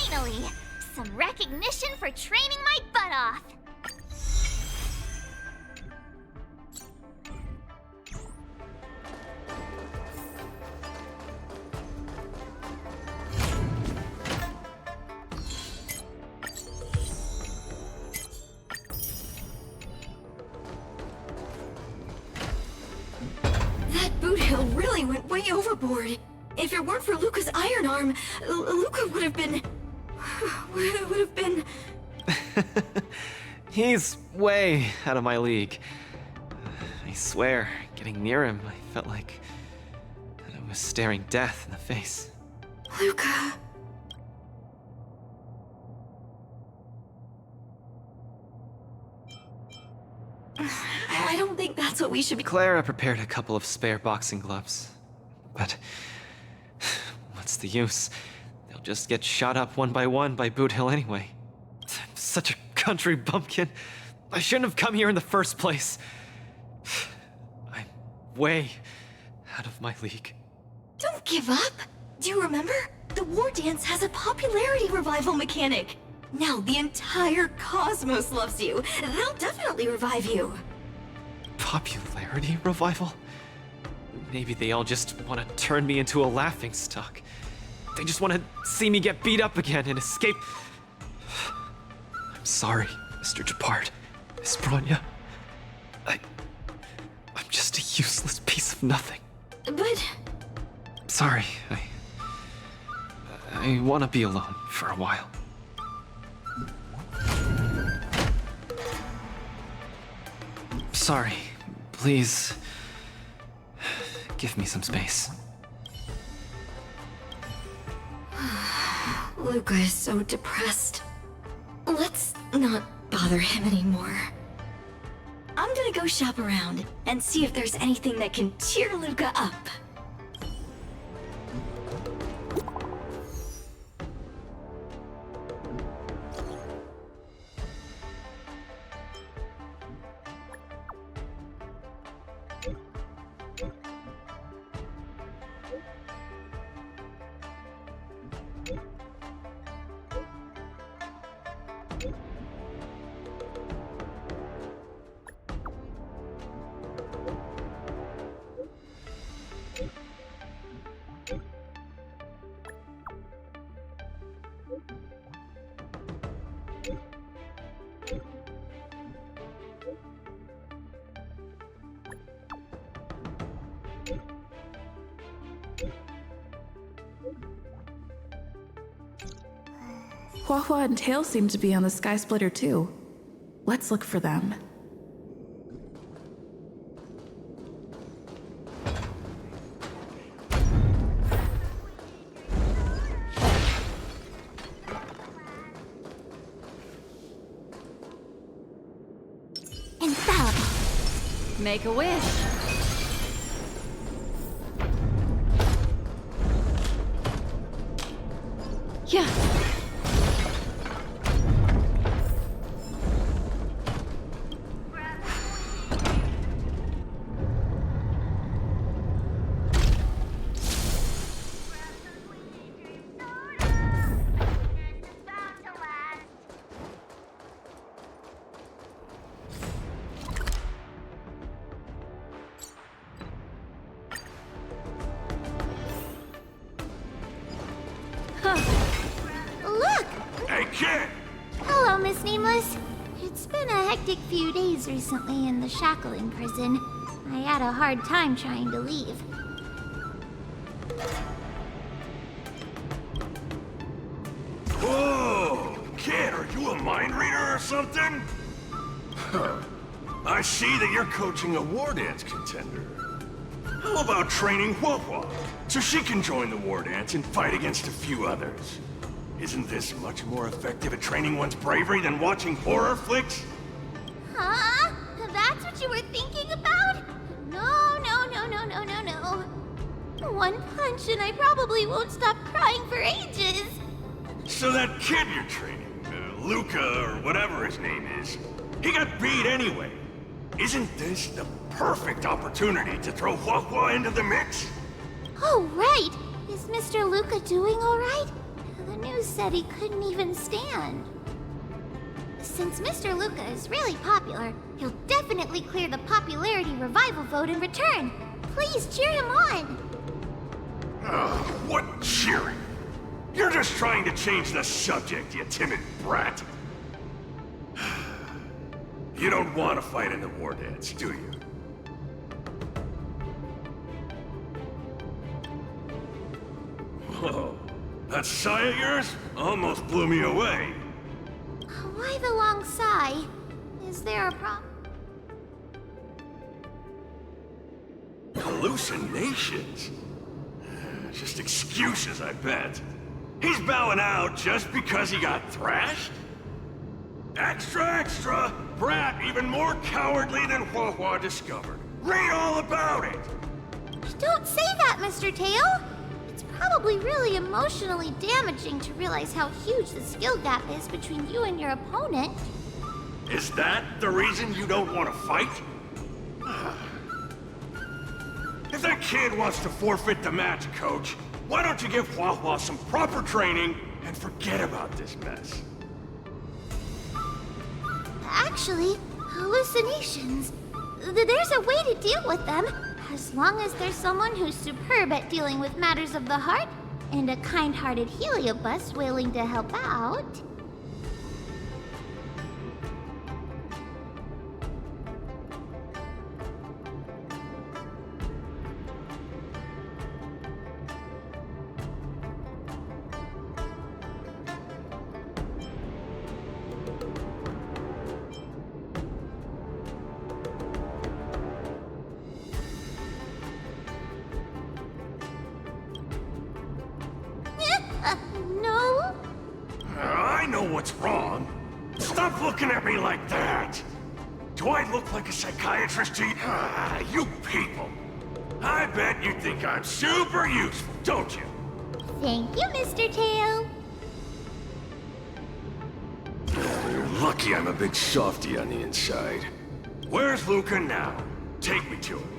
Finally! Some recognition for training my butt off! That boot hill really went way overboard. If it weren't for Luca's iron arm, Luca would have been... He's way out of my league. I swear, getting near him, I felt like I was staring death in the face. Luca... I don't think that's what we should be... Clara prepared a couple of spare boxing gloves. But... what's the use? They'll just get shot up one by Boot Hill anyway. I'm such a country bumpkin. I shouldn't have come here in the first place. I'm way out of my league. Don't give up! Do you remember? The war dance has a popularity revival mechanic. Now the entire cosmos loves you. They'll definitely revive you. Popularity revival? Maybe they all just want to turn me into a laughingstock. They just want to see me get beat up again and escape. I'm sorry, Mr. Japard, Miss Bronya. I'm just a useless piece of nothing. But... Sorry, I want to be alone for a while. Sorry, please give me some space. Luca is so depressed. Let's not bother him anymore. I'm gonna go shop around and see if there's anything that can cheer Luca up. Hua and Tail seem to be on the Sky Splitter too. Let's look for them. Infallible. Make a wish. Yeah. Hey, kid! Hello, Miss Nameless. It's been a hectic few days recently in the shackling prison. I had a hard time trying to leave. Whoa! Kid, are you a mind reader or something? Huh. I see that you're coaching a war dance contender. How about training Hua so she can join the war dance and fight against a few others? Isn't this much more effective at training one's bravery than watching horror flicks? Huh? That's what you were thinking about? No, no, no, no, no, no, no. One punch and I probably won't stop crying for ages. So that kid you're training, Luca or whatever his name is, he got beat anyway. Isn't this the perfect opportunity to throw Hua into the mix? Oh, right. Is Mr. Luca doing all right? The news said he couldn't even stand. Since Mr. Luca is really popular, he'll definitely clear the popularity revival vote in return. Please cheer him on. What cheering? You're just trying to change the subject, you timid brat. You don't want to fight in the war dance, do you? Whoa, that sigh of yours almost blew me away. Why the long sigh? Is there a problem? Hallucinations? Just excuses, I bet. He's bowing out just because he got thrashed? Extra, extra! Brat even more cowardly than Hua discovered. Read all about it! Don't say that, Mr. Tail! It's probably really emotionally damaging to realize how huge the skill gap is between you and your opponent. Is that the reason you don't want to fight? If that kid wants to forfeit the match, Coach, why don't you give Hua some proper training and forget about this mess? Actually, hallucinations. There's a way to deal with them, as long as there's someone who's superb at dealing with matters of the heart, and a kind-hearted Heliobus willing to help out. No? I know what's wrong. Stop looking at me like that! Do I look like a psychiatrist to you? You people! I bet you think I'm super useful, don't you? Thank you, Mr. Tail. You're lucky I'm a big softy on the inside. Where's Luca now? Take me to him.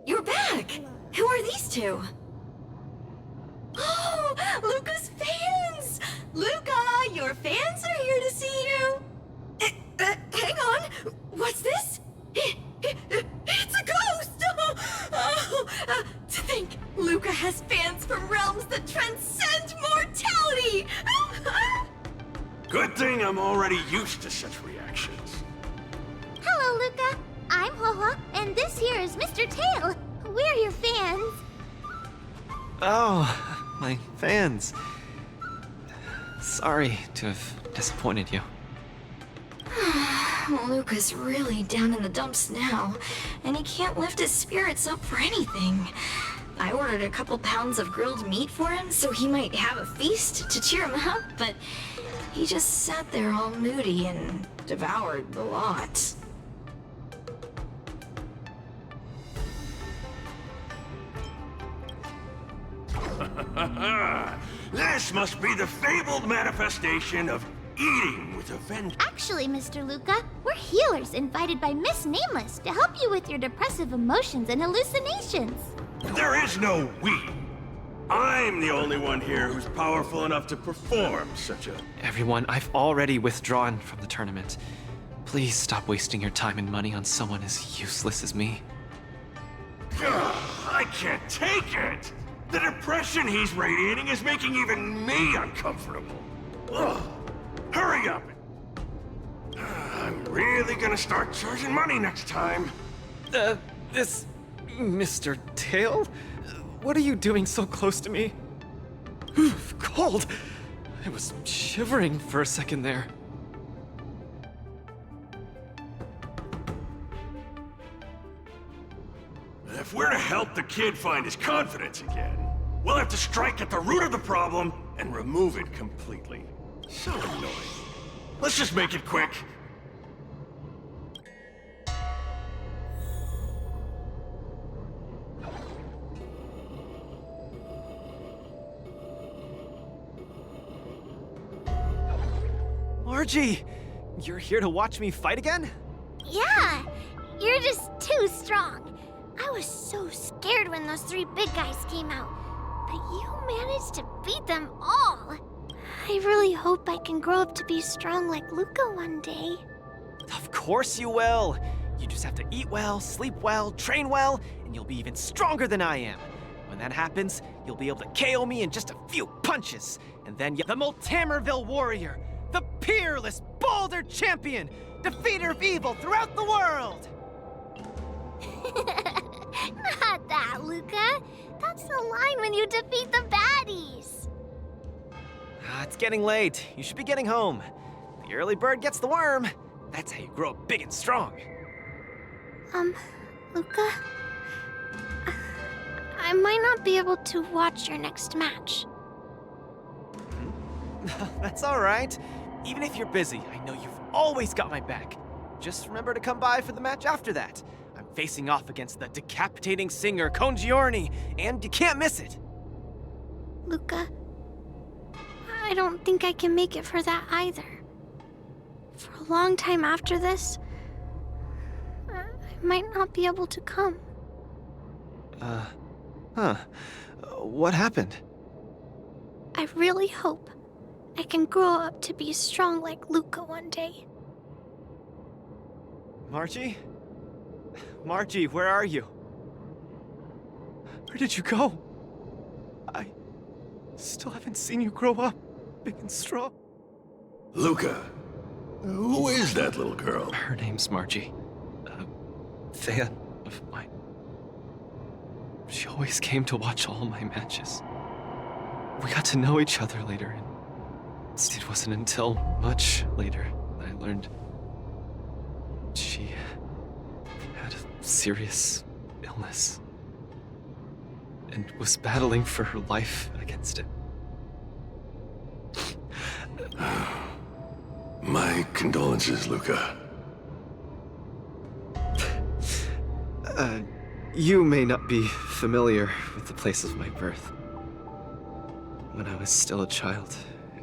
You're back! Who are these two? Oh, Luca's fans! Luca, your fans are here to see you! Hang on! What's this? It's a ghost! To think, Luca has fans from realms that transcend mortality! Good thing I'm already used to such reactions. Hello, Luca. I'm Hua, and this here is Mr. Tail. We're your fans. Oh, my fans. Sorry to have disappointed you. Luca's really down in the dumps now, and he can't lift his spirits up for anything. I ordered a couple pounds of grilled meat for him so he might have a feast to cheer him up, but he just sat there all moody and devoured the lot. This must be the fabled manifestation of eating with a vengeance. Actually, Mr. Luca, we're healers invited by Miss Nameless to help you with your depressive emotions and hallucinations. There is no we. I'm the only one here who's powerful enough to perform such a... Everyone, I've already withdrawn from the tournament. Please stop wasting your time and money on someone as useless as me. I can't take it! The depression he's radiating is making even me uncomfortable. Ugh. Hurry up! I'm really gonna start charging money next time. This... Mr. Tail? What are you doing so close to me? Oof, cold! I was shivering for a second there. If we're to help the kid find his confidence again, we'll have to strike at the root of the problem and remove it completely. So annoying. Let's just make it quick. Margie! You're here to watch me fight again? Yeah, you're just too strong. I was so scared when those 3 big guys came out, but you managed to beat them all. I really hope I can grow up to be strong like Luca one day. Of course you will! You just have to eat well, sleep well, train well, and you'll be even stronger than I am. When that happens, you'll be able to KO me in just a few punches. And then the Multamerville Warrior, the peerless Boulder Champion, defeater of evil throughout the world! Not that, Luca. That's the line when you defeat the baddies. It's getting late. You should be getting home. The early bird gets the worm. That's how you grow up big and strong. Luca? I might not be able to watch your next match. That's all right. Even if you're busy, I know you've always got my back. Just remember to come by for the match after that. I'm facing off against the decapitating singer Congiorni, and you can't miss it. Luca, I don't think I can make it for that either. For a long time after this, I might not be able to come. What happened? I really hope I can grow up to be strong like Luca one day. Margie? Margie, where are you? Where did you go? I still haven't seen you grow up big and strong. Luca, who is that little girl? Her name's Margie. A fan of mine. She always came to watch all my matches. We got to know each other later, and it wasn't until much later that I learned she had a serious illness and was battling for her life against it. My condolences, Luca. You may not be familiar with the place of my birth. When I was still a child,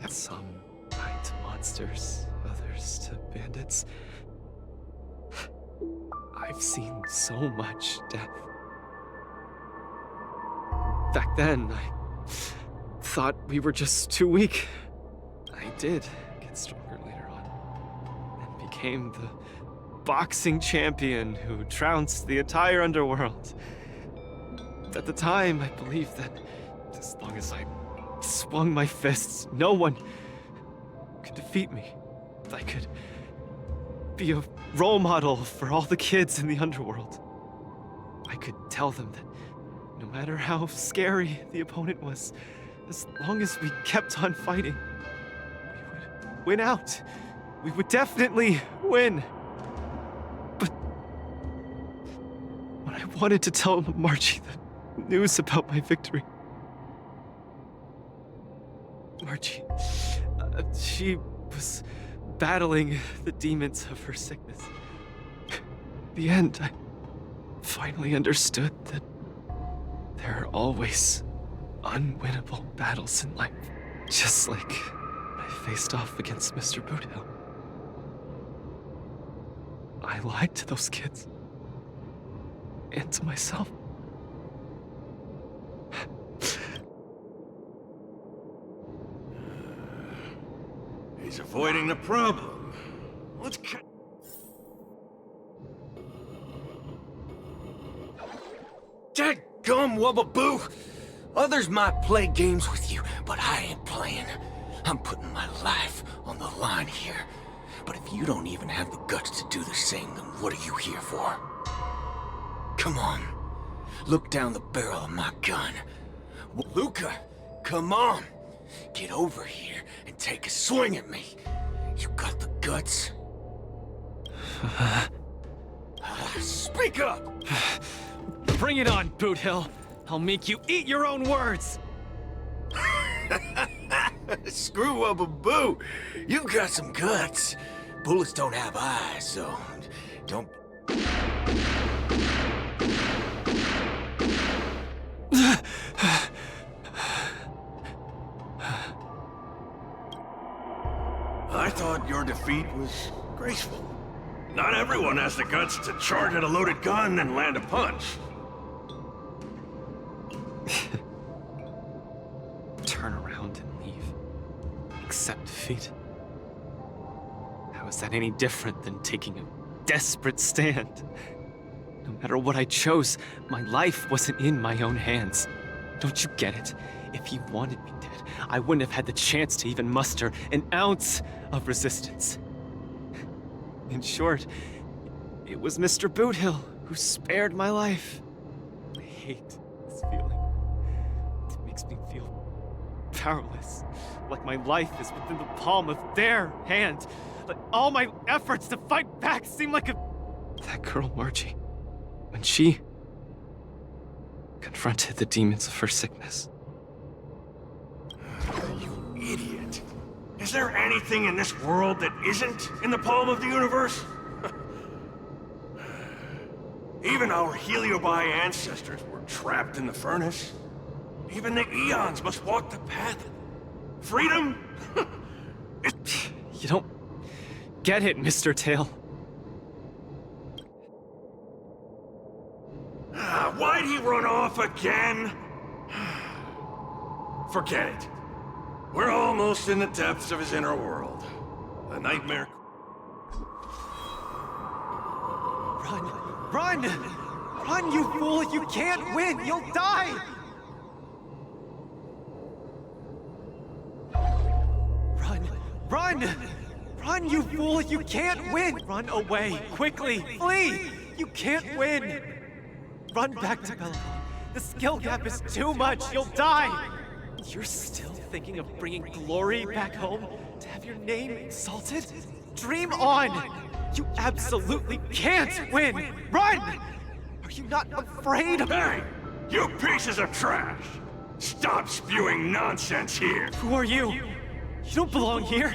some died to monsters, others to bandits. I've seen so much death. Back then, I thought we were just too weak. I did get stronger later on, and became the boxing champion who trounced the entire underworld. At the time, I believed that as long as I swung my fists, no one could defeat me. I could be a role model for all the kids in the underworld. I could tell them that no matter how scary the opponent was, as long as we kept on fighting, we would win out. We would definitely win. But when I wanted to tell Margie the news about my victory, Margie, she was battling the demons of her sickness. In the end, I finally understood that there are always unwinnable battles in life. Just like when I faced off against Mr. Boothill. I lied to those kids. And to myself. He's avoiding the problem. Let's cut. Dadgum Wubbaboo! Others might play games with you, but I ain't playing. I'm putting my life on the line here. But if you don't even have the guts to do the same, then what are you here for? Come on. Look down the barrel of my gun. Luca, come on. Get over here and take a swing at me. You got the guts? Speak up! Bring it on, Boothill. I'll make you eat your own words. Screw Wubbaboo. You got some guts. Bullets don't have eyes, so don't... I thought your defeat was graceful. Not everyone has the guts to charge at a loaded gun and land a punch. Turn around and leave. Accept defeat. How is that any different than taking a desperate stand? No matter what I chose, my life wasn't in my own hands. Don't you get it? If you wanted me dead, I wouldn't have had the chance to even muster an ounce of resistance. In short, it was Mr. Boothill who spared my life. I hate this feeling. It makes me feel powerless, like my life is within the palm of their hand. Like all my efforts to fight back seem like a... That girl, Margie, when she confronted the demons of her sickness. You idiot. Is there anything in this world that isn't in the palm of the universe? Even our Heliobi ancestors were trapped in the furnace. Even the eons must walk the path of freedom? You don't get it, Mr. Tail. Why'd he run off again? Forget it. We're almost in the depths of his inner world. The nightmare... Run! Run! Run, you fool! You can't win! You'll die! Run! Run! Run, you fool! You can't win! Run away! Quickly! Flee! You can't win! Run back to Bellabog. The skill gap is too much! You'll die! You're still thinking of bringing glory back home? To have your name exalted? Dream on! You absolutely can't win! Run! Are you not afraid of... Hey! You pieces of trash! Stop spewing nonsense here! Who are you? You don't belong here!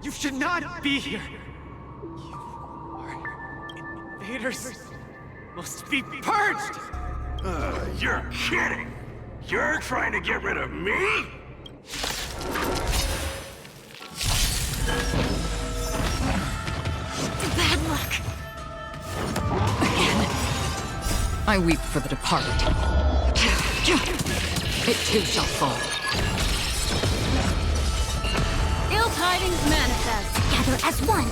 You should not be here! You are invaders! Must be purged! You're kidding! You're trying to get rid of me? Bad luck. Again. I weep for the departed. It too shall fall. Ill tidings manifest. Together as one.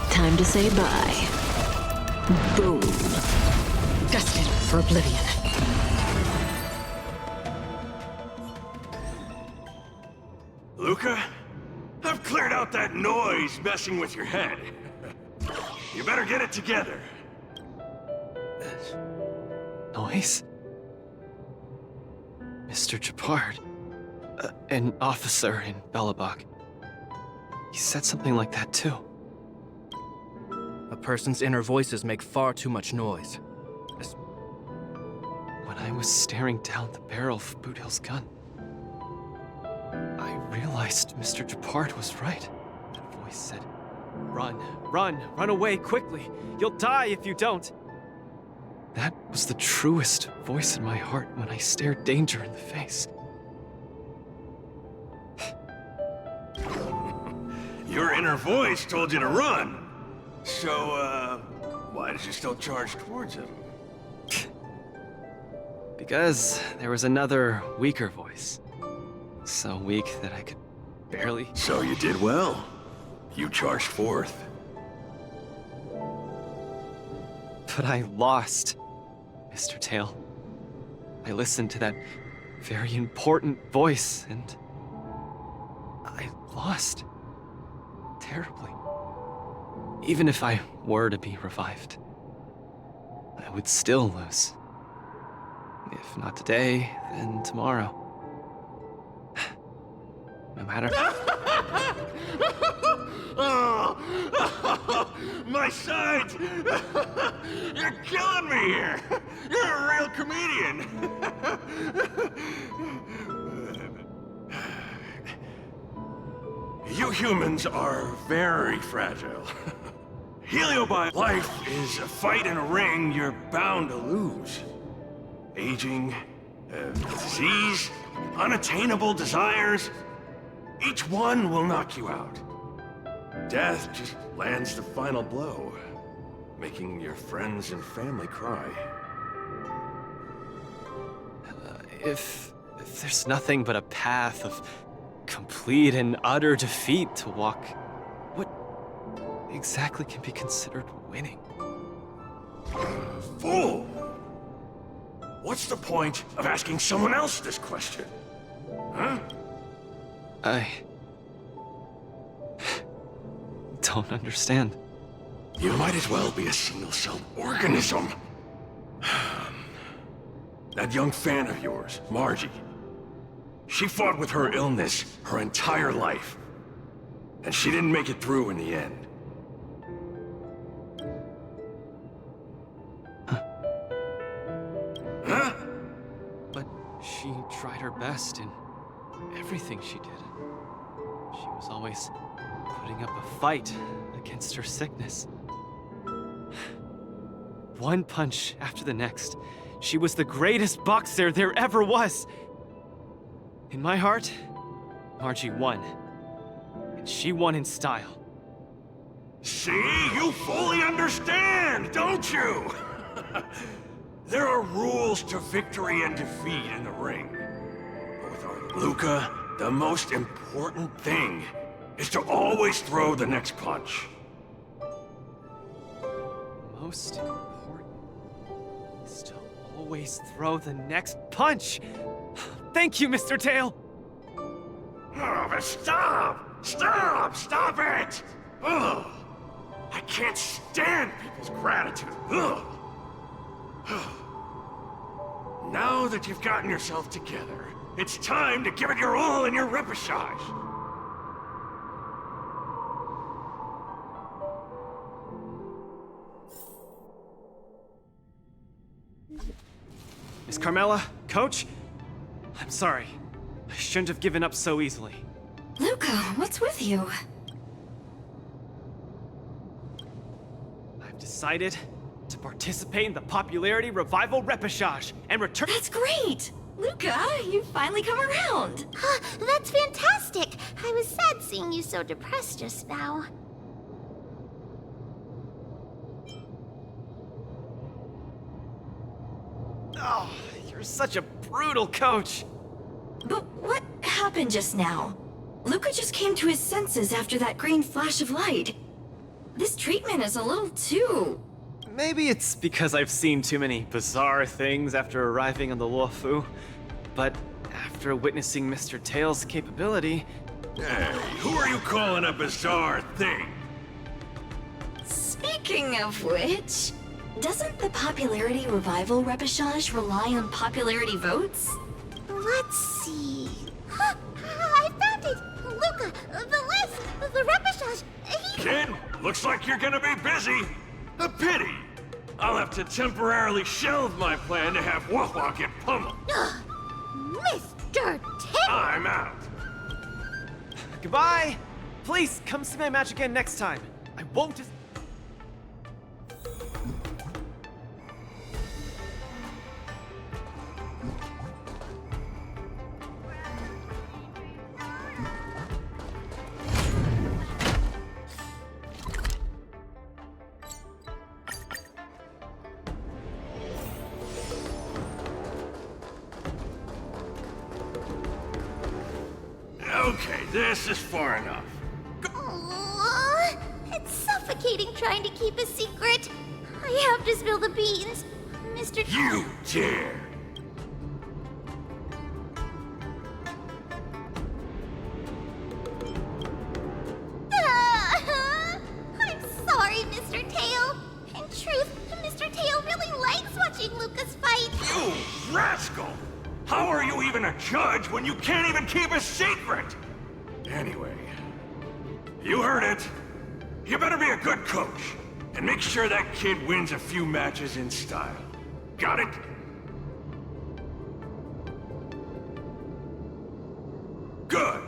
Time to say bye. Boom. Destined for oblivion. Luca, I've cleared out that noise messing with your head. You better get it together. Noise? Mr. Japard, an officer in Bellabog. He said something like that too. A person's inner voices make far too much noise. When I was staring down the barrel of Boothill's gun, I realized Mr. Japard was right. That voice said, Run away quickly. You'll die if you don't. That was the truest voice in my heart when I stared danger in the face. Your inner voice told you to run. So, why did you still charge towards him? Because there was another weaker voice. So weak that I could barely... So you did well. You charged forth. But I lost, Mr. Tail. I listened to that very important voice, and I lost. Terribly. Even if I were to be revived, I would still lose. If not today, then tomorrow. No matter... My sides! You're killing me here! You're a real comedian! You humans are very fragile. Heliobot life is a fight in a ring you're bound to lose. Aging, disease, unattainable desires, each one will knock you out. Death just lands the final blow, making your friends and family cry. If there's nothing but a path of complete and utter defeat to walk, what exactly can be considered winning? Fool! What's the point of asking someone else this question? Huh? I don't understand. You might as well be a single-celled organism. That young fan of yours, Margie, she fought with her illness her entire life. And she didn't make it through in the end. Huh? But she tried her best in everything she did. She was always putting up a fight against her sickness. One punch after the next, she was the greatest boxer there ever was. In my heart, Margie won. And she won in style. See? You fully understand, don't you? There are rules to victory and defeat in the ring. But with our Luca, the most important thing is to always throw the next punch. Most important is to always throw the next punch. Thank you, Mr. Tail. Oh, but stop! Stop! Stop it! Ugh. I can't stand people's gratitude. Ugh. Now that you've gotten yourself together, it's time to give it your all in your repechage. Miss Carmela, Coach, I'm sorry. I shouldn't have given up so easily. Luca, what's with you? I've decided to participate in the popularity revival repechage and return— That's great! Luca, you've finally come around! That's fantastic! I was sad seeing you so depressed just now. Oh, you're such a brutal coach. But what happened just now? Luca just came to his senses after that green flash of light. This treatment is a little too... Maybe it's because I've seen too many bizarre things after arriving on the Luofu, but after witnessing Mr. Tail's capability... Hey, who are you calling a bizarre thing? Speaking of which, doesn't the popularity revival repechage rely on popularity votes? Let's see... I found it! Luca, the list, the repechage, Kid, looks like you're gonna be busy. A pity. I'll have to temporarily shelve my plan to have Wawa get pummeled. Mr. Tail! I'm out. Goodbye! Please, come see my match again next time. I I won't just... Okay, this is far enough. Aww, it's suffocating trying to keep a secret. I have to spill the beans. Mr. You dare! I'm sorry, Mr. Tail. In truth, Mr. Tail really likes watching Lucas fight. You rascal! How are you even a judge when you can't even keep a secret? Anyway, you heard it. You better be a good coach and make sure that kid wins a few matches in style. Got it? Good.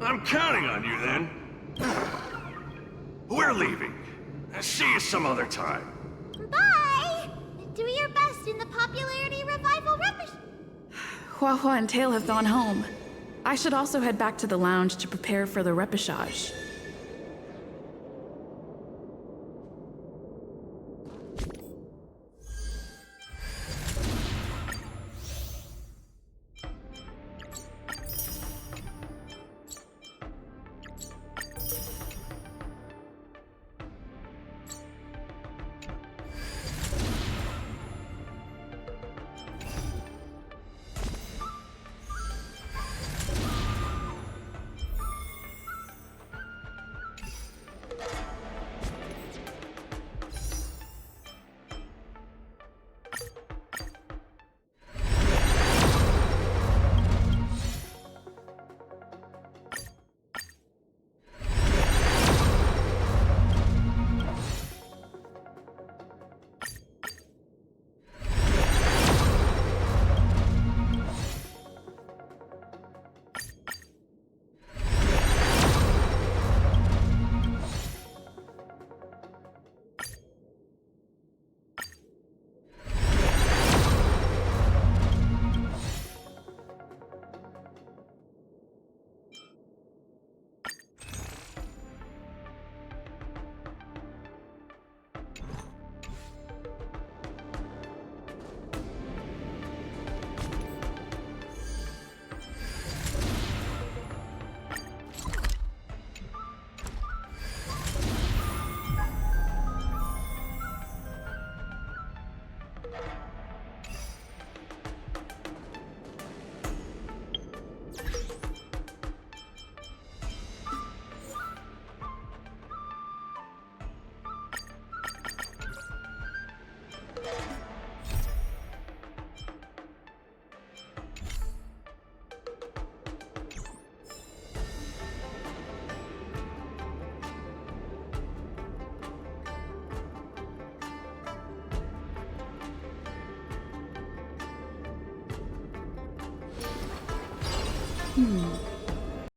I'm counting on you then. We're leaving. See you some other time. Bye! Do your best in the popularity revival repetition. Hua Hua and Tail have gone home. I should also head back to the lounge to prepare for the repechage.